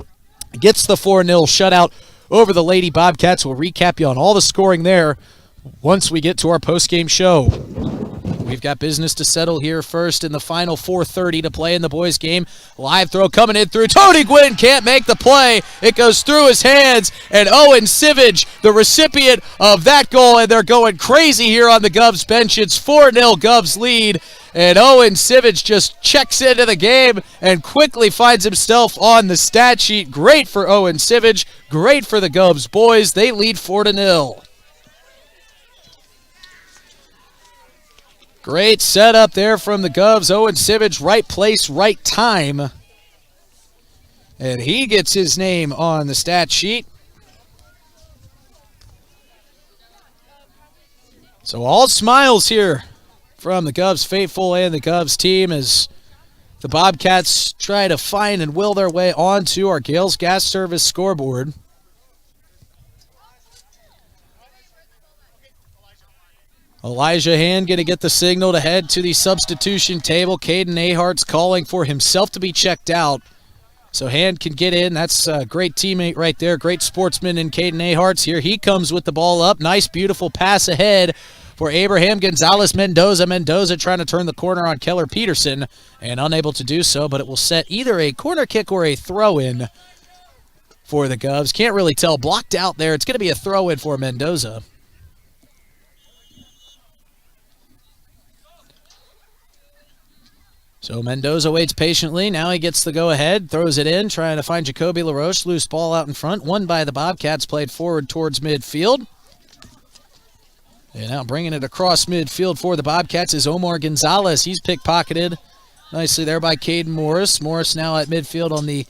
gets the 4-0 shutout over the Lady Bobcats. We'll recap you on all the scoring there once we get to our post-game show. We've got business to settle here first in the final 4:30 to play in the boys' game. Live throw coming in through. Tony Gwynn can't make the play. It goes through his hands, and Owen Sivage, the recipient of that goal, and they're going crazy here on the Govs bench. It's 4-0 Govs lead, and Owen Sivage just checks into the game and quickly finds himself on the stat sheet. Great for Owen Sivage. Great for the Govs boys. They lead 4-0. Great setup there from the Govs. Owen Sivage, right place, right time. And he gets his name on the stat sheet. So all smiles here from the Govs faithful and the Govs team as the Bobcats try to find and will their way onto our Gales Gas Service scoreboard. Elijah Hand going to get the signal to head to the substitution table. Caden Ahart's calling for himself to be checked out. So Hand can get in. That's a great teammate right there. Great sportsman in Caden Ahart's here. He comes with the ball up. Nice, beautiful pass ahead for Abraham Gonzalez Mendoza. Mendoza trying to turn the corner on Keller Peterson and unable to do so, but it will set either a corner kick or a throw-in for the Govs. Can't really tell. Blocked out there. It's going to be a throw-in for Mendoza. So Mendoza waits patiently. Now he gets the go-ahead, throws it in, trying to find Jacoby LaRoche. Loose ball out in front. Won by the Bobcats, played forward towards midfield. And now bringing it across midfield for the Bobcats is Omar Gonzalez. He's pickpocketed nicely there by Caden Morris. Morris now at midfield on the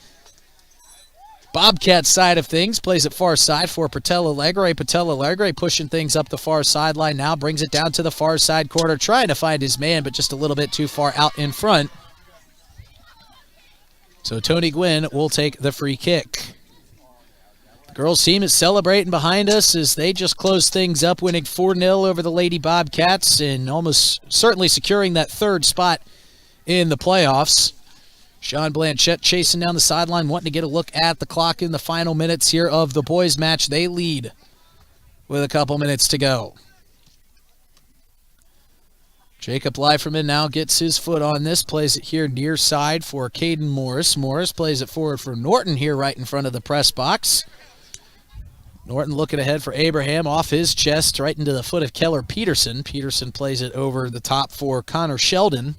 Bobcats side of things. Plays it far side for Patel Allegre. Patel Allegre pushing things up the far sideline now. Brings it down to the far side corner. Trying to find his man, but just a little bit too far out in front. So Tony Gwynn will take the free kick. The girls team is celebrating behind us as they just close things up, winning 4-0 over the Lady Bobcats and almost certainly securing that third spot in the playoffs. Sean Blanchette chasing down the sideline, wanting to get a look at the clock in the final minutes here of the boys' match. They lead with a couple minutes to go. Jacob Leiferman now gets his foot on this, plays it here near side for Caden Morris. Morris plays it forward for Norton here right in front of the press box. Norton looking ahead for Abraham off his chest right into the foot of Keller Peterson. Peterson plays it over the top for Connor Sheldon.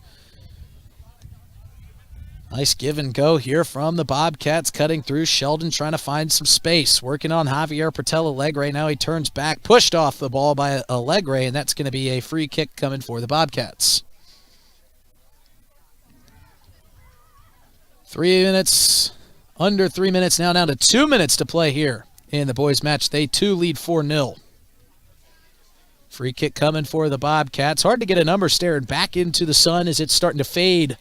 Nice give and go here from the Bobcats, cutting through. Sheldon trying to find some space. Working on Javier Patel Allegre. Now he turns back, pushed off the ball by Allegre, and that's going to be a free kick coming for the Bobcats. 3 minutes, under 3 minutes now, down to 2 minutes to play here in the boys' match. They too lead 4-0. Free kick coming for the Bobcats. Hard to get a number staring back into the sun as it's starting to fade.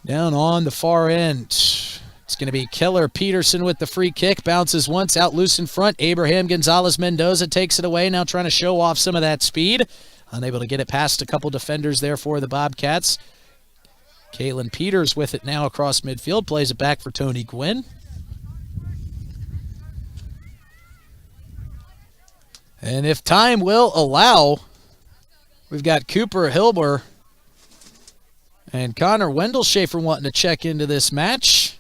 Down on the far end. It's going to be Keller Peterson with the free kick. Bounces once, out loose in front. Abraham Gonzalez Mendoza takes it away. Now trying to show off some of that speed. Unable to get it past a couple defenders there for the Bobcats. Caitlin Peters with it now across midfield. Plays it back for Tony Gwynn. And if time will allow, we've got Cooper Hilber and Connor Wendelschafer wanting to check into this match.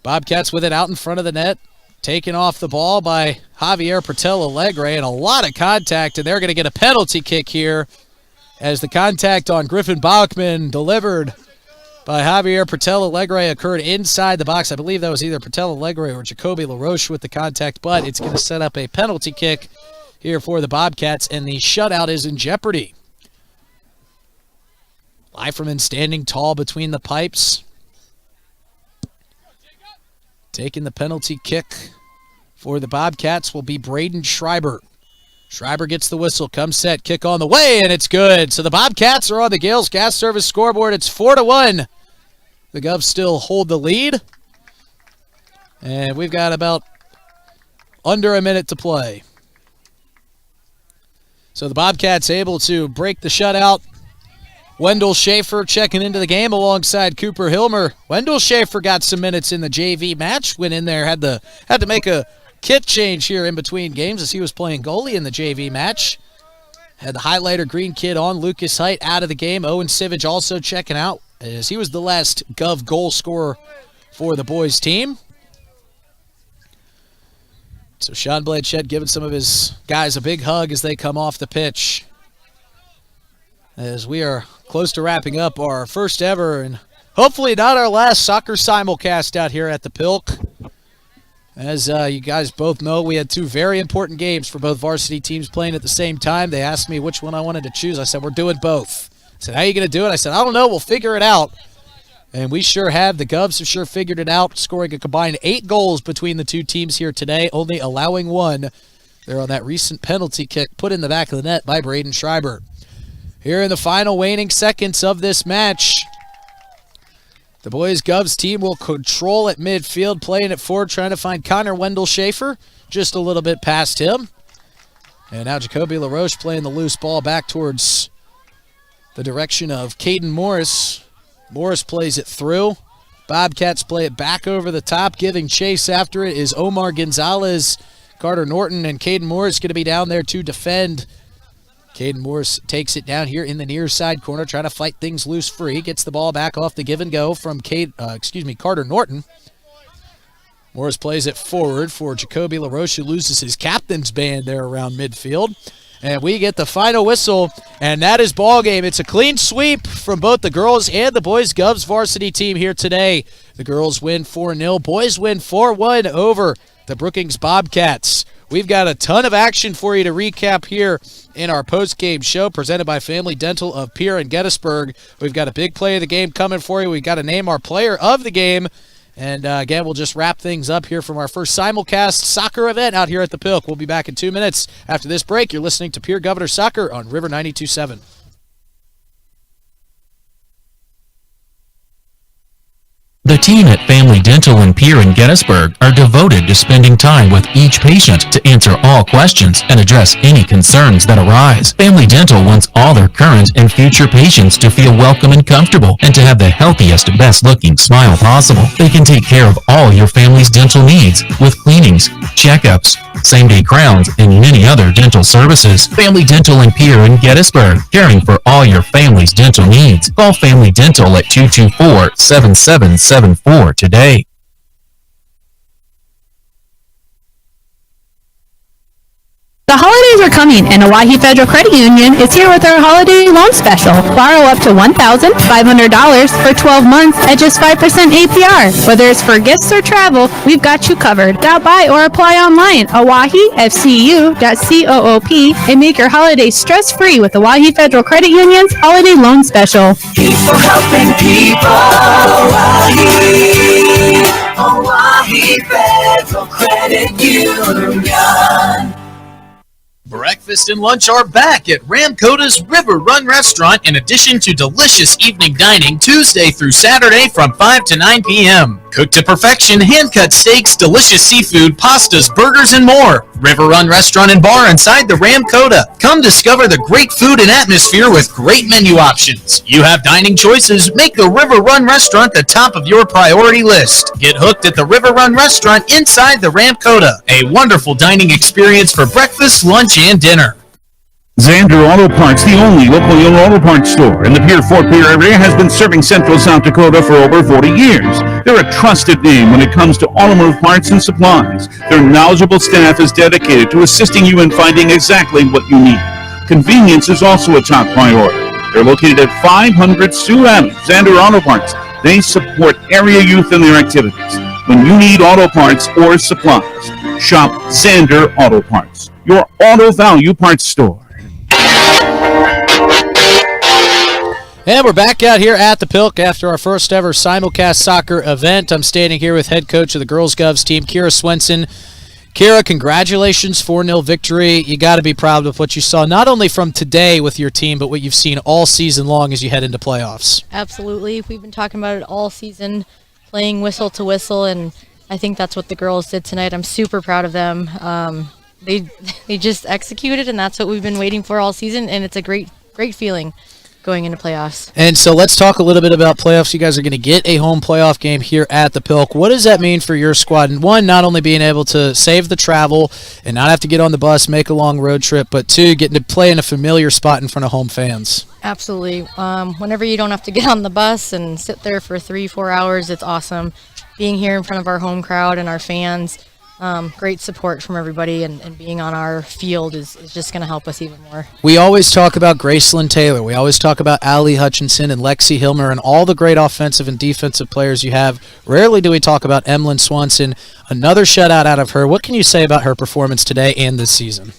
Bobcats with it out in front of the net. Taken off the ball by Javier Patel Allegre, and a lot of contact, and they're going to get a penalty kick here as the contact on Griffin Bachman delivered by Javier Patel Allegre occurred inside the box. I believe that was either Patel Allegre or Jacoby LaRoche with the contact, but it's going to set up a penalty kick here for the Bobcats, and the shutout is in jeopardy. Leiferman standing tall between the pipes. Taking the penalty kick for the Bobcats will be Braden Schreiber. Schreiber gets the whistle, comes set, kick on the way, and it's good. So the Bobcats are on the Gales Gas Service scoreboard. It's 4-1. The Govs still hold the lead. And we've got about under a minute to play. So the Bobcats able to break the shutout. Wendell Schaefer checking into the game alongside Cooper Hilmer. Wendell Schaefer got some minutes in the JV match. Went in there, had to make a kit change here in between games as he was playing goalie in the JV match. Had the highlighter green kid on. Lucas Height out of the game. Owen Sivage also checking out as he was the last Gov goal scorer for the boys team. So Sean Blanchette giving some of his guys a big hug as they come off the pitch. As we are close to wrapping up our first ever and hopefully not our last soccer simulcast out here at the Pilk. As you guys both know, we had two very important games for both varsity teams playing at the same time. They asked me which one I wanted to choose. I said, we're doing both. I said, how are you going to do it? I said, I don't know. We'll figure it out. And we sure have. The Govs have sure figured it out, scoring a combined 8 goals between the two teams here today, only allowing 1. They're on that recent penalty kick put in the back of the net by Braden Schreiber. Here in the final waning seconds of this match, the boys Govs team will control at midfield, playing it forward, trying to find Connor Wendell Schaefer, just a little bit past him. And now Jacoby LaRoche playing the loose ball back towards the direction of Caden Morris. Morris plays it through. Bobcats play it back over the top. Giving chase after it is Omar Gonzalez, Carter Norton, and Caden Morris going to be down there to defend. Caden Morris takes it down here in the near side corner, trying to fight things loose free. Gets the ball back off the give and go from Carter Norton. Morris plays it forward for Jacoby LaRoche, who loses his captain's band there around midfield. And we get the final whistle, and that is ball game. It's a clean sweep from both the girls and the boys Govs varsity team here today. The girls win 4-0. Boys win 4-1 over the Brookings Bobcats. We've got a ton of action for you to recap here in our post-game show presented by Family Dental of Pierre and Gettysburg. We've got a big play of the game coming for you. We've got to name our player of the game. And again, we'll just wrap things up here from our first simulcast soccer event out here at the Pilk. We'll be back in 2 minutes. After this break, you're listening to Pierre Governors Soccer on River 92.7. The team at Family Dental in Pierre and Gettysburg are devoted to spending time with each patient to answer all questions and address any concerns that arise. Family Dental wants all their current and future patients to feel welcome and comfortable and to have the healthiest, best-looking smile possible. They can take care of all your family's dental needs with cleanings, checkups, same-day crowns, and many other dental services. Family Dental in Pierre and Gettysburg, caring for all your family's dental needs. Call Family Dental at 224-7774 today. The holidays are coming, and Owyhee Federal Credit Union is here with our holiday loan special. Borrow up to $1,500 for 12 months at just 5% APR. Whether it's for gifts or travel, we've got you covered. Stop by or apply online, owyheefcu.coop, and make your holidays stress-free with Owyhee Federal Credit Union's holiday loan special. People helping people. Owyhee Federal Credit Union. Breakfast and lunch are back at Ramcota's River Run Restaurant in addition to delicious evening dining Tuesday through Saturday from 5 to 9 p.m. Cooked to perfection, hand-cut steaks, delicious seafood, pastas, burgers, and more. River Run Restaurant and Bar inside the Ramcota. Come discover the great food and atmosphere with great menu options. You have dining choices. Make the River Run Restaurant the top of your priority list. Get hooked at the River Run Restaurant inside the Ramcota. A wonderful dining experience for breakfast, lunch, and dinner. Xander Auto Parts, the only locally owned auto parts store in the Pierre-Fort Pierre area, has been serving central South Dakota for over 40 years. They're a trusted name when it comes to automotive parts and supplies. Their knowledgeable staff is dedicated to assisting you in finding exactly what you need. Convenience is also a top priority. They're located at 500 Sioux Avenue. Xander Auto Parts. They support area youth in their activities. When you need auto parts or supplies, shop Xander Auto Parts, your auto value parts store. And we're back out here at the Pilk after our first ever simulcast soccer event. I'm standing here with head coach of the Girls Govs team, Kira Swenson. Kira, congratulations, 4-0 victory. You got to be proud of what you saw, not only from today with your team, but what you've seen all season long as you head into playoffs. Absolutely. We've been talking about it all season, playing whistle to whistle, and I think that's what the girls did tonight. I'm super proud of them. They just executed, and that's what we've been waiting for all season, and it's a great feeling going into playoffs. And so let's talk a little bit about playoffs. You guys are going to get a home playoff game here at the Pilk. What does that mean for your squad? And one, not only being able to save the travel and not have to get on the bus, make a long road trip, but two, getting to play in a familiar spot in front of home fans. Absolutely. Whenever you don't have to get on the bus and sit there for 3-4 hours, it's awesome. Being here in front of our home crowd and our fans, great support from everybody, and being on our field is just going to help us even more. We always talk about Gracelyn Taylor. We always talk about Allie Hutchinson and Lexi Hilmer and all the great offensive and defensive players you have. Rarely do we talk about Emlyn Swanson. Another shutout out of her. What can you say about her performance today and this season?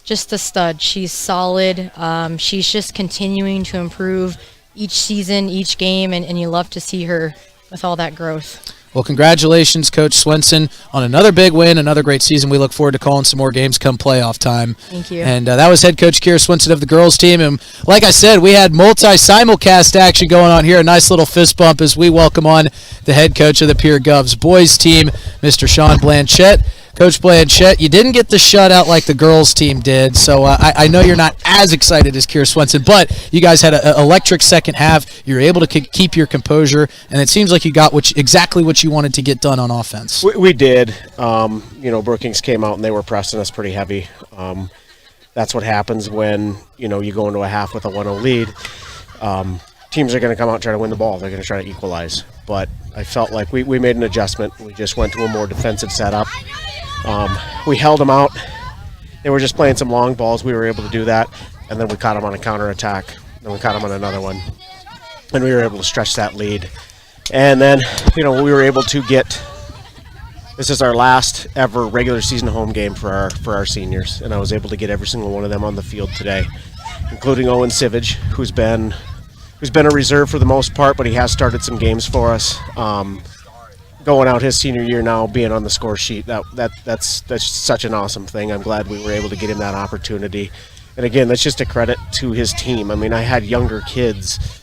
Just a stud. She's solid. She's just continuing to improve each season, each game, and you love to see her with all that growth. Well, congratulations, Coach Swenson, on another big win, another great season. We look forward to calling some more games come playoff time. Thank you. And that was head coach Kira Swenson of the girls team. And like I said, we had multi-simulcast action going on here, a nice little fist bump as we welcome on the head coach of the Pierre Govs boys team, Mr. Sean Blanchette. Coach Blanchette, you didn't get the shutout like the girls team did, so I know you're not as excited as Kira Swenson, but you guys had an electric second half. You were able to keep your composure, and it seems like you got exactly what you wanted to get done on offense. We did. Brookings came out and they were pressing us pretty heavy. That's what happens when you go into a half with a 1-0 lead. Teams are going to come out and try to win the ball. They're going to try to equalize. But I felt like we made an adjustment. We just went to a more defensive setup. We held them out. They were just playing some long balls. We were able to do that. And then we caught them on a counterattack. Then we caught them on another one. And we were able to stretch that lead. And then, we were able to get – this is our last ever regular season home game for our seniors. And I was able to get every single one of them on the field today, including Owen Sivage, who's been a reserve for the most part, but he has started some games for us. Going out his senior year now, being on the score sheet, that's such an awesome thing. I'm glad we were able to get him that opportunity. And again, that's just a credit to his team. I mean, I had younger kids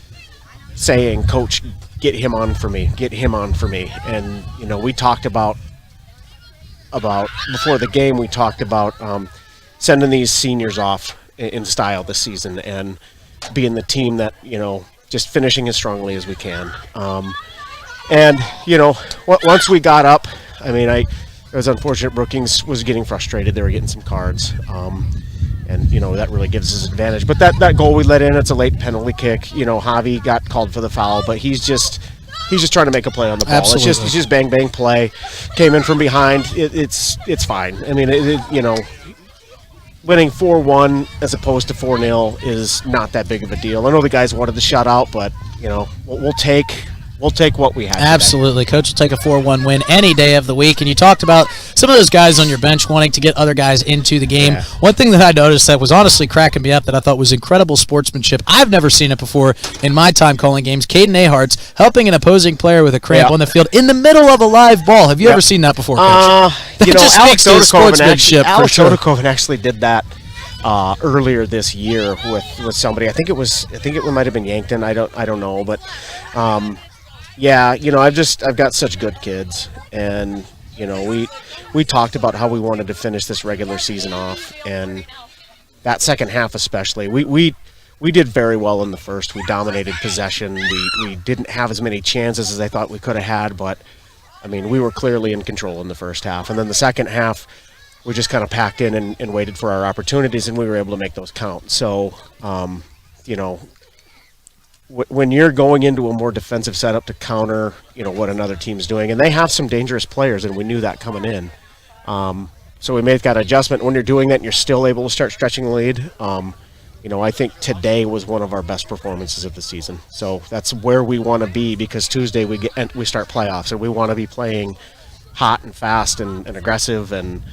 saying, "Coach, get him on for me, get him on for me." And we talked about before the game. We talked about sending these seniors off in style this season and being the team that just finishing as strongly as we can. Once we got up, it was unfortunate. Brookings was getting frustrated. They were getting some cards, and that really gives us an advantage. But that goal we let in, it's a late penalty kick. Javi got called for the foul, but he's just trying to make a play on the ball. Absolutely. It's just bang bang play. Came in from behind. It's fine. Winning 4-1 as opposed to 4-0 is not that big of a deal. I know the guys wanted the shutout, but we'll take what we have. Absolutely. Today. Coach will take a 4-1 win any day of the week. And you talked about some of those guys on your bench wanting to get other guys into the game. Yeah. One thing that I noticed that was honestly cracking me up that I thought was incredible sportsmanship. I've never seen it before in my time calling games. Caden Ahart's helping an opposing player with a cramp on the field in the middle of a live ball. Have you ever seen that before, Coach? Alex Odakoven actually did that earlier this year with somebody. I think it might have been Yankton. I don't know, but I've got such good kids, and we talked about how we wanted to finish this regular season off, and that second half especially. We did very well in the first. We dominated possession. We didn't have as many chances as I thought we could have had, but we were clearly in control in the first half. And then the second half, we just kind of packed in and waited for our opportunities, and we were able to make those count. So, when you're going into a more defensive setup to counter, what another team's doing, and they have some dangerous players, and we knew that coming in. So we made that adjustment. When you're doing that and you're still able to start stretching the lead, I think today was one of our best performances of the season. So that's where we want to be, because Tuesday we start playoffs, and we want to be playing hot and fast and aggressive and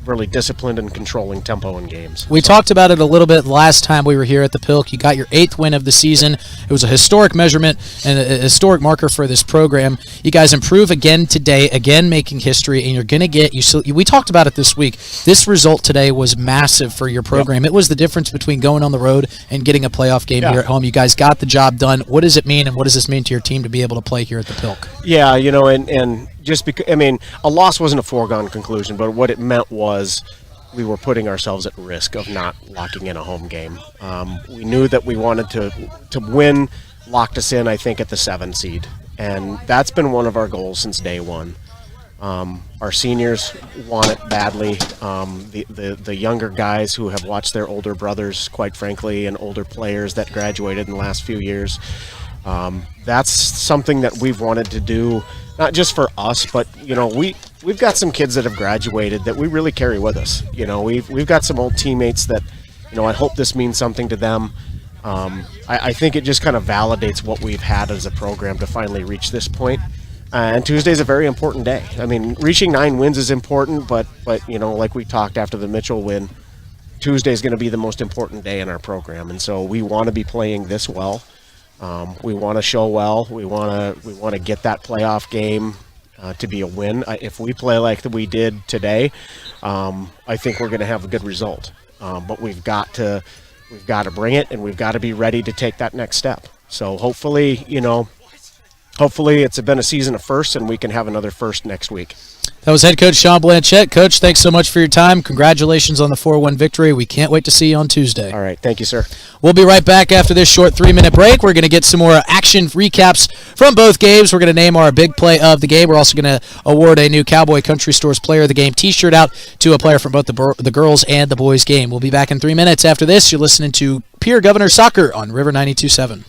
really disciplined and controlling tempo in games. We talked about it a little bit last time we were here at the Pilk. You got your 8th win of the season. It was a historic measurement and a historic marker for this program. You guys improve again today, again making history, and you're going to get we talked about it this week. This result today was massive for your program. Yep. It was the difference between going on the road and getting a playoff game here at home. You guys got the job done. What does it mean, and what does this mean to your team to be able to play here at the Pilk? Yeah, and just because, a loss wasn't a foregone conclusion, but what it meant was we were putting ourselves at risk of not locking in a home game. We knew that we wanted to win, locked us in, I think, at the 7 seed, and that's been one of our goals since day one. Our seniors want it badly. The younger guys who have watched their older brothers, quite frankly, and older players that graduated in the last few years, that's something that we've wanted to do, not just for us, but we've got some kids that have graduated that we really carry with us. We've got some old teammates that I hope this means something to them. I think it just kind of validates what we've had as a program to finally reach this point. And Tuesday's a very important day. Reaching 9 wins is important, but like we talked after the Mitchell win, Tuesday's going to be the most important day in our program, and so we want to be playing this well. We want to show well. We want to get that playoff game to be a win. If we play like we did today, I think we're going to have a good result. But we've got to bring it, and we've got to be ready to take that next step. So hopefully it's been a season of firsts, and we can have another first next week. That was head coach Sean Blanchette. Coach, thanks so much for your time. Congratulations on the 4-1 victory. We can't wait to see you on Tuesday. All right. Thank you, sir. We'll be right back after this short 3-minute break. We're going to get some more action recaps from both games. We're going to name our big play of the game. We're also going to award a new Cowboy Country Stores Player of the Game t-shirt out to a player from both the girls and the boys game. We'll be back in 3 minutes after this. You're listening to Pierre Governors Soccer on River 92.7.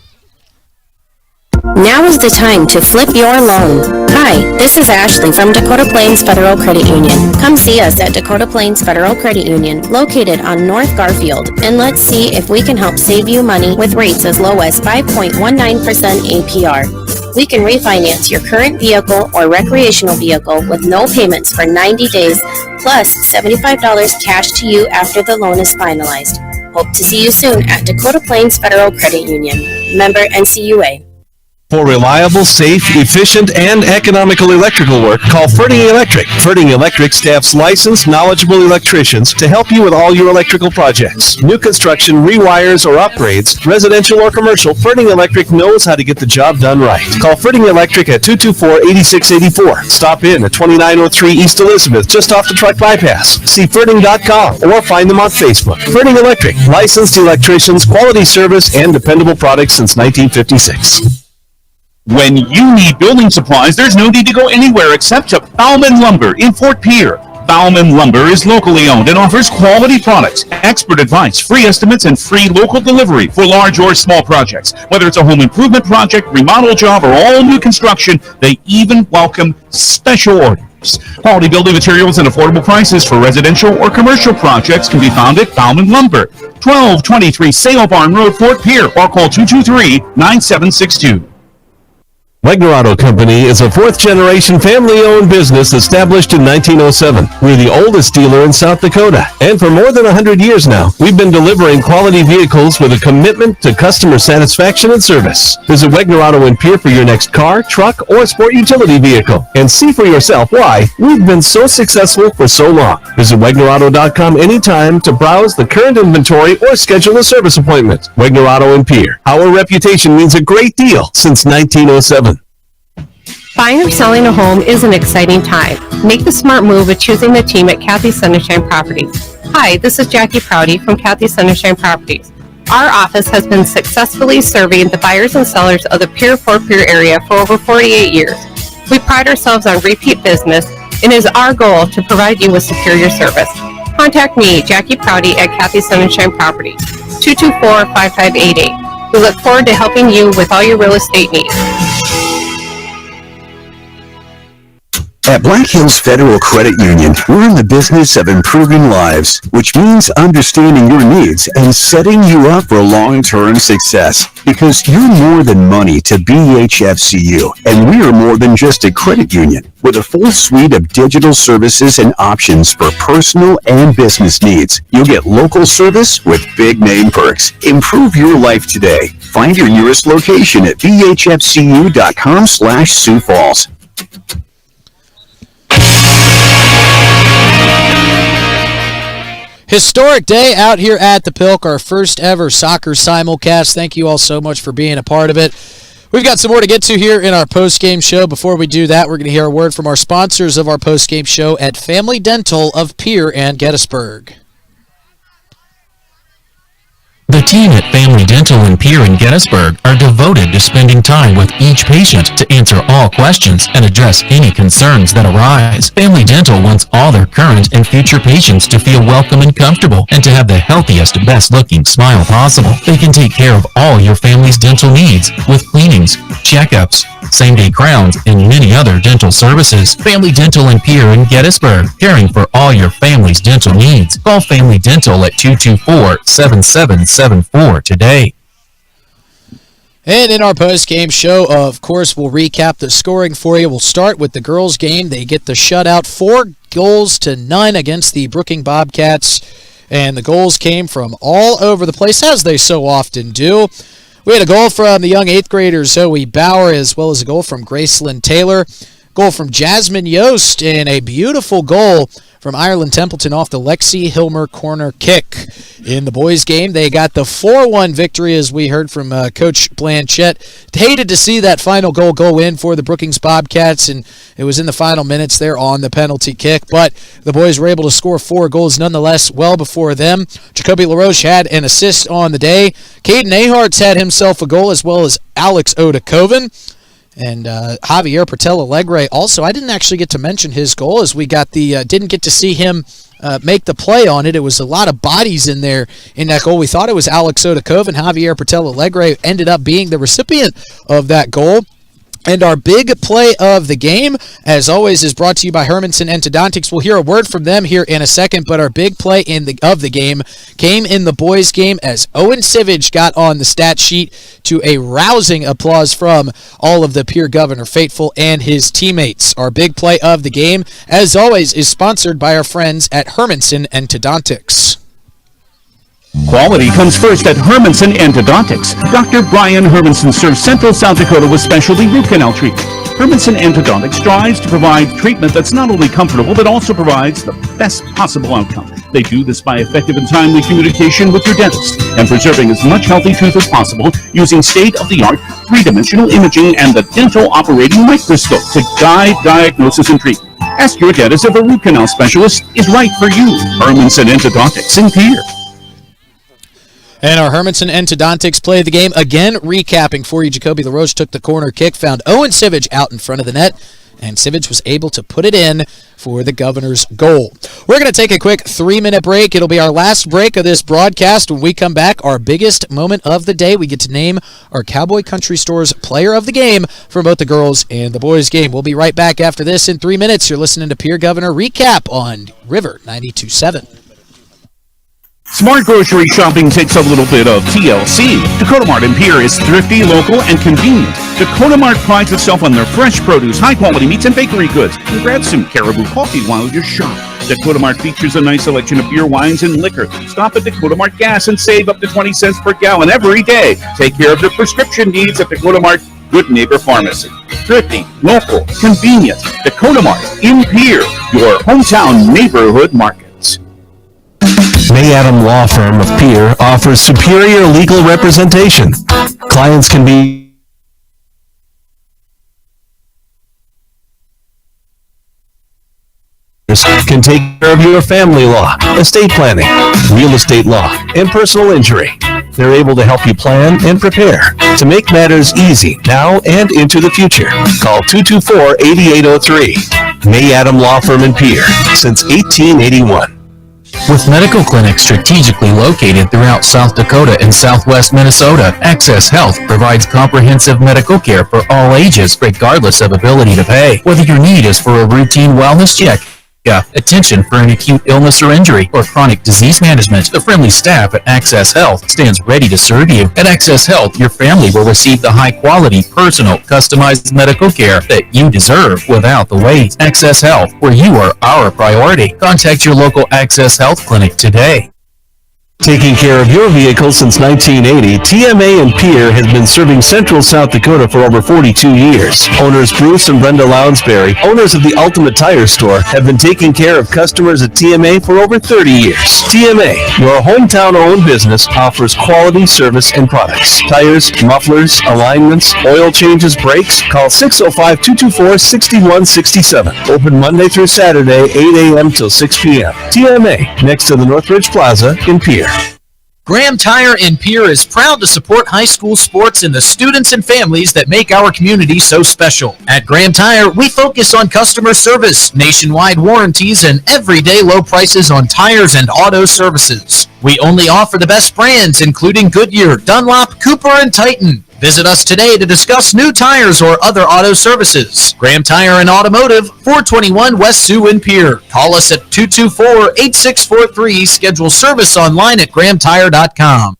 Now is the time to flip your loan. Hi, this is Ashley from Dakota Plains Federal Credit Union. Come see us at Dakota Plains Federal Credit Union, located on North Garfield, and let's see if we can help save you money with rates as low as 5.19% APR. We can refinance your current vehicle or recreational vehicle with no payments for 90 days, plus $75 cash to you after the loan is finalized. Hope to see you soon at Dakota Plains Federal Credit Union. Member NCUA. For reliable, safe, efficient, and economical electrical work, call Ferding Electric. Ferding Electric staffs licensed, knowledgeable electricians to help you with all your electrical projects. New construction, rewires, or upgrades, residential or commercial, Ferding Electric knows how to get the job done right. Call Ferding Electric at 224-8684. Stop in at 2903 East Elizabeth, just off the truck bypass. See Ferding.com or find them on Facebook. Ferding Electric, licensed electricians, quality service, and dependable products since 1956. When you need building supplies, there's no need to go anywhere except to Bauman Lumber in Fort Pierre. Bauman Lumber is locally owned and offers quality products, expert advice, free estimates, and free local delivery for large or small projects. Whether it's a home improvement project, remodel job, or all new construction, they even welcome special orders. Quality building materials and affordable prices for residential or commercial projects can be found at Bauman Lumber, 1223 Sale Barn Road, Fort Pierre, or call 223-9762. Wegner Auto Company is a fourth-generation family-owned business established in 1907. We're the oldest dealer in South Dakota, and for more than 100 years now, we've been delivering quality vehicles with a commitment to customer satisfaction and service. Visit Wegner Auto in Pierre for your next car, truck, or sport utility vehicle, and see for yourself why we've been so successful for so long. Visit WegnerAuto.com anytime to browse the current inventory or schedule a service appointment. Wegner Auto in Pierre. Our reputation means a great deal since 1907. Buying or selling a home is an exciting time. Make the smart move with choosing the team at Kathy Sunshine Properties. Hi, this is Jackie Prouty from Kathy Sunshine Properties. Our office has been successfully serving the buyers and sellers of the Pierre-Fort Pierre area for over 48 years. We pride ourselves on repeat business, and it is our goal to provide you with superior service. Contact me, Jackie Prouty, at Kathy Sunshine Properties, 224-5588. We look forward to helping you with all your real estate needs. At Black Hills Federal Credit Union, we're in the business of improving lives, which means understanding your needs and setting you up for long-term success. Because you're more than money to BHFCU, and we are more than just a credit union. With a full suite of digital services and options for personal and business needs, you'll get local service with big-name perks. Improve your life today. Find your nearest location at bhfcu.com/Sioux Falls. Historic day out here at the Pilk, our first ever soccer simulcast. Thank you all so much for being a part of it. We've got some more to get to here in our postgame show. Before we do that, we're going to hear a word from our sponsors of our postgame show at Family Dental of Pierre and Gettysburg. The team at Family Dental in Pierre and Gettysburg are devoted to spending time with each patient to answer all questions and address any concerns that arise. Family Dental wants all their current and future patients to feel welcome and comfortable and to have the healthiest, best-looking smile possible. They can take care of all your family's dental needs with cleanings, checkups, same-day crowns, and many other dental services. Family Dental in Pierre and Gettysburg, caring for all your family's dental needs. Call Family Dental at 224-7774 today. And in our post-game show, of course, we'll recap the scoring for you. We'll start with the girls' game. They get the shutout, 4-0 against the Brookings Bobcats. And the goals came from all over the place, as they so often do. We had a goal from the young 8th grader Zoe Bauer, as well as a goal from Gracelyn Taylor. Goal from Jasmine Yost, and a beautiful goal from Ireland Templeton off the Lexi Hilmer corner kick. In the boys' game, they got the 4-1 victory, as we heard from Coach Blanchette. Hated to see that final goal go in for the Brookings Bobcats, and it was in the final minutes there on the penalty kick. But the boys were able to score 4 goals nonetheless well before them. Jacoby LaRoche had an assist on the day. Caden Ahart's had himself a goal, as well as Alex Odakoven. And Javier Pertel Alegre also, I didn't actually get to mention his goal, as we got didn't get to see him make the play on it. It was a lot of bodies in there in that goal. We thought it was Alex Odakoven. Javier Pertel Alegre ended up being the recipient of that goal. And our big play of the game, as always, is brought to you by Hermanson Endodontics. We'll hear a word from them here in a second, but our big play of the game came in the boys' game as Owen Sivage got on the stat sheet to a rousing applause from all of the Pierre Governor faithful and his teammates. Our big play of the game, as always, is sponsored by our friends at Hermanson Endodontics. Quality comes first at Hermanson Endodontics. Dr. Brian Hermanson serves Central South Dakota with specialty root canal treatment. Hermanson Endodontics strives to provide treatment that's not only comfortable, but also provides the best possible outcome. They do this by effective and timely communication with your dentist and preserving as much healthy tooth as possible using state-of-the-art three-dimensional imaging and the dental operating microscope to guide diagnosis and treatment. Ask your dentist if a root canal specialist is right for you. Hermanson Endodontics in Pierre. And our Hermanson Endodontics play of the game, again recapping for you. Jacoby LaRoche took the corner kick, found Owen Sivage out in front of the net, and Sivage was able to put it in for the Governor's goal. We're going to take a quick 3-minute break. It'll be our last break of this broadcast. When we come back, our biggest moment of the day, we get to name our Cowboy Country Store's player of the game for both the girls and the boys' game. We'll be right back after this in 3 minutes. You're listening to Pierre Governor Recap on River 92.7. Smart grocery shopping takes a little bit of TLC. Dakota Mart in Pierre is thrifty, local, and convenient. Dakota Mart prides itself on their fresh produce, high-quality meats, and bakery goods. And grab some Caribou coffee while you shop. Dakota Mart features a nice selection of beer, wines, and liquor. Stop at Dakota Mart Gas and save up to 20 cents per gallon every day. Take care of your prescription needs at Dakota Mart Good Neighbor Pharmacy. Thrifty, local, convenient. Dakota Mart in Pierre, your hometown neighborhood market. May Adam Law Firm of Pierre offers superior legal representation. Clients can take care of your family law, estate planning, real estate law, and personal injury. They're able to help you plan and prepare to make matters easy now and into the future. Call 224-8803. May Adam Law Firm in Pierre since 1881. With medical clinics strategically located throughout South Dakota and southwest Minnesota, Access Health provides comprehensive medical care for all ages, regardless of ability to pay. Whether your need is for a routine wellness check, attention for an acute illness or injury, or chronic disease management, the friendly staff at Access Health stands ready to serve you. At Access Health, your family will receive the high-quality, personal, customized medical care that you deserve without the wait. Access Health, where you are our priority. Contact your local Access Health clinic today. Taking care of your vehicle since 1980, TMA and Pierre has been serving Central South Dakota for over 42 years. Owners Bruce and Brenda Lounsbury, owners of the Ultimate Tire Store, have been taking care of customers at TMA for over 30 years. TMA, your hometown-owned business, offers quality service and products. Tires, mufflers, alignments, oil changes, brakes. Call 605-224-6167. Open Monday through Saturday, 8 a.m. till 6 p.m. TMA, next to the Northridge Plaza in Pierre. Graham Tire in Pierre is proud to support high school sports and the students and families that make our community so special. At Graham Tire, we focus on customer service, nationwide warranties, and everyday low prices on tires and auto services. We only offer the best brands, including Goodyear, Dunlop, Cooper, and Titan. Visit us today to discuss new tires or other auto services. Graham Tire and Automotive, 421 West Sioux in Pierre. Call us at 224-8643. Schedule service online at grahamtire.com.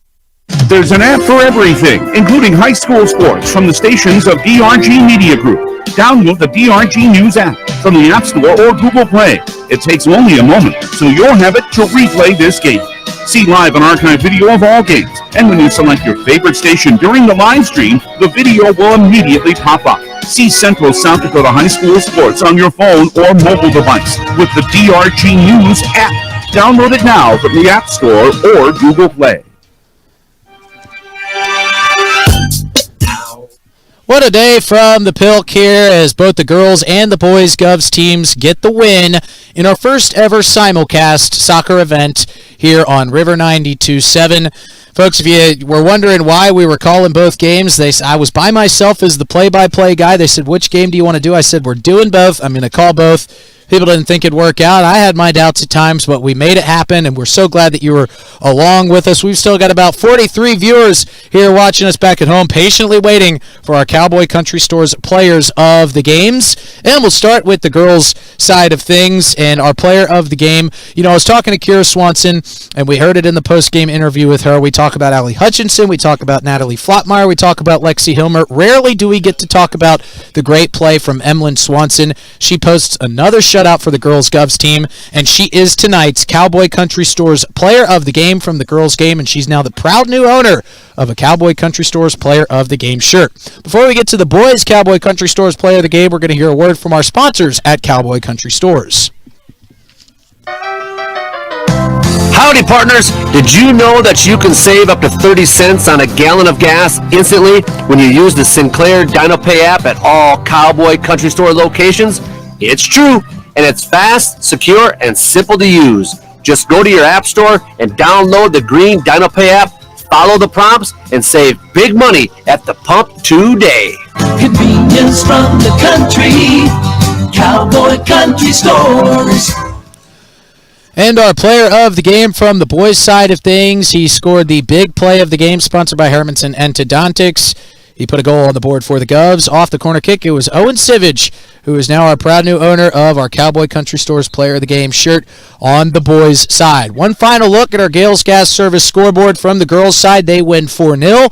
There's an app for everything, including high school sports from the stations of DRG Media Group. Download the DRG News app from the App Store or Google Play. It takes only a moment, so you'll have it to replay this game. See live and archive video of all games, and when you select your favorite station during the live stream, the video will immediately pop up. See Central South Dakota High School sports on your phone or mobile device with the DRG News app. Download it now from the App Store or Google Play. What a day from the Pilk here as both the girls and the boys Govs teams get the win in our first ever simulcast soccer event here on River 92.7. Folks, if you were wondering why we were calling both games, I was by myself as the play-by-play guy. They said, which game do you want to do? I said, we're doing both. I'm going to call both. People didn't think it'd work out. I had my doubts at times, but we made it happen, and we're so glad that you were along with us. We've still got about 43 viewers here watching us back at home, patiently waiting for our Cowboy Country Store's players of the games. And we'll start with the girls' side of things and our player of the game. You know, I was talking to Kira Swanson, and we heard it in the post-game interview with her. We talk about Allie Hutchinson. We talk about Natalie Flottmeyer. We talk about Lexi Hilmer. Rarely do we get to talk about the great play from Emlyn Swanson. She posts another shutout for the girls Govs team, and she is tonight's Cowboy Country Store's player of the game from the girls game, and she's now the proud new owner of a Cowboy Country Store's player of the game shirt. Before we get to the boys Cowboy Country Store's player of the game, we're going to hear a word from our sponsors at Cowboy Country Stores. Howdy, partners. Did you know that you can save up to 30 cents on a gallon of gas instantly when you use the Sinclair DinoPay app at all Cowboy Country Store locations? It's true, and it's fast, secure, and simple to use. Just go to your app store and download the green DinoPay app, follow the prompts, and save big money at the pump today. Convenience from the country, Cowboy Country Stores. And our player of the game from the boys' side of things, he scored the big play of the game, sponsored by Hermanson Endodontics. He put a goal on the board for the Govs. Off the corner kick, it was Owen Sivage, who is now our proud new owner of our Cowboy Country Store's player of the game shirt on the boys' side. One final look at our Gales Gas Service scoreboard from the girls' side. They win 4-0.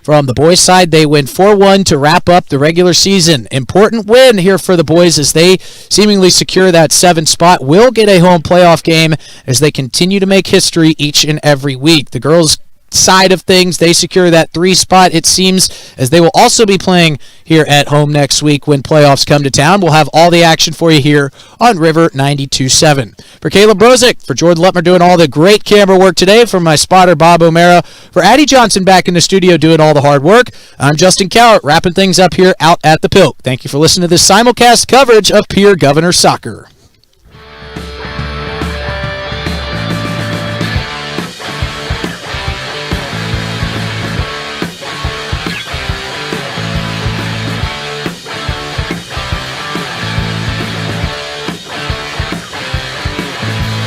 From the boys' side, they win 4-1 to wrap up the regular season. Important win here for the boys as they seemingly secure that 7th spot. Will get a home playoff game as they continue to make history each and every week. The girls' side of things, they secure that 3 spot, it seems, as they will also be playing here at home next week when playoffs come to town. We'll have all the action for you here on River 92.7. For Caleb Brozick, for Jordan Lutmer doing all the great camera work today, for my spotter Bob O'Mara, for Addie Johnson back in the studio doing all the hard work, I'm Justin Cowart wrapping things up here out at the Pilk. Thank you for listening to this simulcast coverage of Pierre Governors Soccer.